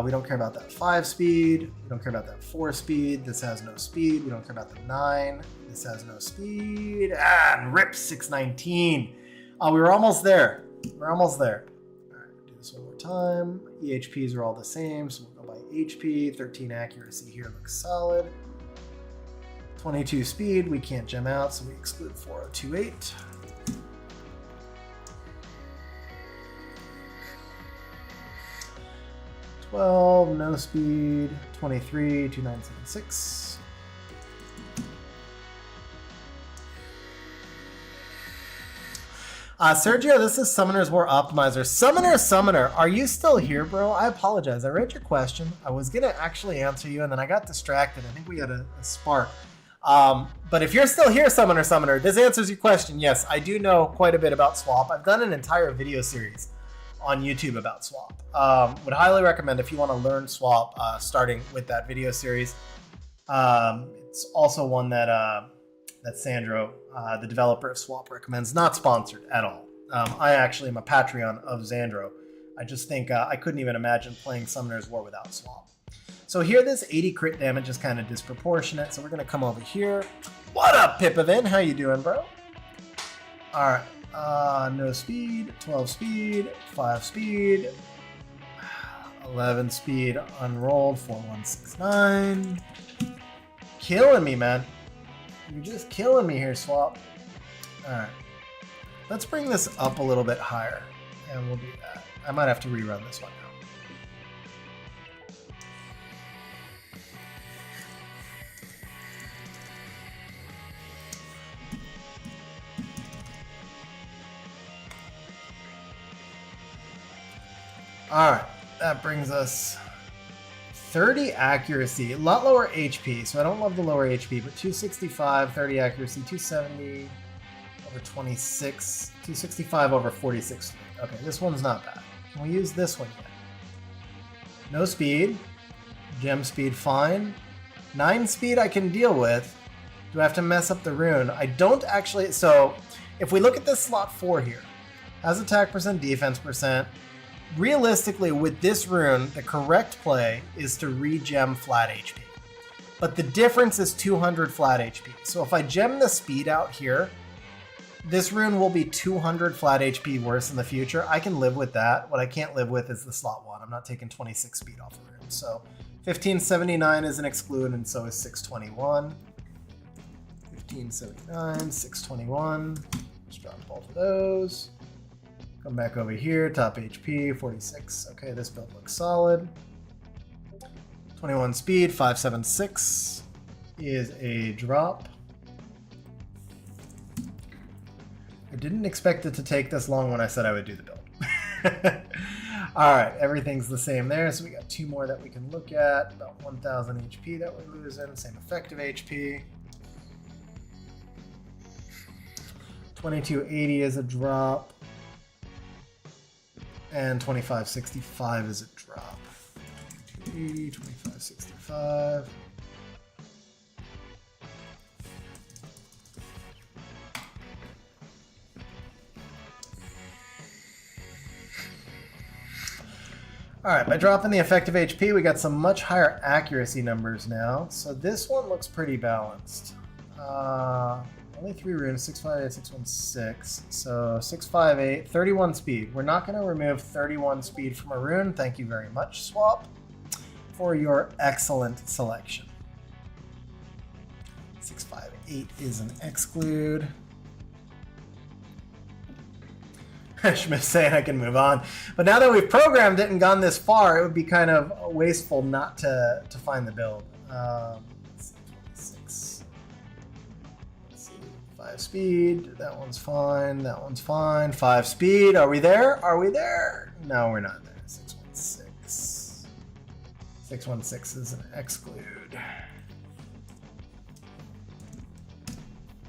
We don't care about that 5 speed. We don't care about that 4 speed. This has no speed. We don't care about the 9. This has no speed. And rip 619. We were almost there. We're almost there. All right, do this one more time. EHPs are all the same, so we'll go by HP. 13 accuracy here looks solid. 22 speed, we can't gem out, so we exclude 4028. No speed, 23, 2976. Sergio, this is Summoner's War Optimizer. Summoner, are you still here, bro? I apologize. I read your question. I was going to actually answer you, and then I got distracted. I think we had a spark. But if you're still here, Summoner, this answers your question. Yes, I do know quite a bit about Swap. I've done an entire video series on YouTube about Swap. Would highly recommend if you want to learn Swap, starting with that video series. It's also one that Sandro, the developer of Swap, recommends. Not sponsored at all. I actually am a Patreon of Xandro. I just think I couldn't even imagine playing Summoner's War without Swap. So here, this 80 crit damage is kind of disproportionate. So we're going to come over here. What up, Pipavin? How you doing, bro? All right. No speed, 12 speed, 5 speed, 11 speed, unrolled, 4169. Killing me, man. You're just killing me here, Swap. All right. Let's bring this up a little bit higher, and we'll do that. I might have to rerun this one now. All right, that brings us 30 accuracy, a lot lower HP, so I don't love the lower HP, but 265, 30 accuracy, 270 over 26, 265 over 46. Okay, this one's not bad. Can we use this one yet? No speed, Gem speed, fine. 9 speed I can deal with. Do I have to mess up the rune? I don't actually. So if we look at this slot 4 here, has attack percent, defense percent. Realistically, with this rune, the correct play is to re-gem flat HP. But the difference is 200 flat HP. So if I gem the speed out here, this rune will be 200 flat HP worse in the future. I can live with that. What I can't live with is the slot 1. I'm not taking 26 speed off the rune. So 1579 is an exclude, and so is 621. 1579, 621. Just drop both of those. Come back over here, top HP, 46. Okay, this build looks solid. 21 speed, 576 is a drop. I didn't expect it to take this long when I said I would do the build. All right, everything's the same there. So we got 2 more that we can look at. About 1000 HP that we're losing, same effective HP. 2280 is a drop. And 2565 is a drop. 2280, 2565. All right, by dropping the effective HP, we got some much higher accuracy numbers now. So this one looks pretty balanced. Only 3 runes, 658, 616. So 658, 31 speed. We're not going to remove 31 speed from a rune. Thank you very much, Swap, for your excellent selection. 658 is an exclude. Schmidt saying I can move on. But now that we've programmed it and gone this far, it would be kind of wasteful not to find the build. Let's see, 26. Let's see, 5 speed. That one's fine. That one's fine. 5 speed. Are we there? Are we there? No, we're not there. 616. 616 is an exclude.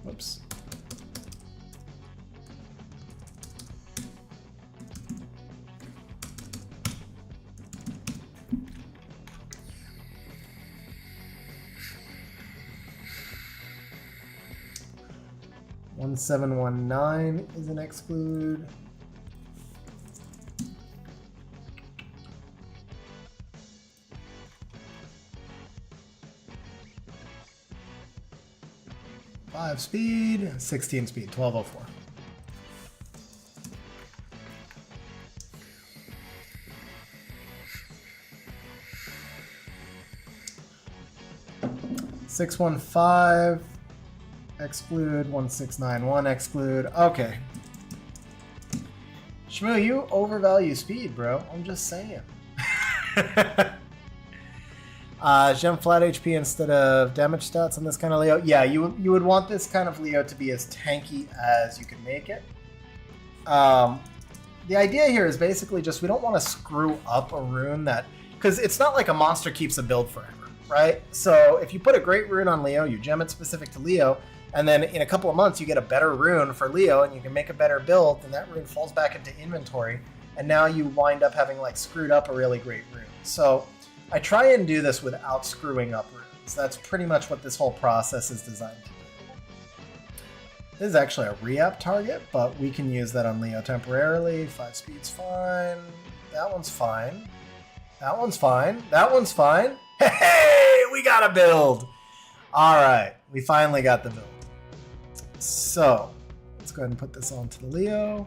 Whoops. One 719 is an exclude. Five speed, 16 speed, 1204. Six 115. Exclude, 1691, exclude. Okay. Schmu, you overvalue speed, bro. I'm just saying. Gem flat HP instead of damage stats on this kind of Leo. Yeah, you would want this kind of Leo to be as tanky as you can make it. The idea here is basically just we don't want to screw up a rune that... Because it's not like a monster keeps a build forever, right? So if you put a great rune on Leo, you gem it specific to Leo, and then in a couple of months, you get a better rune for Leo, and you can make a better build, and that rune falls back into inventory, and now you wind up having like screwed up a really great rune. So I try and do this without screwing up runes. That's pretty much what this whole process is designed to do. This is actually a re-up target, but we can use that on Leo temporarily. 5 speed's fine. That one's fine. That one's fine. That one's fine. Hey, we got a build. All right, we finally got the build. So let's go ahead and put this onto the Leo.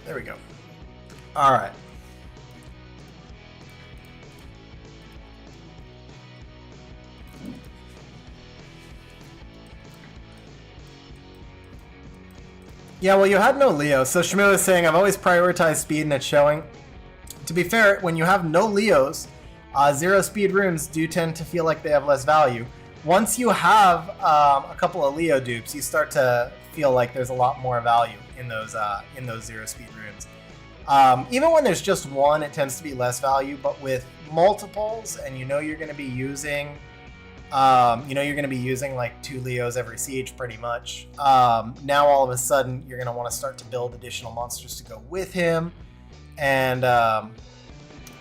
There we go. All right. Yeah, well, you had no Leo, so Schmu is saying I've always prioritized speed and it's showing. To be fair, when you have no Leos, 0 speed runes do tend to feel like they have less value. Once you have a couple of Leo dupes, you start to feel like there's a lot more value in those 0 speed runes. Even when there's just one, it tends to be less value, but with multiples and you know you're going to be using You know, you're going to be using like 2 Leos every siege pretty much. Now all of a sudden you're going to want to start to build additional monsters to go with him. And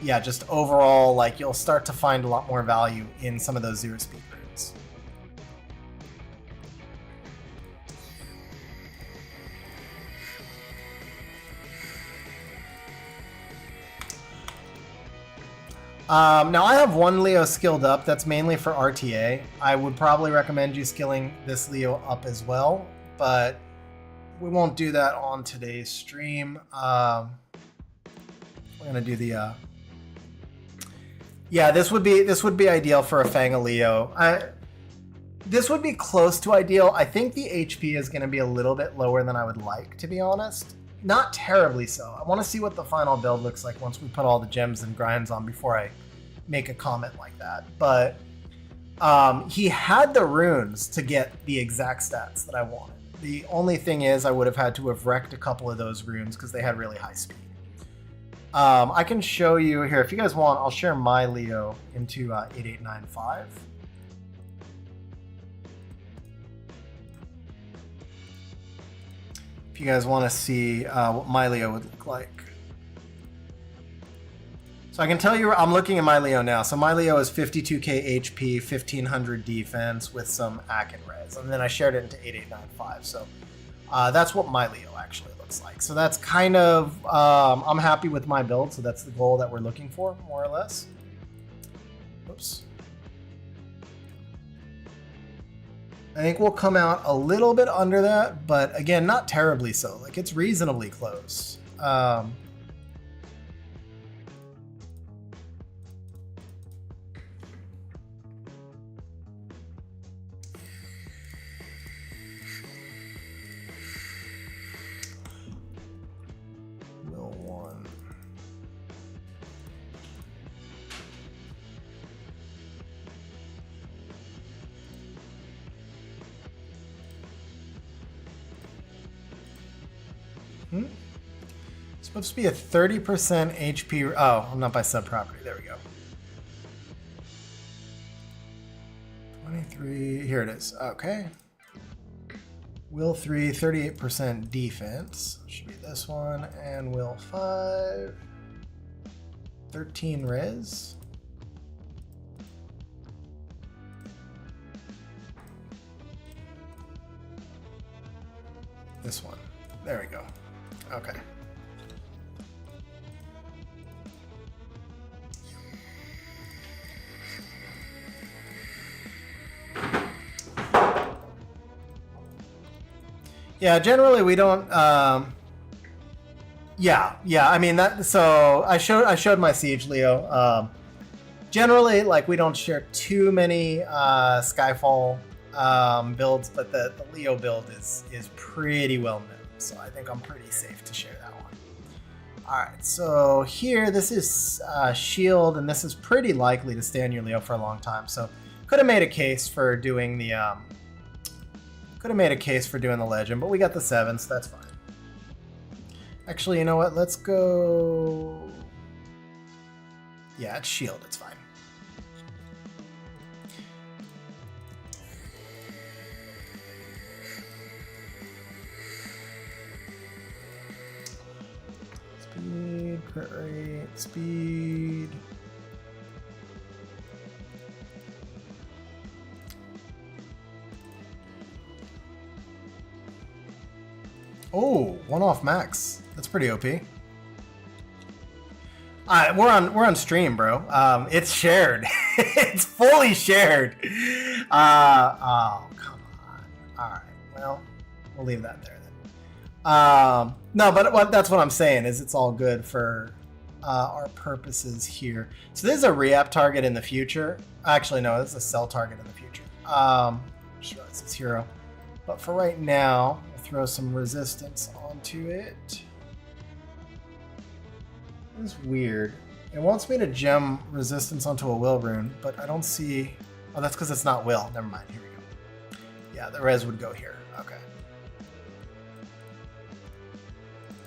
yeah, just overall, like, you'll start to find a lot more value in some of those zero speed runes. Now I have 1 Leo skilled up. That's mainly for RTA. I would probably recommend you skilling this Leo up as well, but we won't do that on today's stream. We're gonna do the yeah, this would be ideal for a Fang Leo. This would be close to ideal. I think the HP is gonna be a little bit lower than I would like, to be honest. Not terribly so. I want to see what the final build looks like once we put all the gems and grinds on before I make a comment like that. But he had the runes to get the exact stats that I wanted. The only thing is I would have had to have wrecked a couple of those runes because they had really high speed. I can show you here. If you guys want, I'll share my Leo into 8895. If you guys want to see what my Leo would look like. So I can tell you, I'm looking at my Leo now. So my Leo is 52k HP, 1500 defense with some AC and res. And then I shared it into 8895. So that's what my Leo actually looks like. So that's kind of, I'm happy with my build. So that's the goal that we're looking for, more or less. Oops. I think we'll come out a little bit under that, but again, not terribly so. Like, it's reasonably close. Will 1. It's supposed to be a 30% HP. Oh, I'm not by sub-property. There we go. 23. Here it is. Okay. Will 3, 38% defense. Should be this one. And Will 5, 13 res. This one. There we go. Okay. Yeah, generally we don't. Yeah. I mean that. So I showed my Siege Leo. Generally, like, we don't share too many Skyfall builds, but the Leo build is pretty well known. So I think I'm pretty safe to share that one. All right, so here, this is shield, and this is pretty likely to stay on your Leo for a long time. So could have made a case for doing the legend, but we got the 7, so that's fine. Actually, you know what? Let's go. Yeah, it's shield. It's fine. Speed, crit rate, speed. Oh, 1 off max. That's pretty OP. We're on stream, bro. It's shared. It's fully shared. Oh, come on. All right. Well, we'll leave that there then. No, but that's what I'm saying is it's all good for our purposes here. So this is a Reapp target in the future. Actually, no, this is a sell target in the future. Sure, this is hero. But for right now, we'll throw some resistance onto it. It's weird. It wants me to gem resistance onto a will rune, but I don't see. Oh, that's because it's not will. Never mind. Here we go. Yeah, the res would go here. Okay.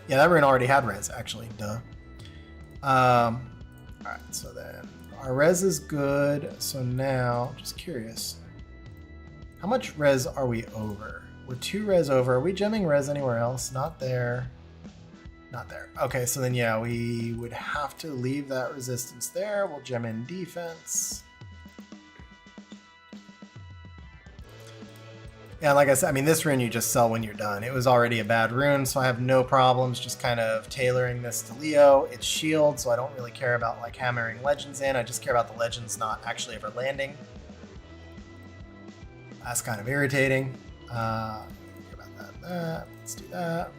Yeah, that rune already had res, actually. Duh. All right, so then our res is good. So now, just curious, how much res are we over? We're 2 res over. Are we gemming res anywhere else? Not there. Not there. Okay, so then yeah, we would have to leave that resistance there. We'll gem in defense. Yeah, like I said, I mean, this rune you just sell when you're done. It was already a bad rune, so I have no problems just kind of tailoring this to Leo. It's shield, so I don't really care about like hammering legends in. I just care about the legends not actually ever landing. That's kind of irritating. About that. Let's do that.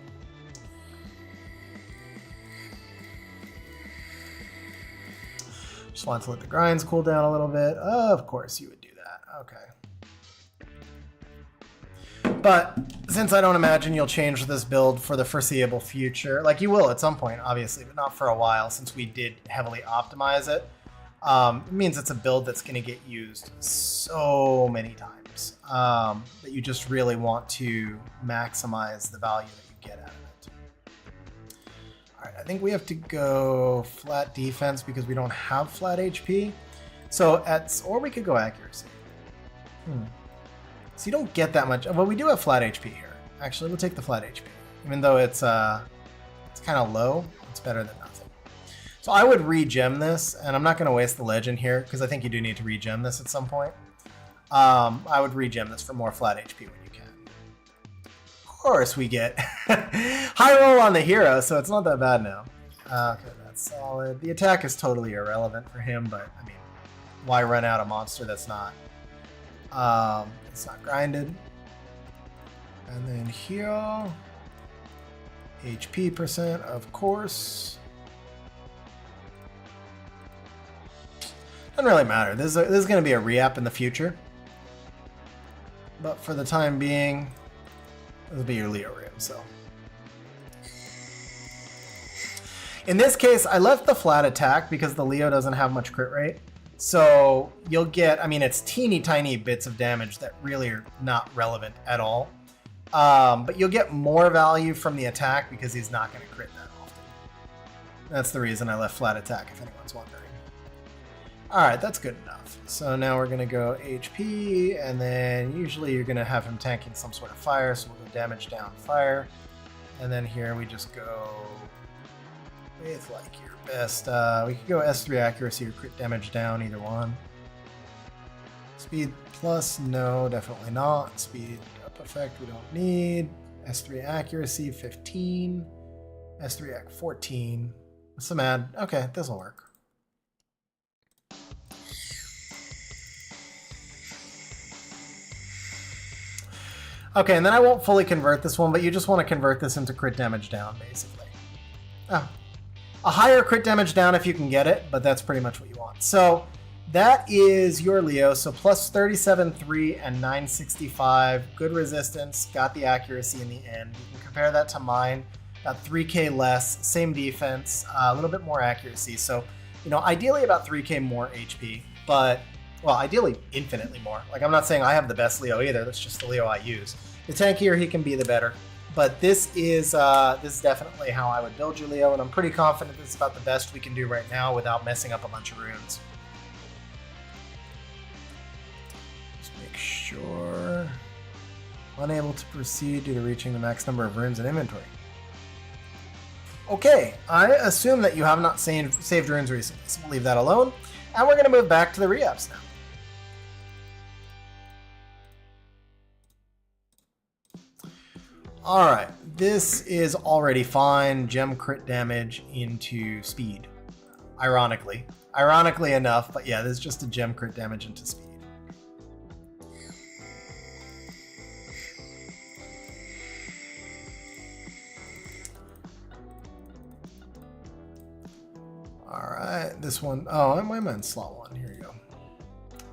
Just want to let the grinds cool down a little bit. Of course you would do that. Okay. But since I don't imagine you'll change this build for the foreseeable future, like you will at some point, obviously, but not for a while since we did heavily optimize it, it means it's a build that's going to get used so many times that you just really want to maximize the value that you get out of it. All right, I think we have to go flat defense because we don't have flat HP. So or we could go accuracy. So you don't get that much. Well, we do have flat HP here. Actually, we'll take the flat HP. Even though it's kind of low, it's better than nothing. So I would regem this, and I'm not going to waste the legend here because I think you do need to regem this at some point. I would regem this for more flat HP when you can. Of course, we get high roll on the hero, so it's not that bad now. Okay, that's solid. The attack is totally irrelevant for him, but I mean, why run out a monster that's not... it's not grinded. And then here, HP percent, of course. Doesn't really matter. This is going to be a re-app in the future. But for the time being, this will be your Leo room, so. In this case, I left the flat attack because the Leo doesn't have much crit rate. So you'll get, I mean, it's teeny tiny bits of damage that really are not relevant at all. But you'll get more value from the attack because he's not going to crit that often. That's the reason I left flat attack, if anyone's wondering. All right, that's good enough. So now we're going to go HP, and then usually you're going to have him tanking some sort of fire, so we'll go damage down fire. And then here we just go with like your best, we could go S3 accuracy or crit damage down, either one. Speed plus, no, definitely not. Speed up effect, we don't need. S3 accuracy, 15. S3 ac 14. Some add, okay, this will work. Okay, and then I won't fully convert this one, but you just want to convert this into crit damage down, basically. Oh. A higher crit damage down if you can get it, but that's pretty much what you want. So that is your Leo. So plus 37.3 and 965. Good resistance. Got the accuracy in the end. You can compare that to mine. Got 3k less. Same defense. A little bit more accuracy. So, you know, ideally about 3k more HP. But, well, ideally infinitely more. Like, I'm not saying I have the best Leo either. That's just the Leo I use. The tankier he can be, the better. But this is definitely how I would build your Leo, and I'm pretty confident this is about the best we can do right now without messing up a bunch of runes. Just make sure. Unable to proceed due to reaching the max number of runes in inventory. Okay, I assume that you have not saved runes recently, so we'll leave that alone. And we're going to move back to the re-ups now. Alright, this is already fine. Gem crit damage into speed. Ironically. Ironically enough, but yeah, this is just a gem crit damage into speed. Alright, this one, oh, why am I in slot 1? Here you go.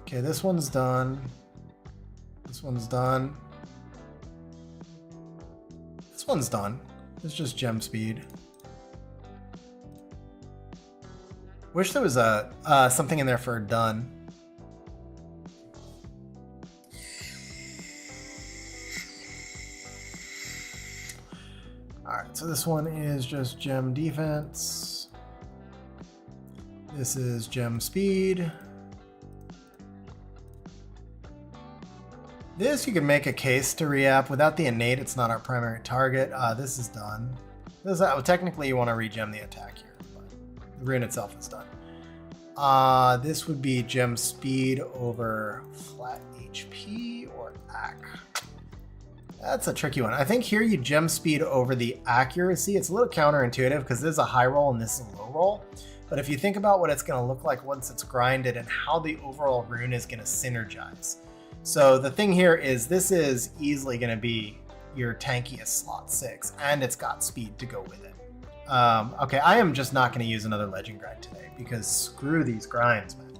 Okay, this one's done. This one's done. This one's done. It's just gem speed. Wish there was something in there for done. Alright, so this one is just gem defense. This is gem speed. This you can make a case to re-app. Without the innate, it's not our primary target. This is done. This technically you want to regem the attack here, but the rune itself is done. This would be gem speed over flat HP or AC. That's a tricky one. I think here you gem speed over the accuracy. It's a little counterintuitive because this is a high roll and this is a low roll. But if you think about what it's going to look like once it's grinded and how the overall rune is going to synergize. So the thing here is this is easily going to be your tankiest slot 6, and it's got speed to go with it. Okay, I am just not going to use another legend grind today because screw these grinds, man.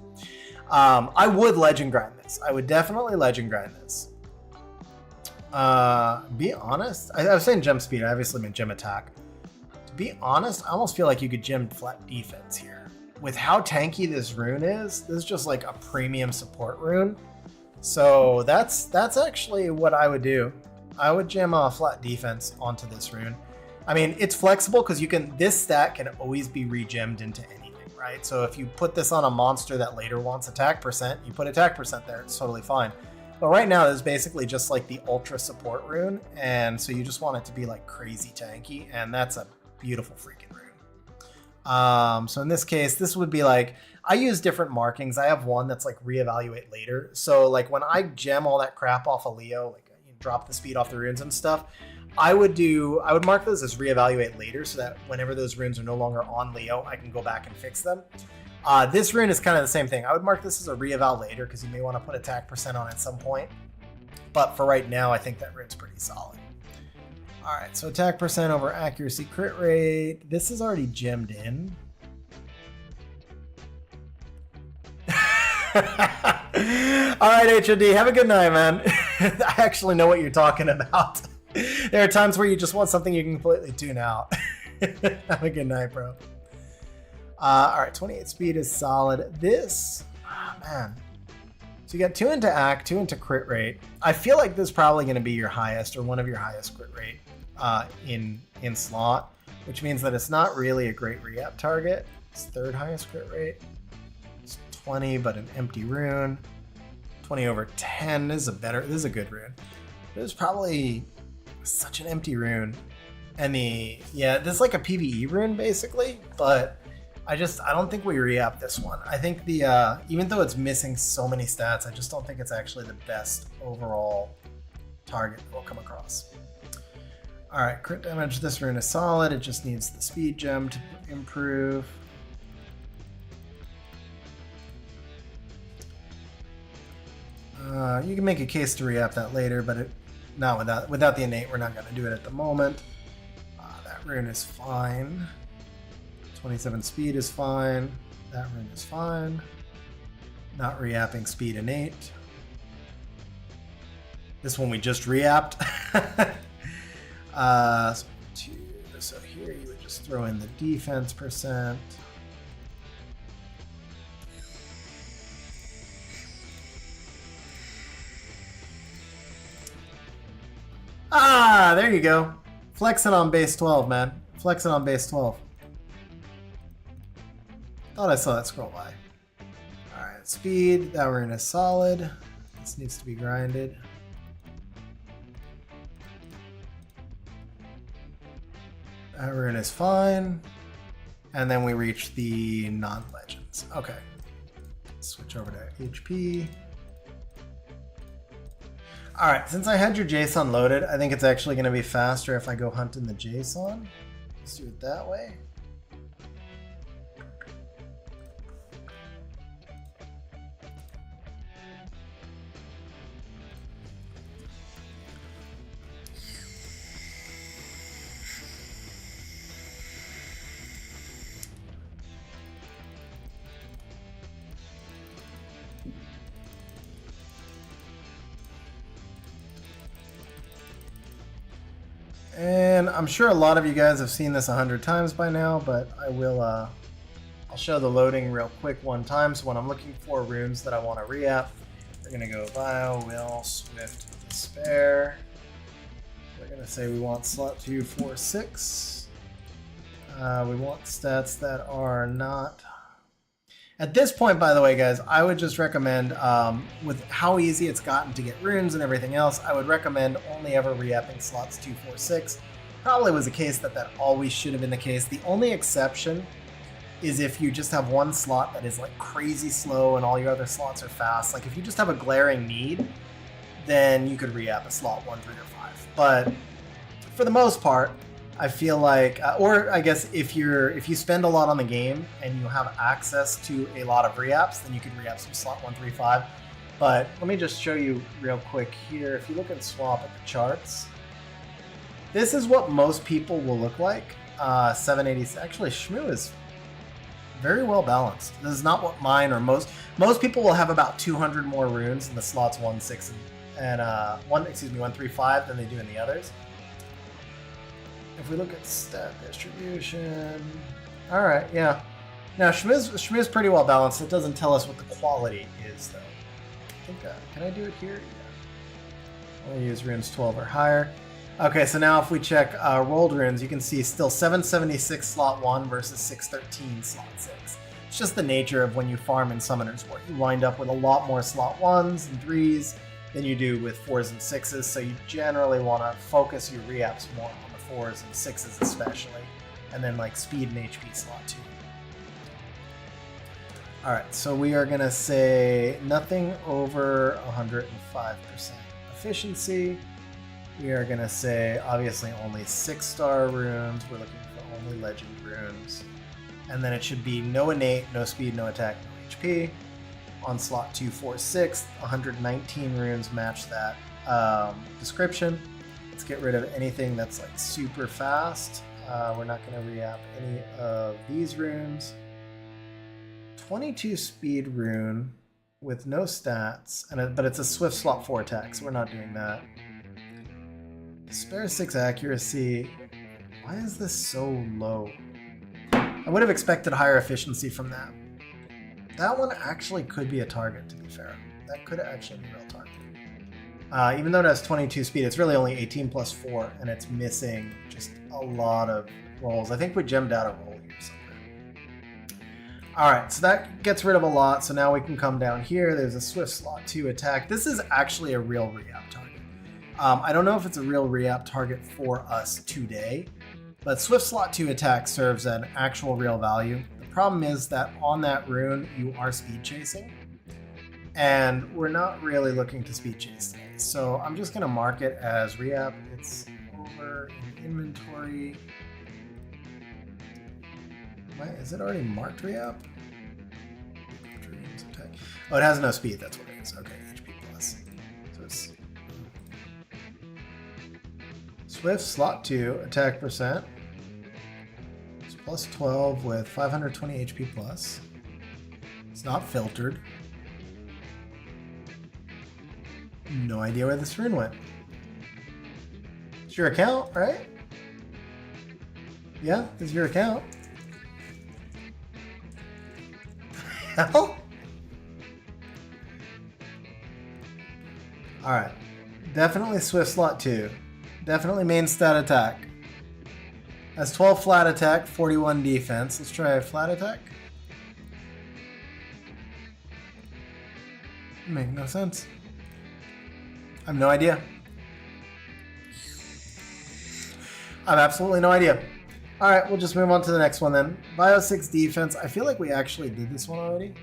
I would legend grind this. I would definitely legend grind this. Be honest, I was saying gem speed. I obviously meant gem attack. To be honest, I almost feel like you could gem flat defense here. With how tanky this rune is, this is just like a premium support rune. So that's actually what I would do. I would gem flat defense onto this rune. I mean, it's flexible because this stat can always be regemmed into anything, right? So if you put this on a monster that later wants attack percent, you put attack percent there, it's totally fine. But right now, this is basically just like the ultra support rune, and so you just want it to be like crazy tanky, and that's a beautiful freaking rune. So in this case, this would be like, I use different markings. I have one that's like reevaluate later. So like when I gem all that crap off of Leo, like you drop the speed off the runes and stuff, I would mark those as reevaluate later so that whenever those runes are no longer on Leo, I can go back and fix them. This rune is kind of the same thing. I would mark this as a reeval later because you may want to put attack percent on at some point. But for right now, I think that rune's pretty solid. All right, so attack percent over accuracy crit rate. This is already gemmed in. All right, HOD, have a good night, man. I actually know what you're talking about. There are times where you just want something you can completely tune out. Have a good night, bro. All right, 28 speed is solid. This, man. So you got 2 into AC, 2 into crit rate. I feel like this is probably going to be your highest or one of your highest crit rate in slot, which means that it's not really a great re-app target. It's 3rd highest crit rate. 20, but an empty rune. 20 over 10. This is a good rune. It was probably such an empty rune. And this is like a PvE rune basically, but I don't think we re-app this one. I think even though it's missing so many stats, I just don't think it's actually the best overall target that we'll come across. All right, crit damage. This rune is solid. It just needs the speed gem to improve. You can make a case to re-app that later, but not without the innate. We're not going to do it at the moment. That rune is fine. 27 speed is fine. That rune is fine. Not re-apping speed innate. This one we just re-apped. So here you would just throw in the defense percent. There you go. Flexing on base 12, man. Flexing on base 12. Thought I saw that scroll by. Alright, speed. That rune is solid. This needs to be grinded. That rune is fine. And then we reach the non-legends. Okay. Switch over to HP. Alright, since I had your JSON loaded, I think it's actually going to be faster if I go hunt in the JSON. Let's do it that way. And I'm sure a lot of you guys have seen this 100 times by now, but I will, I'll show the loading real quick one time. So when I'm looking for runes that I want to re-app, we're going to go Bio, Will, Swift, Despair. We're going to say we want slot 2, 4, 6. We want stats that are not... At this point, by the way, guys, I would just recommend, with how easy it's gotten to get runes and everything else, I would recommend only ever re-upping slots 2, 4, 6. Probably was a case that always should have been the case. The only exception is if you just have one slot that is like crazy slow and all your other slots are fast. Like if you just have a glaring need, then you could re-up a slot 1, 3, or 5. But for the most part, I feel like, or I guess if you spend a lot on the game and you have access to a lot of re-apps, then you can re-up some slot 1, 3, 5. But let me just show you real quick here. If you look and swap at the charts, this is what most people will look like. 780. Actually, Schmu is very well balanced. This is not what mine or most people will have about 200 more runes in the slots 1, 6, and 1, 3, 5 than they do in the others. If we look at stat distribution, all right, yeah. Now Schmu's pretty well balanced. It doesn't tell us what the quality is though. I think can I do it here? Yeah. I'll use runes 12 or higher. Okay, so now if we check rolled runes, you can see still 776 slot 1 versus 613 slot 6. It's just the nature of when you farm in Summoner's War. You wind up with a lot more slot 1s and 3s than you do with 4s and 6s, so you generally want to focus your re-ups more on the 4s and 6s especially, and then like speed and HP slot 2. Alright, so we are going to say nothing over 105% efficiency. We are going to say, obviously, only 6-star runes. We're looking for only legend runes. And then it should be no innate, no speed, no attack, no HP. On slot 2, 4, 6, 119 runes match that description. Let's get rid of anything that's like super fast. We're not going to re-app any of these runes. 22 speed rune with no stats, but it's a swift slot 4 attack, so we're not doing that. Spare 6 accuracy. Why is this so low? I would have expected higher efficiency from that. That one actually could be a target, to be fair. That could actually be a real target. Even though it has 22 speed, it's really only 18 plus 4, and it's missing just a lot of rolls. I think we gemmed out a roll here somewhere. Alright, so that gets rid of a lot, so now we can come down here. There's a Swift Slot 2 attack. This is actually a real re-up target. I don't know if it's a real re-up target for us today, but Swift Slot 2 attack serves an actual real value. The problem is that on that rune, you are speed chasing, and we're not really looking to speed chase today. So I'm just going to mark it as re-up. It's over in inventory. Is it already marked re-up? Oh, it has no speed. That's what it is. Okay, HP plus. So it's Swift Slot 2 attack percent. It's plus 12 with 520 HP plus. It's not filtered. No idea where this rune went. It's your account, right? Yeah, this is your account. Hell? Alright. Definitely Swift Slot 2. Definitely main stat attack. Has 12 flat attack, 41 defense. Let's try a flat attack. Make no sense. I have no idea. I have absolutely no idea. Alright, we'll just move on to the next one then. Bio 6 defense. I feel like we actually did this one already.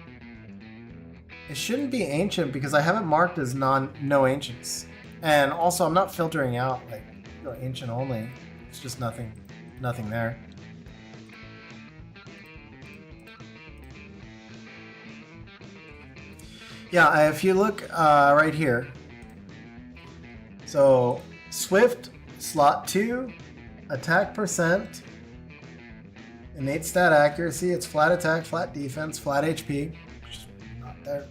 It shouldn't be ancient because I have it marked as no ancients. And also I'm not filtering out like ancient only. It's just nothing there. Yeah, if you look right here. So Swift Slot 2 attack percent, innate stat accuracy, it's flat attack, flat defense, flat HP, which is not there.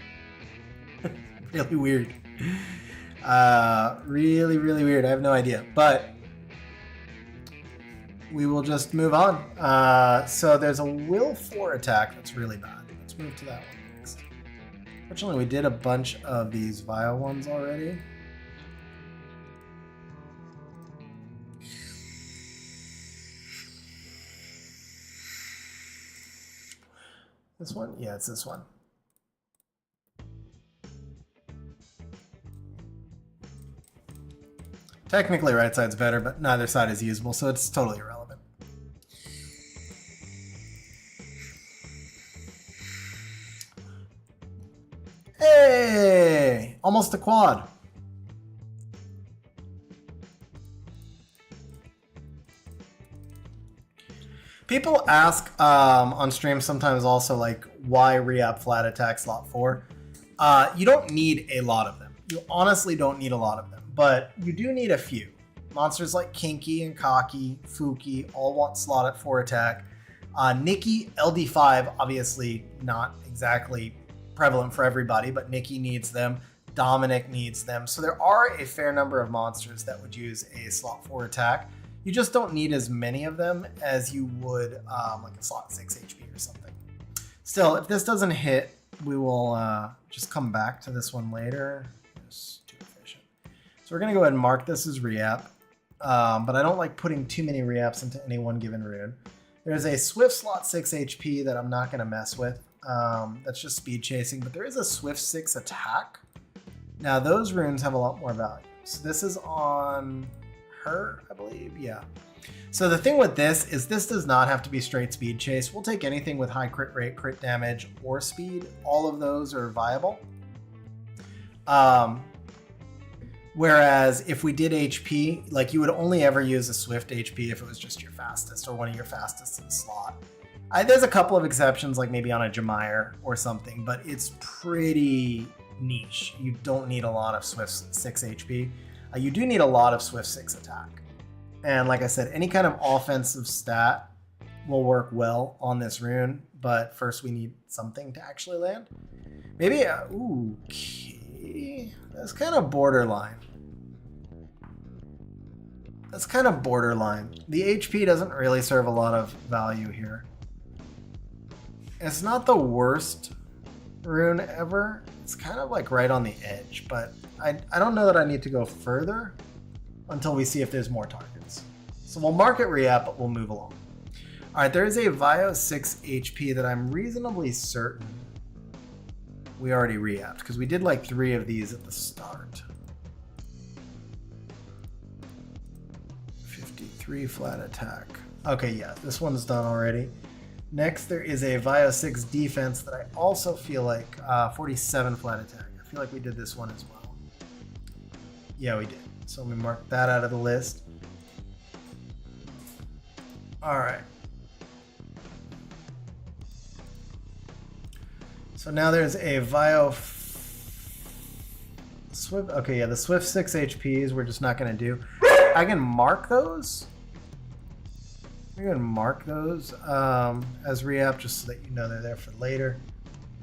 Really weird. Really weird. I have no idea, but we will just move on. So there's a Will 4 attack that's really bad. Let's move to that one next. Fortunately, we did a bunch of these Vile ones already. This one? Yeah, it's this one. Technically right side's better, but neither side is usable, so it's totally irrelevant. Hey! Almost a quad. People ask on stream sometimes also like why re-up flat attack slot 4. You don't need a lot of them. You honestly don't need a lot of them, but you do need a few. Monsters like Kinky and Cocky, Fuki all want slot at 4 attack. Nikki, LD5, obviously not exactly prevalent for everybody, but Nikki needs them. Dominic needs them. So there are a fair number of monsters that would use a slot 4 attack. You just don't need as many of them as you would like a slot 6 HP or something. Still, if this doesn't hit, we will just come back to this one later. It's too efficient. So we're going to go ahead and mark this as re-app. But I don't like putting too many re-apps into any one given rune. There's a Swift slot 6 HP that I'm not going to mess with. That's just speed chasing, but there is a Swift 6 attack. Now those runes have a lot more value. So this is on her, I believe. Yeah. So the thing with this is this does not have to be straight speed chase. We'll take anything with high crit rate, crit damage, or speed. All of those are viable. Whereas if we did HP, like you would only ever use a Swift HP if it was just your fastest or one of your fastest in the slot. There's a couple of exceptions, like maybe on a Jemire or something, but it's pretty niche. You don't need a lot of Swift 6 HP. You do need a lot of Swift 6 attack. And like I said, any kind of offensive stat will work well on this rune, but first we need something to actually land. Maybe, okay. That's kind of borderline. That's kind of borderline. The HP doesn't really serve a lot of value here. It's not the worst rune ever. It's kind of like right on the edge, but I don't know that I need to go further until we see if there's more targets. So we'll mark it re-up, but we'll move along. All right, there is a Vio 6 HP that I'm reasonably certain we already re-upped because we did like 3 of these at the start. 53 flat attack. Okay, yeah, this one's done already. Next, there is a Vio 6 defense that I also feel like 47 flat attack. I feel like we did this one as well. Yeah, we did. So we mark that out of the list. All right. So now there's a Vio Swift. Okay, yeah, the Swift 6 HPs we're just not going to do. I can mark those. We're going to mark those as re-up just so that you know they're there for later.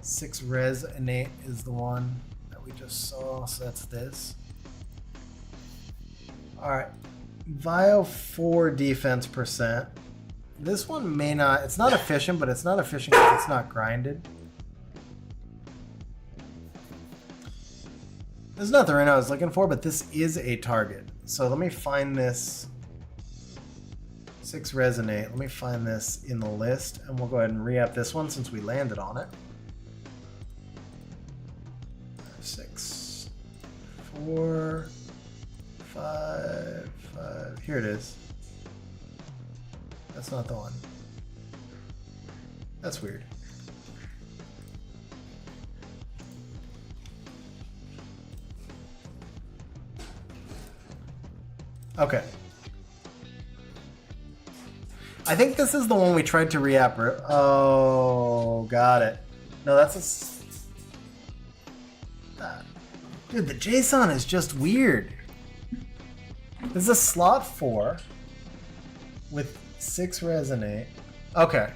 6 res innate is the one that we just saw, so that's this. Alright, Vio 4 defense percent. This one may not, it's not efficient, but it's not efficient because it's not grinded. This is not the rune I was looking for, but this is a target. So let me find this 6 resonate. Let me find this in the list and we'll go ahead and re-up this one since we landed on it. 6, 4, 5, 5. Here it is. That's not the one. That's weird. Okay. I think this is the one we tried to re-app. Oh, got it. No, that's a... Dude, the JSON is just weird. This is a slot 4 with 6 resonate. Okay.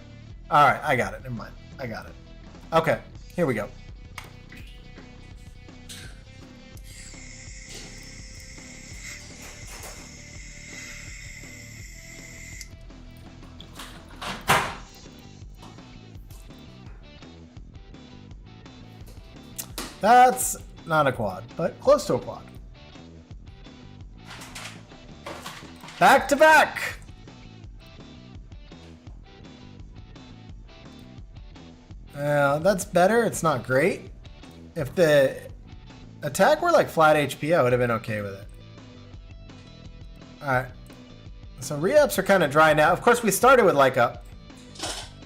Alright, I got it. Never mind. I got it. Okay, here we go. That's not a quad, but close to a quad. Back to back! That's better. It's not great. If the attack were like flat HP, I would have been okay with it. Alright. So re-ups are kind of dry now. Of course, we started with like a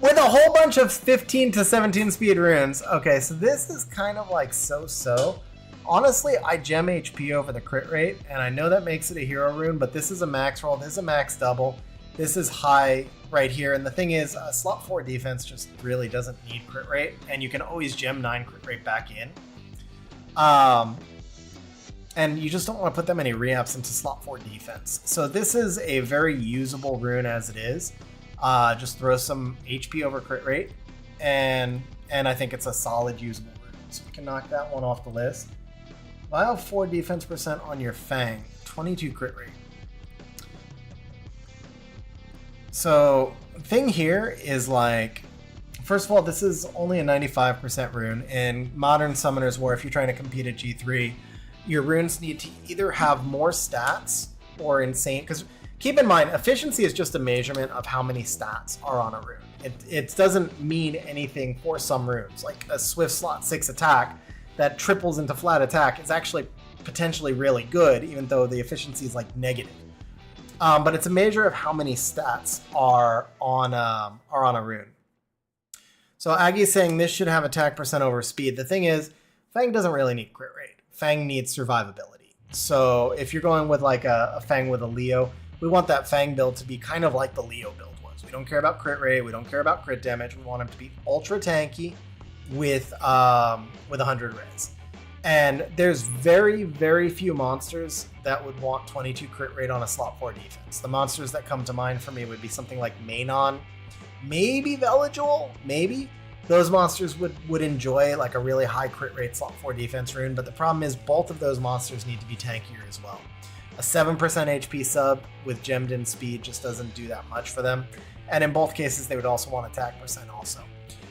whole bunch of 15 to 17 speed runes. Okay, so this is kind of like so-so. Honestly, I gem HP over the crit rate, and I know that makes it a hero rune, but this is a max roll, this is a max double, this is high right here, and the thing is, slot 4 defense just really doesn't need crit rate, and you can always gem 9 crit rate back in. And you just don't want to put that many re-ups into slot 4 defense. So this is a very usable rune as it is. Just throw some HP over crit rate, and I think it's a solid usable rune. So we can knock that one off the list. Vial 4 defense percent on your Fang, 22 crit rate. So thing here is like, first of all, this is only a 95% rune. In Modern Summoner's War, if you're trying to compete at G3, your runes need to either have more stats or insane, because keep in mind, efficiency is just a measurement of how many stats are on a rune. It doesn't mean anything for some runes. Like a Swift slot 6 attack that triples into flat attack is actually potentially really good, even though the efficiency is like negative. But it's a measure of how many stats are on a rune. So Aggie's saying this should have attack percent over speed. The thing is, Fang doesn't really need crit rate. Fang needs survivability. So if you're going with like a Fang with a Leo, we want that Fang build to be kind of like the Leo build was. We don't care about crit rate. We don't care about crit damage. We want him to be ultra tanky with 100 res. And there's very, very few monsters that would want 22 crit rate on a slot 4 defense. The monsters that come to mind for me would be something like Manon, maybe Veligil, maybe. Those monsters would enjoy like a really high crit rate slot 4 defense rune, but the problem is both of those monsters need to be tankier as well. A 7% HP sub with gemmed in speed just doesn't do that much for them. And in both cases, they would also want attack percent also.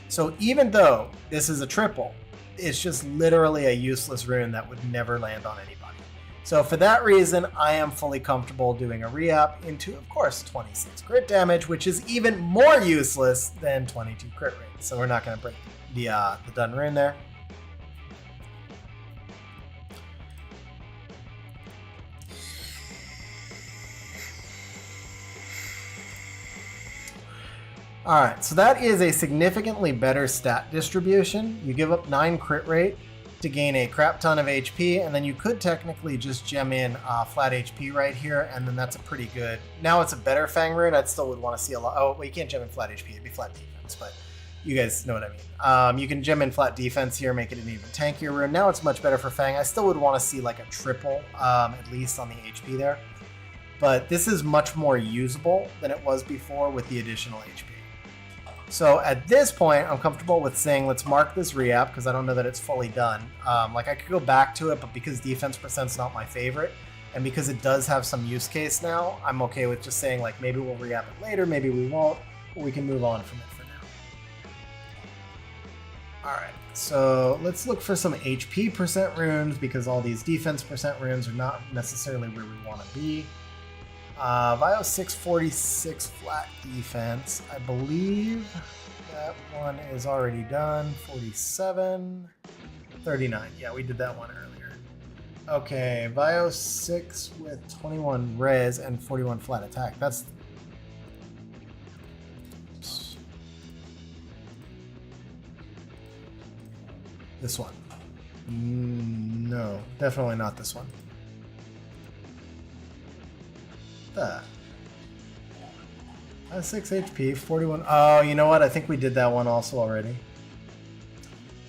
So even though this is a triple, it's just literally a useless rune that would never land on anybody. So for that reason, I am fully comfortable doing a re-up into, of course, 26 crit damage, which is even more useless than 22 crit rate. So we're not going to break the done rune there. Alright, so that is a significantly better stat distribution. You give up 9 crit rate to gain a crap ton of HP, and then you could technically just gem in flat HP right here, and then that's a pretty good... Now it's a better Fang rune. I still would want to see a lot... Oh, well, you can't gem in flat HP. It'd be flat defense, but you guys know what I mean. You can gem in flat defense here, make it an even tankier rune. Now it's much better for Fang. I still would want to see like a triple, at least on the HP there. But this is much more usable than it was before with the additional HP. So at this point, I'm comfortable with saying let's mark this re-app because I don't know that it's fully done. Like I could go back to it, but because defense percent's not my favorite, and because it does have some use case now, I'm okay with just saying like maybe we'll re-app it later, maybe we won't, but we can move on from it for now. Alright, so let's look for some HP percent runes because all these defense percent runes are not necessarily where we want to be. Vio 646 flat defense. I believe that one is already done. 47, 39. Yeah, we did that one earlier. Okay, Vio 6 with 21 res and 41 flat attack. That's... Oops. This one. No, definitely not this one. That. 6 HP, 41. Oh, you know what? I think we did that one also already.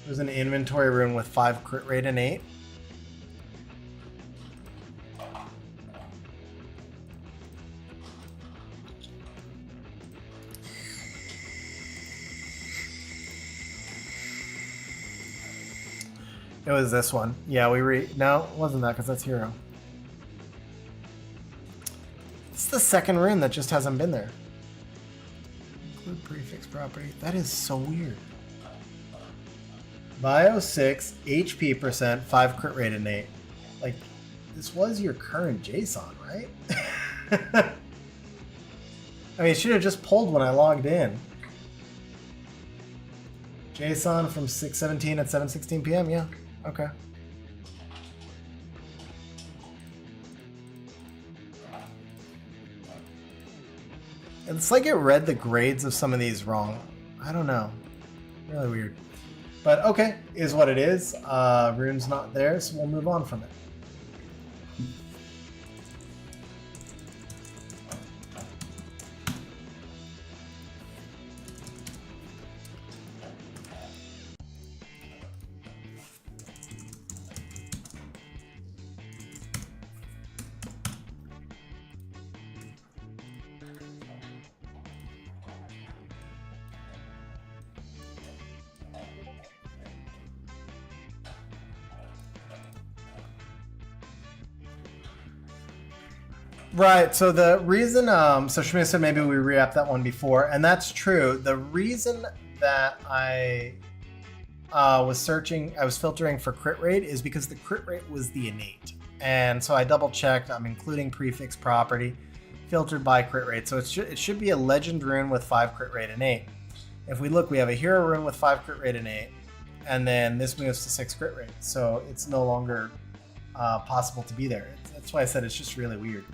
There's an inventory rune with 5 crit rate and 8. It was this one. Yeah, no, it wasn't that because that's hero. It's the second rune that just hasn't been there. Include prefix property. That is so weird. Bio 6, HP percent, 5 crit rate and 8. Like, this was your current JSON, right? I mean, it should have just pulled when I logged in. JSON from 6:17 at 7:16 p.m. Yeah. Okay. It's like it read the grades of some of these wrong. I don't know. Really weird. But okay, is what it is. Rune's not there, so we'll move on from it. Right, so the reason, so Schmu said maybe we re-up that one before, and that's true. The reason that I was filtering for crit rate is because the crit rate was the innate. And so I double checked, I'm including prefix property, filtered by crit rate. So it should be a legend rune with 5 crit rate innate. If we look, we have a hero rune with 5 crit rate innate, and then this moves to 6 crit rate. So it's no longer possible to be there. That's why I said it's just really weird.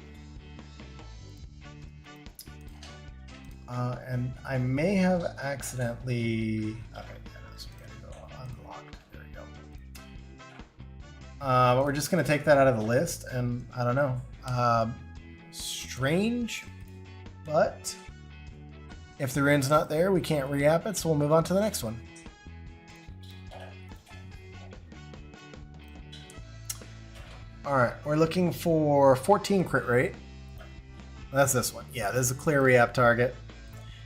And I may have accidentally... Okay, yeah, so we gotta go unlocked. There we go. But we're just going to take that out of the list, and I don't know. Strange, but if the rune's not there, we can't re-app it, so we'll move on to the next one. Alright, we're looking for 14 crit rate. That's this one. Yeah, this is a clear re-app target.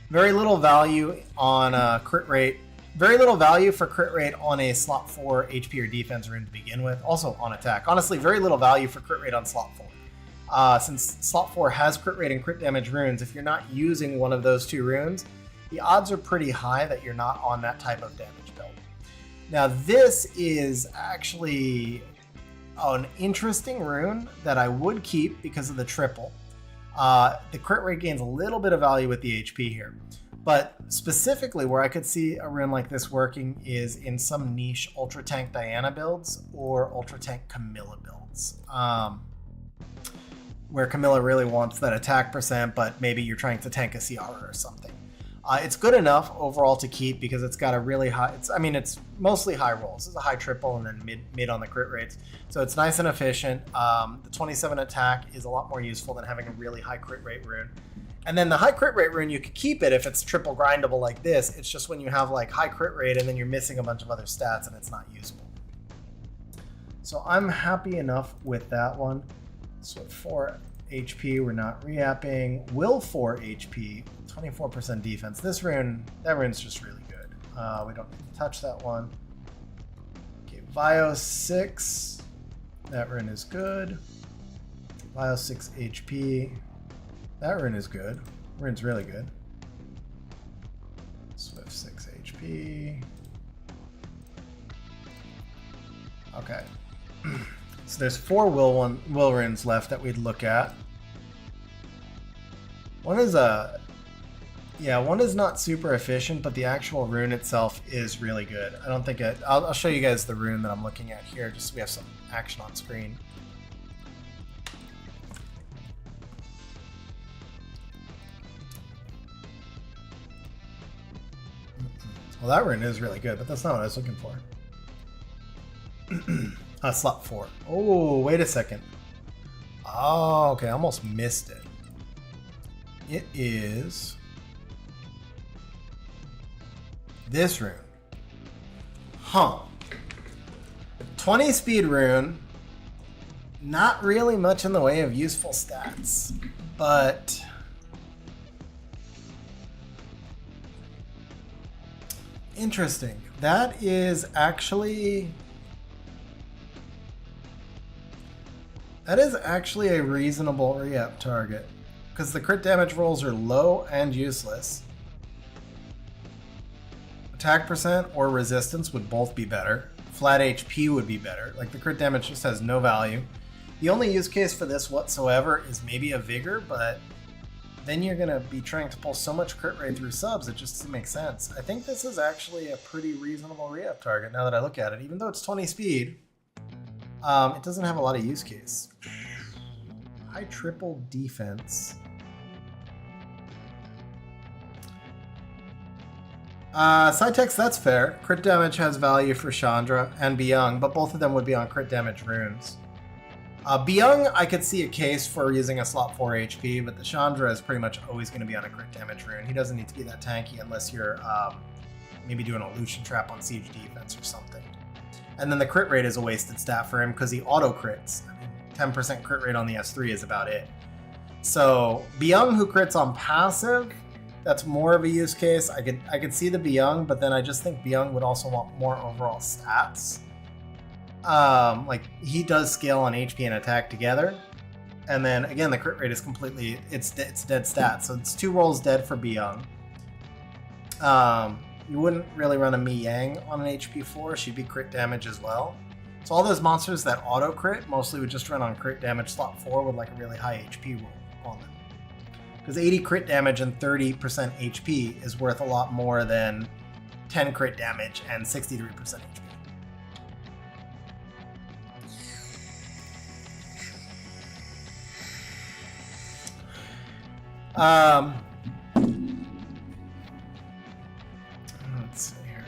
Very little value on crit rate. Very little value for crit rate on a slot 4 HP or defense rune to begin with. Also on attack. Honestly, very little value for crit rate on slot 4. Since slot 4 has crit rate and crit damage runes, if you're not using one of those 2 runes, the odds are pretty high that you're not on that type of damage build. Now this is actually an interesting rune that I would keep because of the triple. The crit rate gains a little bit of value with the HP here. But specifically where I could see a rune like this working is in some niche Ultra Tank Diana builds or Ultra Tank Camilla builds. Where Camilla really wants that attack percent, but maybe you're trying to tank a CR or something. It's good enough overall to keep because it's got a really high, it's mostly high rolls. It's a high triple and then mid on the crit rates. So it's nice and efficient. The 27 attack is a lot more useful than having a really high crit rate rune. And then the high crit rate rune, you could keep it if it's triple grindable like this. It's just when you have like high crit rate and then you're missing a bunch of other stats and it's not usable. So I'm happy enough with that one. So 4 HP, we're not re-apping. Will 4 HP, 24% defense. This rune, that rune's just really good. We don't need to touch that one. Okay, Vio 6, that rune is good. Vio 6 HP, that rune is good. Rune's really good. Swift 6 HP. Okay. So there's 4 will runes left that we'd look at. One is one is not super efficient, but the actual rune itself is really good. I don't think it. I'll show you guys the rune that I'm looking at here, just so we have some action on screen. Well, that rune is really good, but that's not what I was looking for. Slot 4. Oh, wait a second. Oh, okay, I almost missed it. It is this rune. Huh. 20 speed rune. Not really much in the way of useful stats, but interesting. That is actually a reasonable re-up target because the crit damage rolls are low and useless. Attack percent or resistance would both be better. Flat HP would be better. Like the crit damage just has no value. The only use case for this whatsoever is maybe a vigor, but then you're gonna be trying to pull so much crit rate through subs, it just doesn't make sense. I think this is actually a pretty reasonable re-up target now that I look at it. Even though it's 20 speed, it doesn't have a lot of use case. High triple defense. Cytex, that's fair. Crit damage has value for Chandra and Byung, but both of them would be on crit damage runes. Byung, I could see a case for using a slot 4 HP, but the Chandra is pretty much always going to be on a crit damage rune. He doesn't need to be that tanky unless you're maybe doing a Lucian Trap on siege defense or something. And then the crit rate is a wasted stat for him because he auto crits. I mean, 10% crit rate on the S3 is about it. So Byung, who crits on passive, that's more of a use case. I could see the Byung, but then I just think Byung would also want more overall stats. Like he does scale on HP and attack together, and then again the crit rate is completely it's dead stats, so it's 2 rolls dead for Byung. You wouldn't really run a Mi Yang on an HP 4. She'd be crit damage as well. So all those monsters that auto crit mostly would just run on crit damage slot 4 with like a really high HP roll on them. Because 80 crit damage and 30% HP is worth a lot more than 10 crit damage and 63% HP. Let's see here.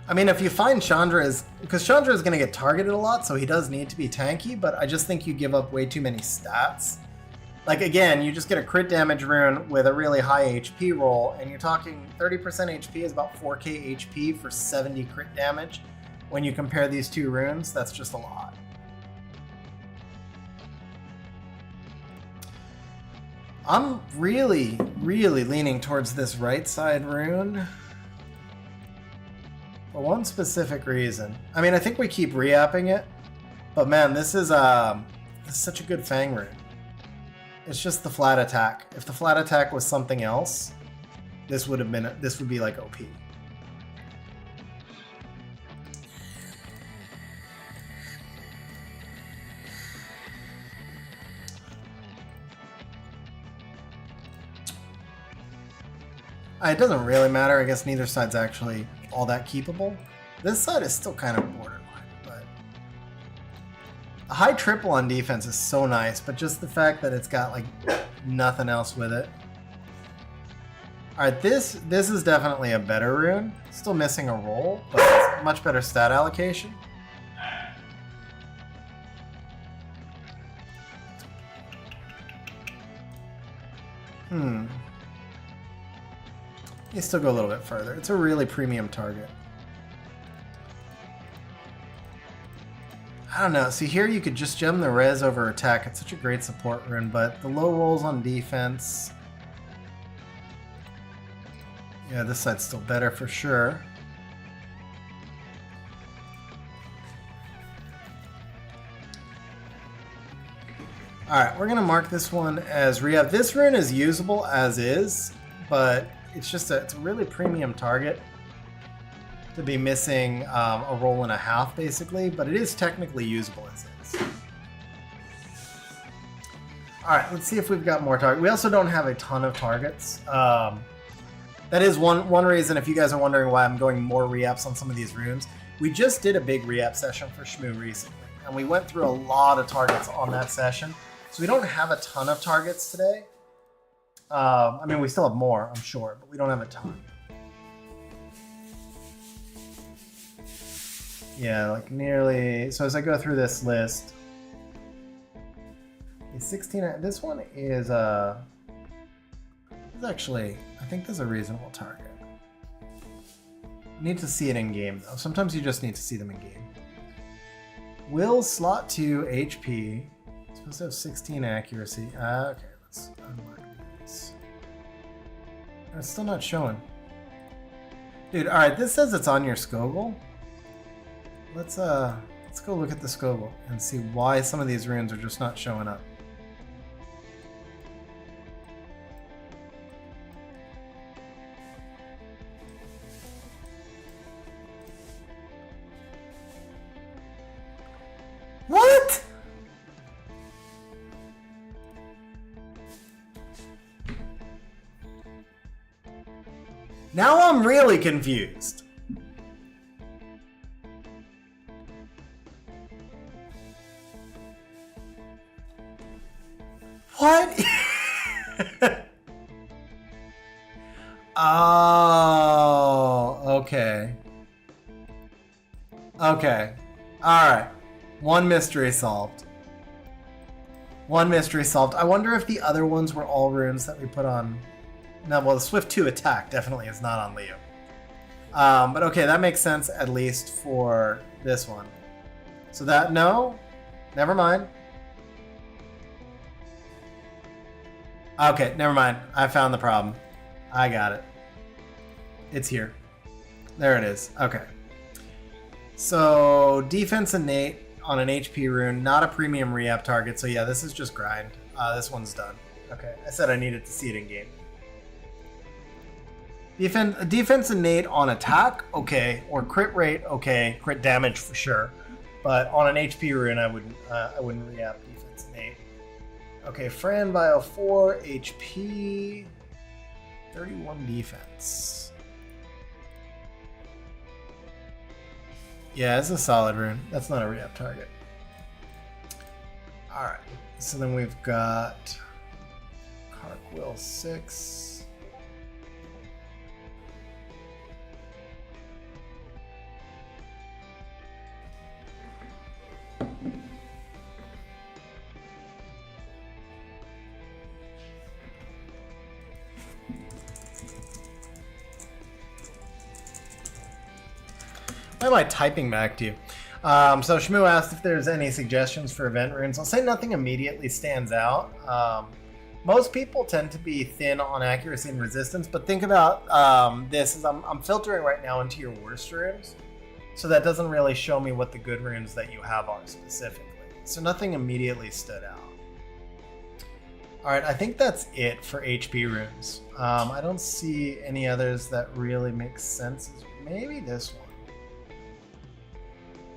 I mean, if you find Chandra is... Because Chandra is going to get targeted a lot, so he does need to be tanky, but I just think you give up way too many stats. Like, again, you just get a crit damage rune with a really high HP roll, and you're talking 30% HP is about 4k HP for 70 crit damage. When you compare these two runes, that's just a lot. I'm really, really leaning towards this right side rune. For one specific reason. I mean, I think we keep re-upping it, but man, this is such a good Fang rune. It's just the flat attack. If the flat attack was something else, this would be like OP. It doesn't really matter. I guess neither side's actually all that keepable. This side is still kind of borderline, but a high triple on defense is so nice, but just the fact that it's got like nothing else with it. Alright, this is definitely a better rune. Still missing a roll, but it's much better stat allocation. You still go a little bit further. It's a really premium target. I don't know. See, here you could just gem the res over attack. It's such a great support rune, but the low rolls on defense... Yeah, this side's still better for sure. Alright, we're going to mark this one as re-up. This rune is usable as is, but it's just it's a really premium target to be missing a roll and a half, basically, but it is technically usable as is. Alright, let's see if we've got more targets. We also don't have a ton of targets. That is one reason, if you guys are wondering why I'm going more re-ups on some of these runes. We just did a big re-up session for Schmu recently, and we went through a lot of targets on that session. So we don't have a ton of targets today. I mean, we still have more, I'm sure, but we don't have a ton. Yeah, like nearly... So as I go through this list... 16... This one is actually... I think this is a reasonable target. You need to see it in game, though. Sometimes you just need to see them in game. Will slot 2 HP. It's supposed to have 16 accuracy. Okay, let's unmark this. It's still not showing. Dude, alright, this says it's on your Skogul. Let's go look at the Skogul and see why some of these runes are just not showing up. What? Now I'm really confused. What? Oh, okay. Okay. Alright. One mystery solved. One mystery solved. I wonder if the other ones were all runes that we put on... No, well, the Swift 2 attack definitely is not on Leo. But okay, that makes sense, at least for this one. So that... No? Never mind. Okay, never mind. I found the problem. I got it. It's here. There it is. Okay. So, defense innate on an HP rune, not a premium re-up target. So yeah, this is just grind. This one's done. Okay, I said I needed to see it in game. Defense innate on attack, okay. Or crit rate, okay. Crit damage for sure. But on an HP rune, I wouldn't re-up defense innate. Okay, Fran Vial 4 HP, 31 defense. Yeah, it's a solid rune. That's not a re-up target. Alright, so then we've got Cartwheel 6. Why am I typing back to you? So Schmu asked if there's any suggestions for event runes. I'll say nothing immediately stands out. Most people tend to be thin on accuracy and resistance, but think about this as I'm filtering right now into your worst runes. So that doesn't really show me what the good runes that you have are specifically. So nothing immediately stood out. Alright, I think that's it for HP runes. I don't see any others that really make sense. Maybe this one.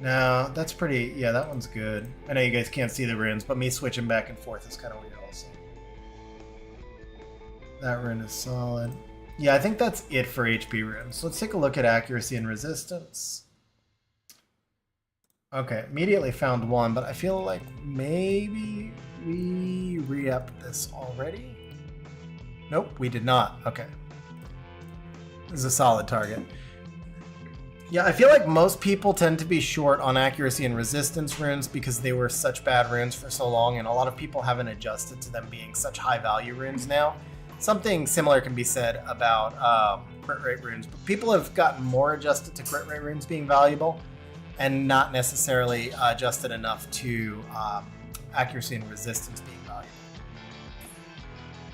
No, that's pretty... Yeah, that one's good. I know you guys can't see the runes, but me switching back and forth is kind of weird also. That rune is solid. Yeah, I think that's it for HP runes. So let's take a look at accuracy and resistance. Okay, immediately found one, but I feel like maybe we re-upped this already. Nope, we did not. Okay. This is a solid target. Yeah, I feel like most people tend to be short on accuracy and resistance runes because they were such bad runes for so long, and a lot of people haven't adjusted to them being such high value runes now. Something similar can be said about crit rate runes, but people have gotten more adjusted to crit rate runes being valuable and not necessarily adjusted enough to accuracy and resistance being valuable.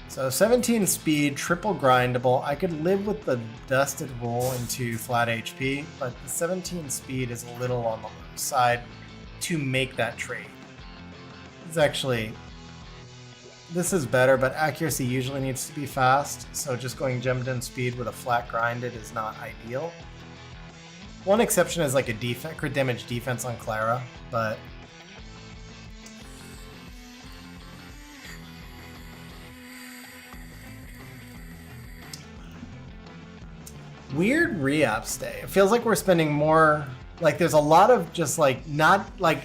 So 17 speed, triple grindable. I could live with the dusted roll into flat HP, but the 17 speed is a little on the low side to make that trade. It's actually, this is better, but accuracy usually needs to be fast, so just going gemmed in speed with a flat grinded is not ideal. One exception is like a crit damage defense on Clara, but weird re-up stay. It feels like we're spending more, like there's a lot of just like not like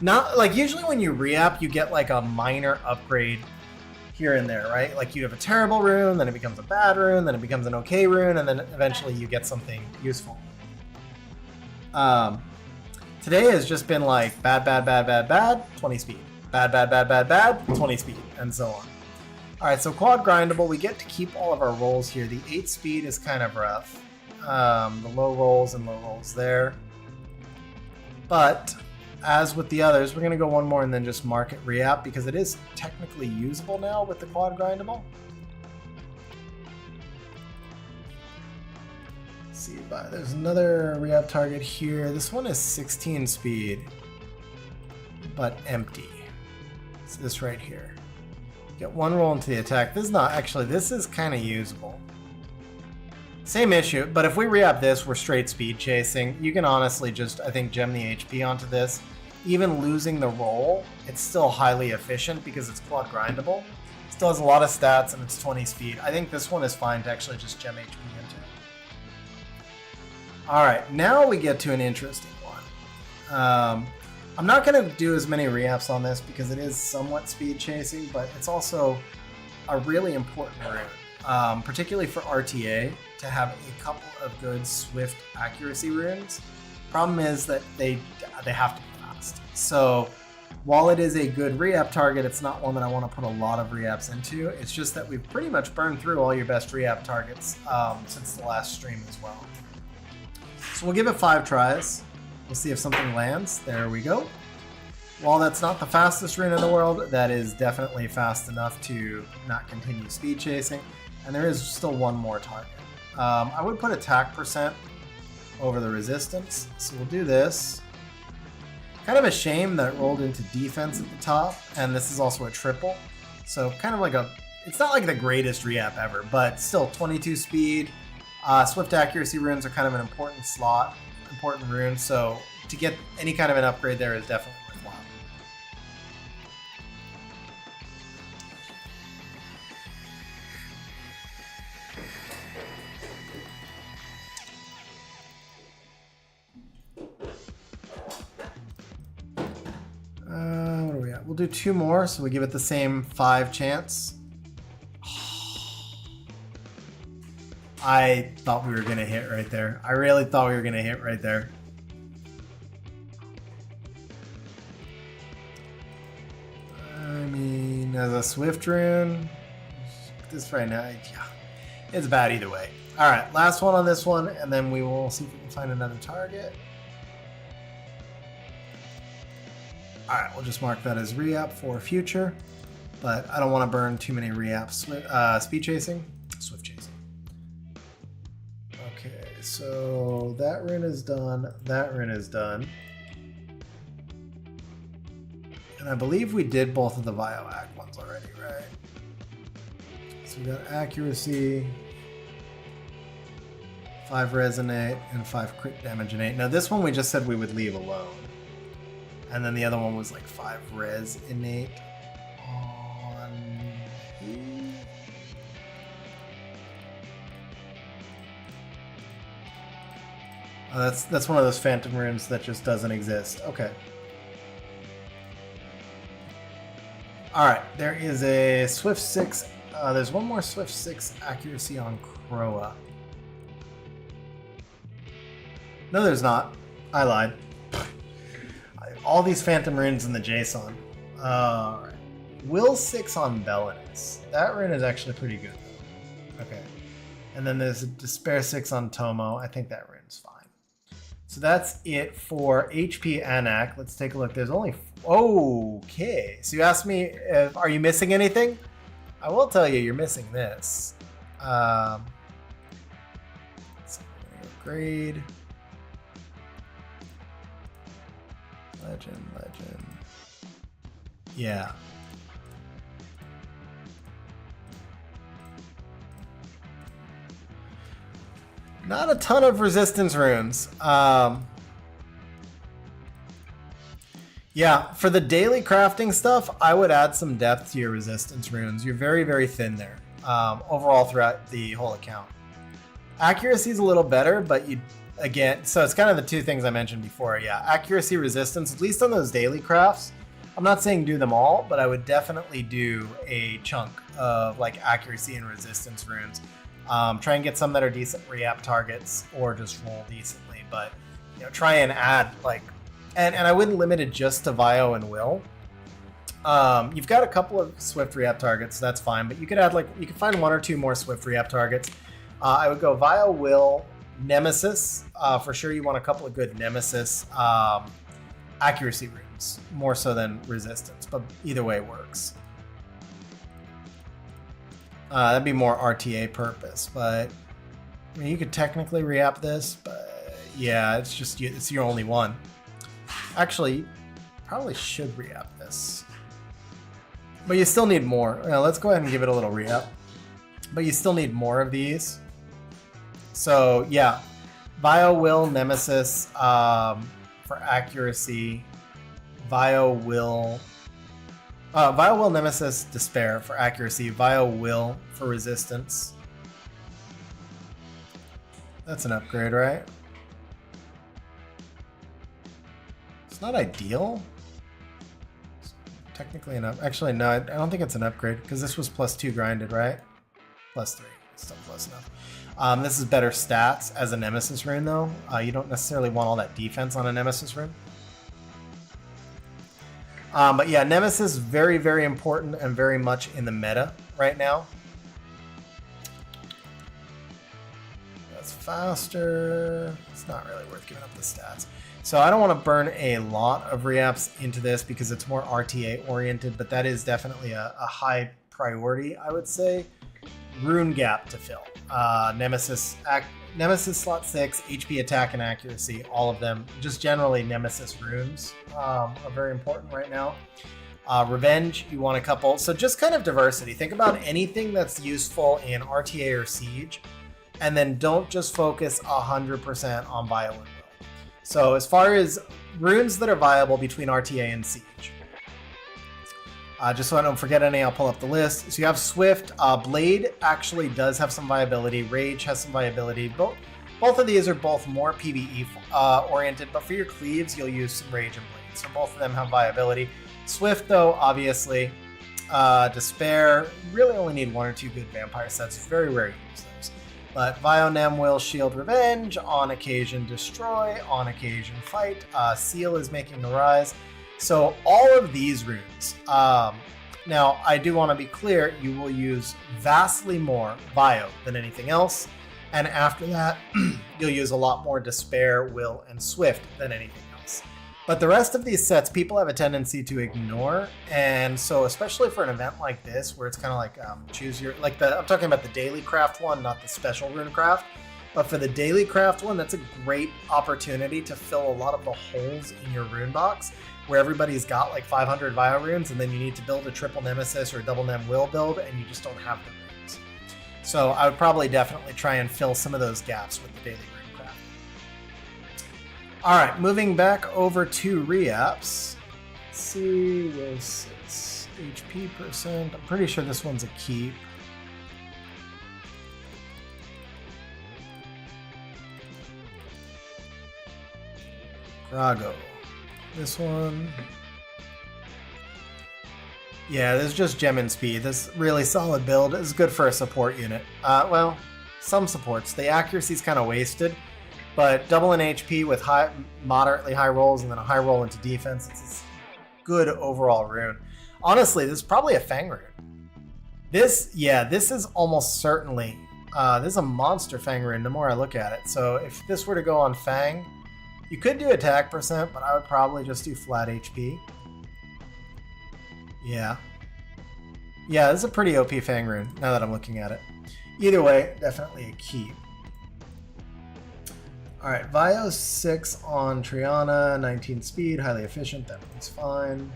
usually when you re-up you get like a minor upgrade here and there, right? Like you have a terrible rune, then it becomes a bad rune, then it becomes an okay rune, and then eventually you get something useful. Today has just been like bad, 20 speed. Bad, 20 speed, and so on. Alright, so quad grindable, we get to keep all of our rolls here. The 8 speed is kind of rough. The low rolls and low rolls there. But, as with the others, we're going to go one more and then just mark it re-app because it is technically usable now with the quad grindable. Let's see, there's another re-app target here. This one is 16 speed, but empty. It's this right here. Get one roll into the attack. This is not actually, this is kind of usable. Same issue, but if we re-up this, we're straight speed chasing. You can honestly just, I think, gem the HP onto this. Even losing the roll, it's still highly efficient because it's quad grindable. still has a lot of stats and it's 20 speed. I think this one is fine to actually just gem HP into. Alright, now we get to an interesting one. I'm not going to do as many reaps on this because it is somewhat speed chasing, but it's also a really important rune, particularly for RTA, to have a couple of good swift accuracy runes. Problem is that they have to be fast. So while it is a good re-app target, it's not one that I want to put a lot of re-apps into. It's just that we've pretty much burned through all your best re-app targets since the last stream as well. So we'll give it 5 tries. We'll see if something lands. There we go. While that's not the fastest rune in the world, that is definitely fast enough to not continue speed chasing. And there is still one more target. I would put attack percent over the resistance. So we'll do this. Kind of a shame that it rolled into defense at the top, and this is also a triple. So kind of like it's not like the greatest re-app ever, but still 22 speed. Swift accuracy runes are kind of an important rune, so to get any kind of an upgrade there is definitely worthwhile. What are we at? We'll do 2 more, so we give it the same 5 chance. I thought we were going to hit right there. I really thought we were going to hit right there. I mean, as a Swift rune, this right now, yeah, it's bad either way. All right, last one on this one, and then we will see if we can find another target. All right, we'll just mark that as re-app for future, but I don't want to burn too many re-apps. Speed chasing, Swift chasing. Okay, so that rune is done. That rune is done. And I believe we did both of the Vioac ones already, right? So we got accuracy, 5 resonate, and 5 crit damage innate. Now this one we just said we would leave alone. And then the other one was like 5 res innate on... Oh, that's one of those phantom runes that just doesn't exist. Okay. Alright, there is a Swift 6. There's one more Swift 6 accuracy on Croa. No, there's not. I lied. All these phantom runes in the JSON. Alright. Will 6 on Belinus. That rune is actually pretty good. Okay. And then there's a Despair 6 on Tomo. I think that rune's fine. So that's it for HP Anak. Let's take a look. There's only... Okay. So you asked me, are you missing anything? I will tell you, you're missing this. Grade. Legend. Yeah. Not a ton of resistance runes. Yeah, for the daily crafting stuff, I would add some depth to your resistance runes. You're very, very thin there, overall throughout the whole account. Accuracy is a little better, but again, so it's kind of the 2 things I mentioned before. Yeah, accuracy, resistance, at least on those daily crafts. I'm not saying do them all, but I would definitely do a chunk of like accuracy and resistance runes. Try and get some that are decent re-app targets or just roll decently, but try and add like, and I wouldn't limit it just to Vio and Will. You've got a couple of Swift re-app targets, so that's fine, but you could add you could find 1 or 2 more Swift re-app targets. I would go Vio, Will, Nemesis. For sure you want a couple of good Nemesis accuracy runes, more so than resistance, but either way works. That'd be more RTA purpose, but I mean, you could technically re-app this, but yeah, it's your only one. Actually, probably should re-app this, but you still need more. Let's go ahead and give it a little re-app, but you still need more of these. So yeah, Vio, Will, Nemesis for accuracy, Vio, Will, Vile Will Nemesis Despair for accuracy. Vile Will for resistance. That's an upgrade, right? It's not ideal. It's technically an up. Actually, no, I don't think it's an upgrade because this was +2 grinded, right? +3. Still close enough. This is better stats as a Nemesis rune, though. You don't necessarily want all that defense on a Nemesis rune. But yeah, Nemesis very, very important and very much in the meta right now. That's faster. It's not really worth giving up the stats. So I don't want to burn a lot of reapps into this because it's more RTA oriented, but that is definitely a high priority, I would say. Rune gap to fill. Nemesis slot 6, HP attack and accuracy, all of them. Just generally Nemesis runes are very important right now. Revenge, you want a couple. So just kind of diversity. Think about anything that's useful in RTA or Siege, and then don't just focus 100% on Vile and Will. So as far as runes that are viable between RTA and Siege. Just so I don't forget any, I'll pull up the list. So you have Swift. Blade actually does have some viability. Rage has some viability. Both of these are both more PvE oriented, but for your cleaves, you'll use some Rage and Blade. So both of them have viability. Swift, though, obviously. Despair, really only need 1 or 2 good vampire sets. Very rare to use those. But Vionem will shield Revenge, on occasion Destroy, on occasion Fight. Seal is making a rise. So all of these runes, now I do want to be clear, you will use vastly more Vio than anything else. And after that, you'll use a lot more Despair, Will, and Swift than anything else. But the rest of these sets, people have a tendency to ignore. And so especially for an event like this, where it's kind of like choose your, like I'm talking about the daily craft one, not the special rune craft. But for the daily craft one, that's a great opportunity to fill a lot of the holes in your rune box, where everybody's got like 500 Vio runes, and then you need to build a triple Nemesis or a double Nem Will build, and you just don't have the runes. So I would probably definitely try and fill some of those gaps with the daily rune craft. All right, moving back over to reapps. Let's see, Will 6, HP %. I'm pretty sure this one's a keep. Grago. This one. Yeah, this is just gem and speed. This really solid build is good for a support unit. Well, some supports. The accuracy is kind of wasted, but double in HP with moderately high rolls and then a high roll into defense. It's a good overall rune. Honestly, this is probably a Fang rune. This is almost certainly, this is a monster Fang rune the more I look at it. So if this were to go on Fang, you could do attack %, but I would probably just do flat HP. Yeah. Yeah, this is a pretty OP Fang rune, now that I'm looking at it. Either way, definitely a keep. Alright, Vio 6 on Triana, 19 speed, highly efficient, that one's fine.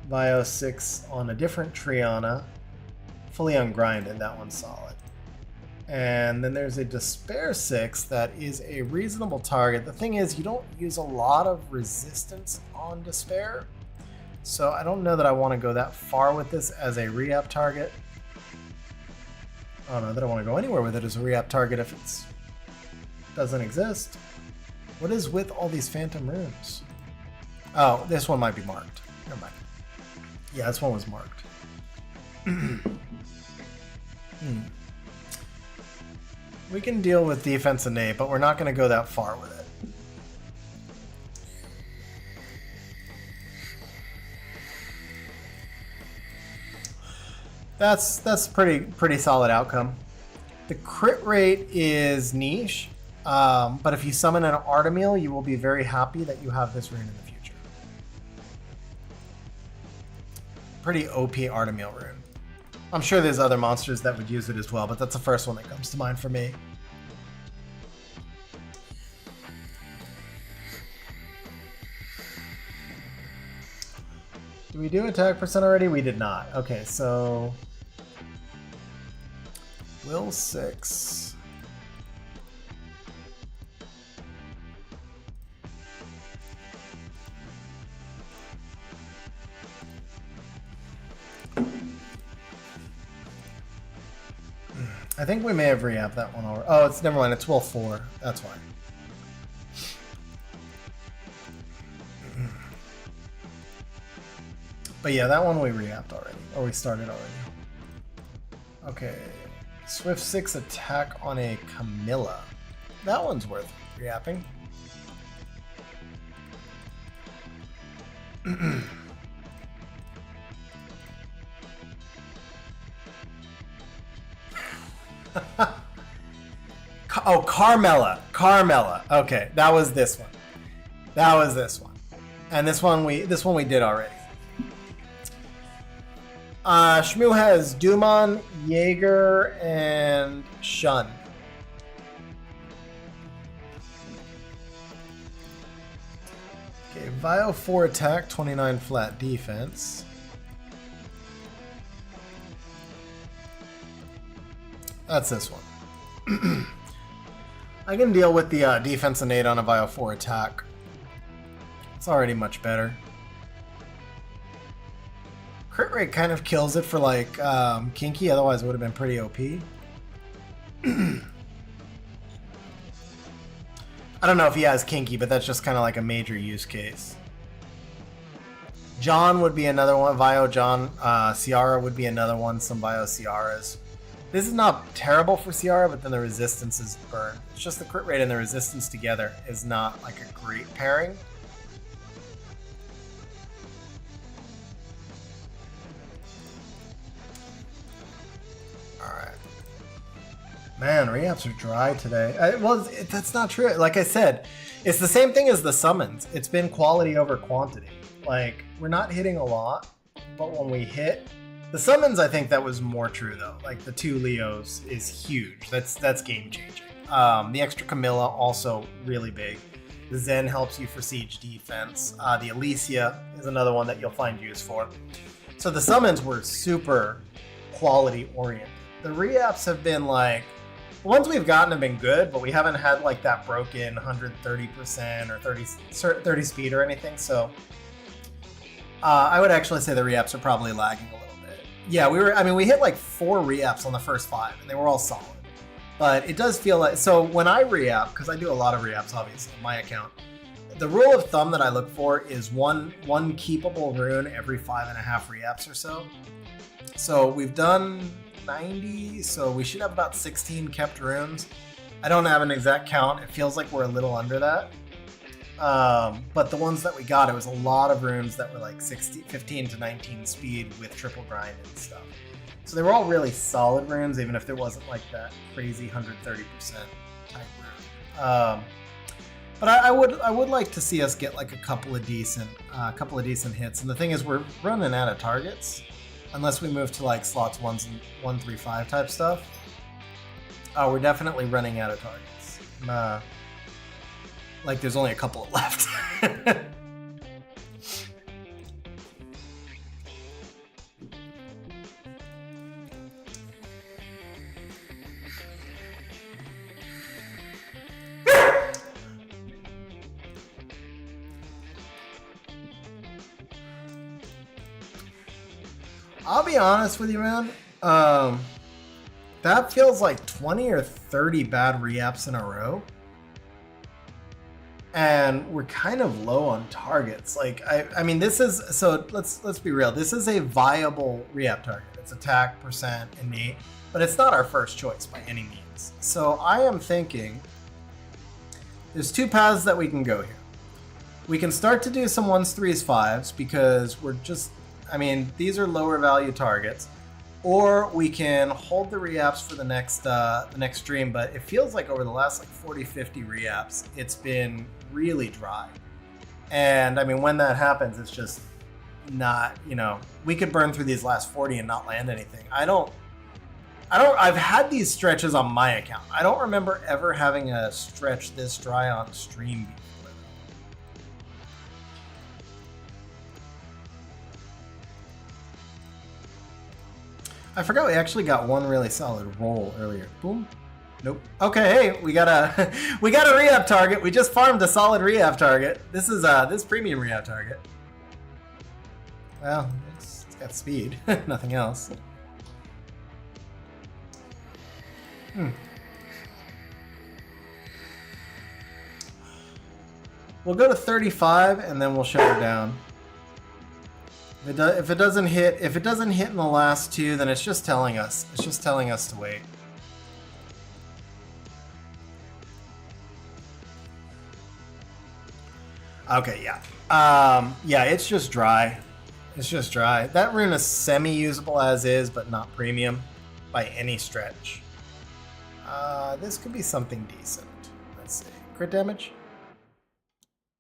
Vio 6 on a different Triana, fully ungrinded, that one's solid. And then there's a Despair 6 that is a reasonable target. The thing is, you don't use a lot of resistance on Despair. So I don't know that I want to go that far with this as a re-up target. I don't know that I want to go anywhere with it as a re-up target if it doesn't exist. What is with all these phantom runes? Oh, this one might be marked. Never mind. Yeah, this one was marked. We can deal with defense innate, but we're not going to go that far with it. That's pretty solid outcome. The crit rate is niche, but if you summon an Artemil, you will be very happy that you have this rune in the future. Pretty OP Artemil rune. I'm sure there's other monsters that would use it as well, but that's the first one that comes to mind for me. Did we do attack % already? We did not. Okay, so Will 6. I think we may have re-apped that one over. Oh, it's never mind. It's Wolf 4. That's why. But yeah, that one we re-apped already. Or we started already. Okay. Swift 6 attack on a Camilla. That one's worth re-apping. Oh, Carmella. Carmella. Okay, that was this one. That was this one. And this one we did already. Schmu has Dumon, Jaeger, and Shun. Okay, Vio 4 attack, 29 flat defense. That's this one. I can deal with the defense innate on a Vio 4 attack. It's already much better. Crit rate kind of kills it for like Kinky, otherwise it would have been pretty OP. I don't know if he has Kinky, but that's just kind of like a major use case. John would be another one, Vio John. Ciara would be another one, some Vio Ciaras. This is not terrible for Ciara, but then the resistance is burned. It's just the crit rate and the resistance together is not like a great pairing. Alright. Man, re-apps are dry today. That's not true. Like I said, it's the same thing as the summons. It's been quality over quantity. Like, we're not hitting a lot, but when we hit... The summons, I think that was more true though. Like the 2 Leos is huge. That's game changing. The extra Camilla also really big. The Zen helps you for siege defense. The Alicia is another one that you'll find use for. So the summons were super quality oriented. The re-apps have been like, the ones we've gotten have been good, but we haven't had like that broken 130% or 30 speed or anything. So I would actually say the re-apps are probably lagging a little. Yeah, we hit like 4 re-apps on the first 5, and they were all solid. But it does feel like, so when I re-app, because I do a lot of re-apps, obviously, on my account, the rule of thumb that I look for is one keepable rune every 5.5 re-apps or so. So we've done 90, so we should have about 16 kept runes. I don't have an exact count. It feels like we're a little under that. But the ones that we got, it was a lot of runes that were like 15 to 19 speed with triple grind and stuff. So they were all really solid runes, even if there wasn't like that crazy 130% type rune. But I would like to see us get like a couple of decent hits. And the thing is, we're running out of targets unless we move to like slots 1 3 5 type stuff. We're definitely running out of targets. Like there's only a couple left. I'll be honest with you, man. That feels like 20 or 30 bad re-apps in a row. And we're kind of low on targets. Like, I mean, this is, so let's be real. This is a viable re-app target. It's attack, percent, innate, but it's not our first choice by any means. So I am thinking there's 2 paths that we can go here. We can start to do some 1s, 3s, 5s because we're just, I mean, these are lower value targets. Or we can hold the re-apps for the next stream, but it feels like over the last like 40, 50 re-apps, it's been really dry. And I mean, when that happens, it's just not, you know, we could burn through these last 40 and not land anything. I've had these stretches on my account. I don't remember ever having a stretch this dry on stream before. I forgot we actually got one really solid roll earlier. Boom. Nope. Okay, hey, we got a re-up target. We just farmed a solid re-up target. This is this premium re-up target. Well, it's got speed, nothing else. We'll go to 35 and then we'll shut her down. If it doesn't hit in the last two, then it's just telling us. It's just telling us to wait. Okay, yeah. Yeah, it's just dry. It's just dry. That rune is semi-usable as is, but not premium by any stretch. This could be something decent. Let's see. Crit damage?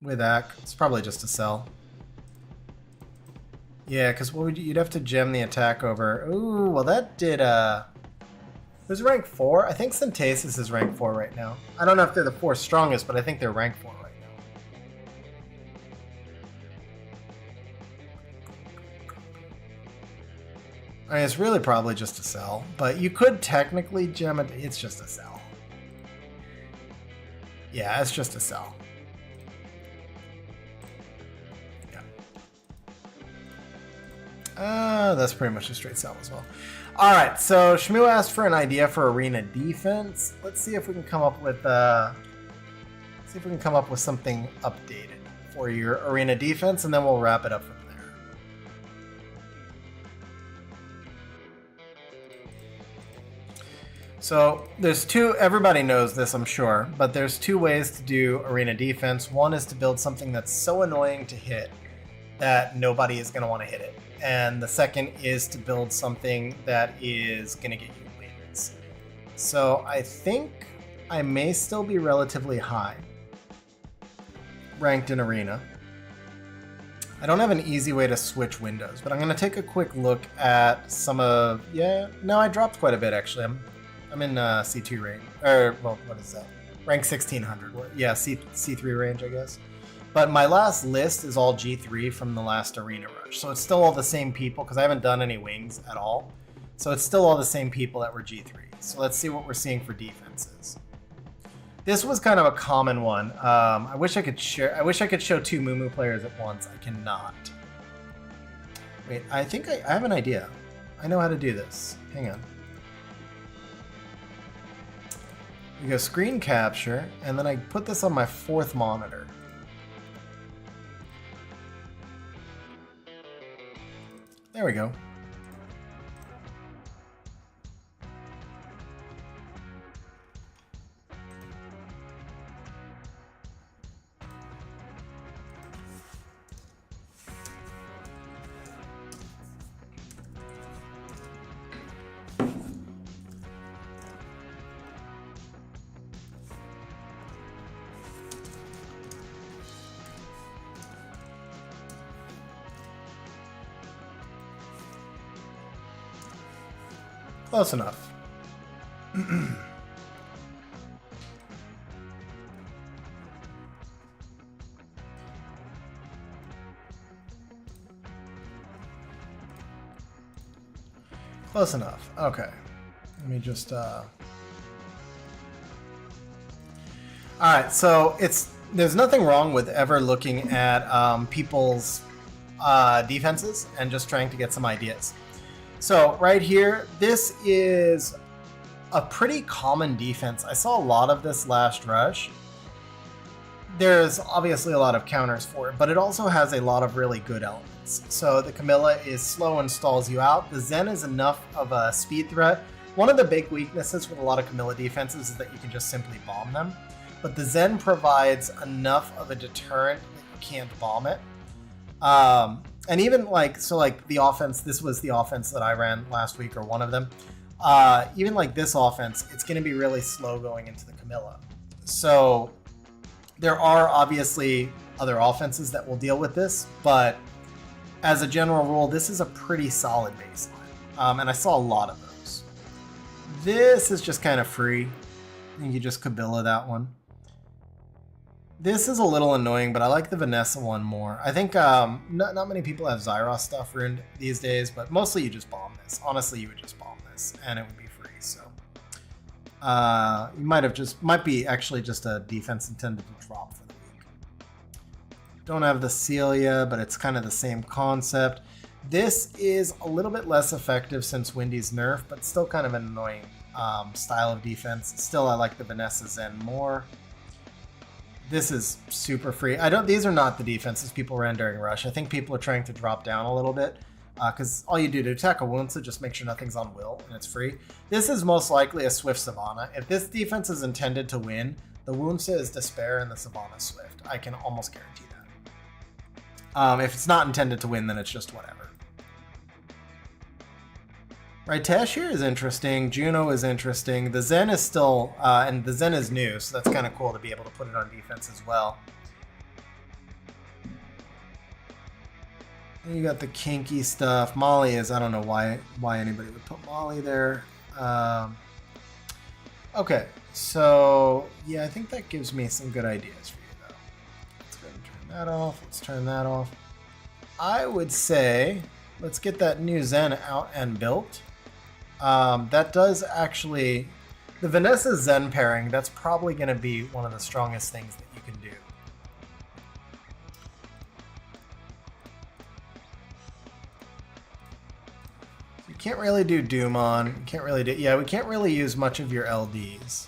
With that, it's probably just a sell. Yeah, because what would you'd have to gem the attack over. Ooh, well that did who's rank 4? I think Synthesis is rank 4 right now. I don't know if they're the 4 strongest, but I think they're rank 4 right now. I mean, it's really probably just a sell, but you could technically gem it. It's just a sell. Yeah, it's just a sell. That's pretty much a straight sell as well. All right, so Schmu asked for an idea for arena defense. Let's see if we can come up with something updated for your arena defense, and then we'll wrap it up from there. So there's two. Everybody knows this, I'm sure, but there's two ways to do arena defense. One is to build something that's so annoying to hit that nobody is going to want to hit it. And the second is to build something that is going to get you wins. So I think I may still be relatively high ranked in Arena. I don't have an easy way to switch windows, but I'm going to take a quick look at some of... Yeah, no, I dropped quite a bit actually. I'm in C2 range. Or, well, what is that? Rank 1600. Yeah, C3 range, I guess. But my last list is all G3 from the last Arena Rush. So it's still all the same people, because I haven't done any wings at all. So it's still all the same people that were G3. So let's see what we're seeing for defenses. This was kind of a common one. I wish I could show two Mumu players at once. I cannot. Wait, I think I have an idea. I know how to do this. Hang on. We go screen capture, and then I put this on my 4th monitor. There we go. Close enough. Close enough. Okay. Let me just all right, so there's nothing wrong with ever looking at people's defenses and just trying to get some ideas. So right here, this is a pretty common defense. I saw a lot of this last rush. There's obviously a lot of counters for it, but it also has a lot of really good elements. So the Camilla is slow and stalls you out. The Zen is enough of a speed threat. One of the big weaknesses with a lot of Camilla defenses is that you can just simply bomb them. But the Zen provides enough of a deterrent that you can't bomb it. And even like the offense, this was the offense that I ran last week, or one of them. Even like this offense, it's going to be really slow going into the Camilla. So there are obviously other offenses that will deal with this, but as a general rule, this is a pretty solid baseline. And I saw a lot of those. This is just kind of free. I think you just Kabila that one. This is a little annoying, but I like the Vanessa one more. I think not many people have Zyros stuff ruined these days, but mostly you just bomb this. Honestly, you would just bomb this, and it would be free. So you might be actually just a defense intended to drop for the week. Don't have the Celia, but it's kind of the same concept. This is a little bit less effective since Windy's nerf, but still kind of an style of defense. Still, I like the Vanessa Zen more. This is super free. These are not the defenses people ran during Rush. I think people are trying to drop down a little bit because all you do to attack a Woundsa, just make sure nothing's on will and it's free. This is most likely a Swift Savannah. If this defense is intended to win, the Woundsa is Despair and the Savannah Swift. I can almost guarantee that. If it's not intended to win, then it's just whatever. Right, Tash here is interesting. Juno is interesting. The Zen is still, and the Zen is new, so that's kind of cool to be able to put it on defense as well. Then you got the kinky stuff. Molly is, I don't know why anybody would put Molly there. Okay, so yeah, I think that gives me some good ideas for you though. Let's go ahead and turn that off. Let's turn that off. I would say let's get that new Zen out and built. That does actually, the Vanessa Zen pairing, that's probably going to be one of the strongest things that you can do. You can't really do Doom on. You can't really do, yeah, we can't really use much of your LDs.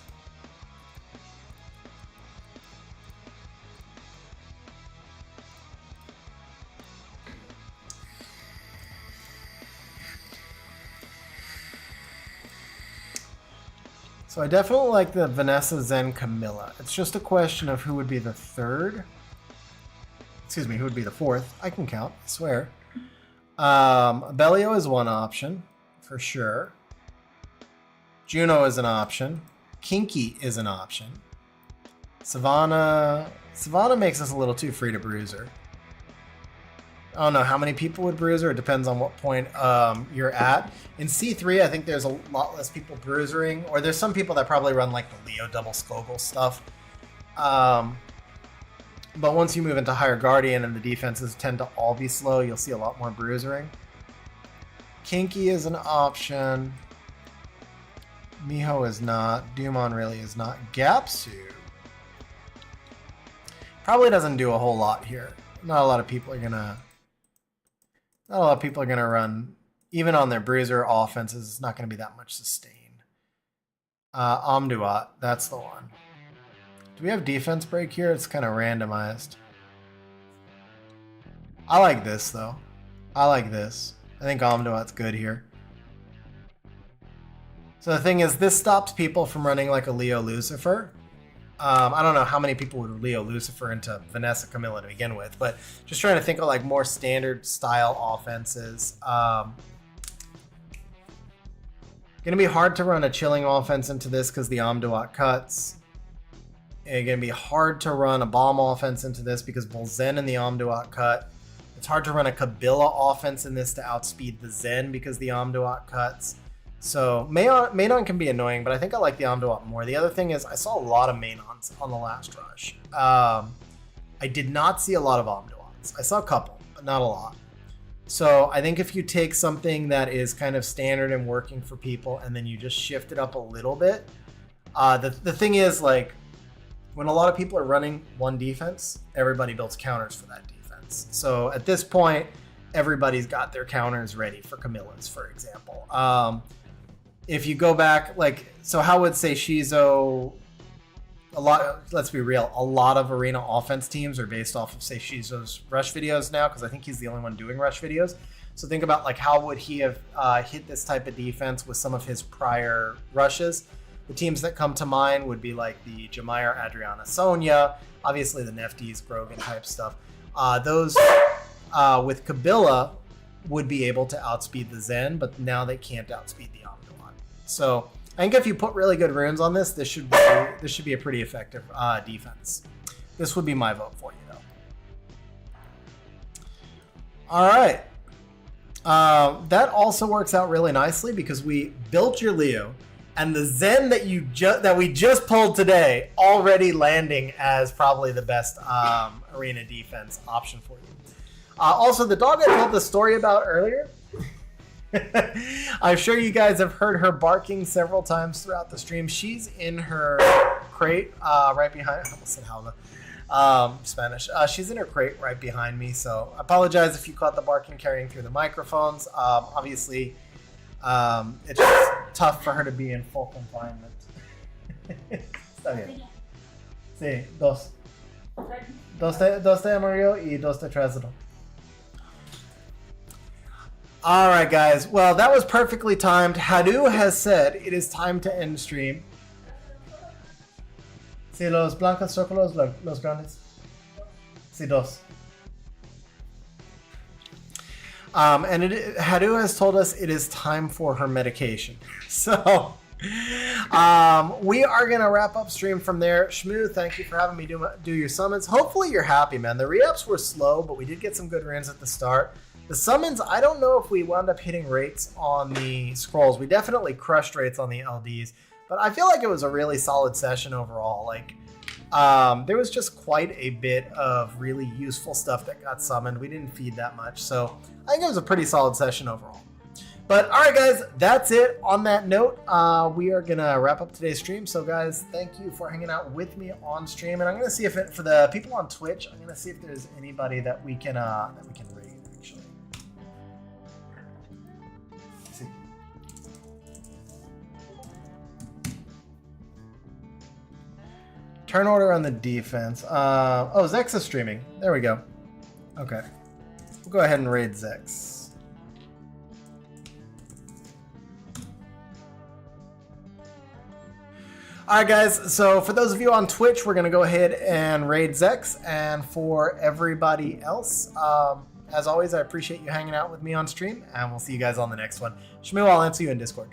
So I definitely like the Vanessa Zen Camilla. It's just a question of who would be the third. Excuse me, who would be the fourth. I can count, I swear. Bellio is one option, for sure. Juno is an option. Kinky is an option. Savannah makes us a little too free to bruiser. I don't know how many people would bruiser. It depends on what point you're at. In C3, I think there's a lot less people bruisering, or there's some people that probably run like the Leo double Skogel stuff. But once you move into higher Guardian and the defenses tend to all be slow, you'll see a lot more bruisering. Kinky is an option. Miho is not. Dumon really is not. Gapsu probably doesn't do a whole lot here. Not a lot of people are gonna run, even on their bruiser offenses, it's not gonna be that much sustain. Omduat, that's the one. Do we have defense break here? It's kind of randomized. I like this though. I like this. I think Omduat's good here. So the thing is, this stops people from running like a Leo Lucifer. I don't know how many people would Leo Lucifer into Vanessa Camilla to begin with, but just trying to think of like more standard style offenses. Gonna be hard to run a chilling offense into this because the Omduat cuts. It's gonna be hard to run a bomb offense into this because both Zen and the Omduat cut. It's hard to run a Kabila offense in this to outspeed the Zen because the Omduat cuts. So Manon can be annoying, but I think I like the Omduat more. The other thing is I saw a lot of Manons on the last rush. I did not see a lot of Omduats. I saw a couple, but not a lot. So I think if you take something that is kind of standard and working for people and then you just shift it up a little bit, the thing is, like, when a lot of people are running one defense, everybody builds counters for that defense. So at this point, everybody's got their counters ready for Camillas, for example. If you go back, like, so how would say Shizo, let's be real, a lot of arena offense teams are based off of, say, Shizo's rush videos now, because I think he's the only one doing rush videos. So think about, like, how would he have hit this type of defense with some of his prior rushes? The teams that come to mind would be like the Jamair, Adriana, Sonya, obviously the Nefties, Grogan type stuff. Those with Kabila would be able to outspeed the Zen, but now they can't outspeed the Omduat. So I think if you put really good runes on this, this should be a pretty effective defense. This would be my vote for you, though. All right. That also works out really nicely because we built your Leo, and the Zen that we just pulled today already landing as probably the best arena defense option for you. Also, the dog I told the story about earlier, I'm sure you guys have heard her barking several times throughout the stream. She's in her crate right behind. I almost said Howla. Spanish. She's in her crate right behind me, so I apologize if you caught the barking carrying through the microphones. Obviously, It's just tough for her to be in full confinement. Está bien. Sí, dos. Dos de amarillo y dos de trasero. All right, guys. Well, that was perfectly timed. Hadu has said it is time to end stream. Sí, los blancos círculos, los grandes. Sí, dos. And Hadu has told us it is time for her medication. So we are going to wrap up stream from there. Schmu, thank you for having me do your summons. Hopefully you're happy, man. The re-ups were slow, but we did get some good runs at the start. The summons, I don't know if we wound up hitting rates on the scrolls. We definitely crushed rates on the LDs, but I feel like it was a really solid session overall. Like, there was just quite a bit of really useful stuff that got summoned. We didn't feed that much, so I think it was a pretty solid session overall. But all right, guys, that's it. On that note, we are gonna wrap up today's stream. So, guys, thank you for hanging out with me on stream, and I'm gonna see if for the people on Twitch, I'm gonna see if there's anybody that we can raid. Actually, let's see. Turn order on the defense. Oh, Zex is streaming. There we go. Okay, we'll go ahead and raid Zex. Alright guys, so for those of you on Twitch, we're going to go ahead and raid Zex, and for everybody else, as always, I appreciate you hanging out with me on stream, and we'll see you guys on the next one. Schmu, I'll answer you in Discord.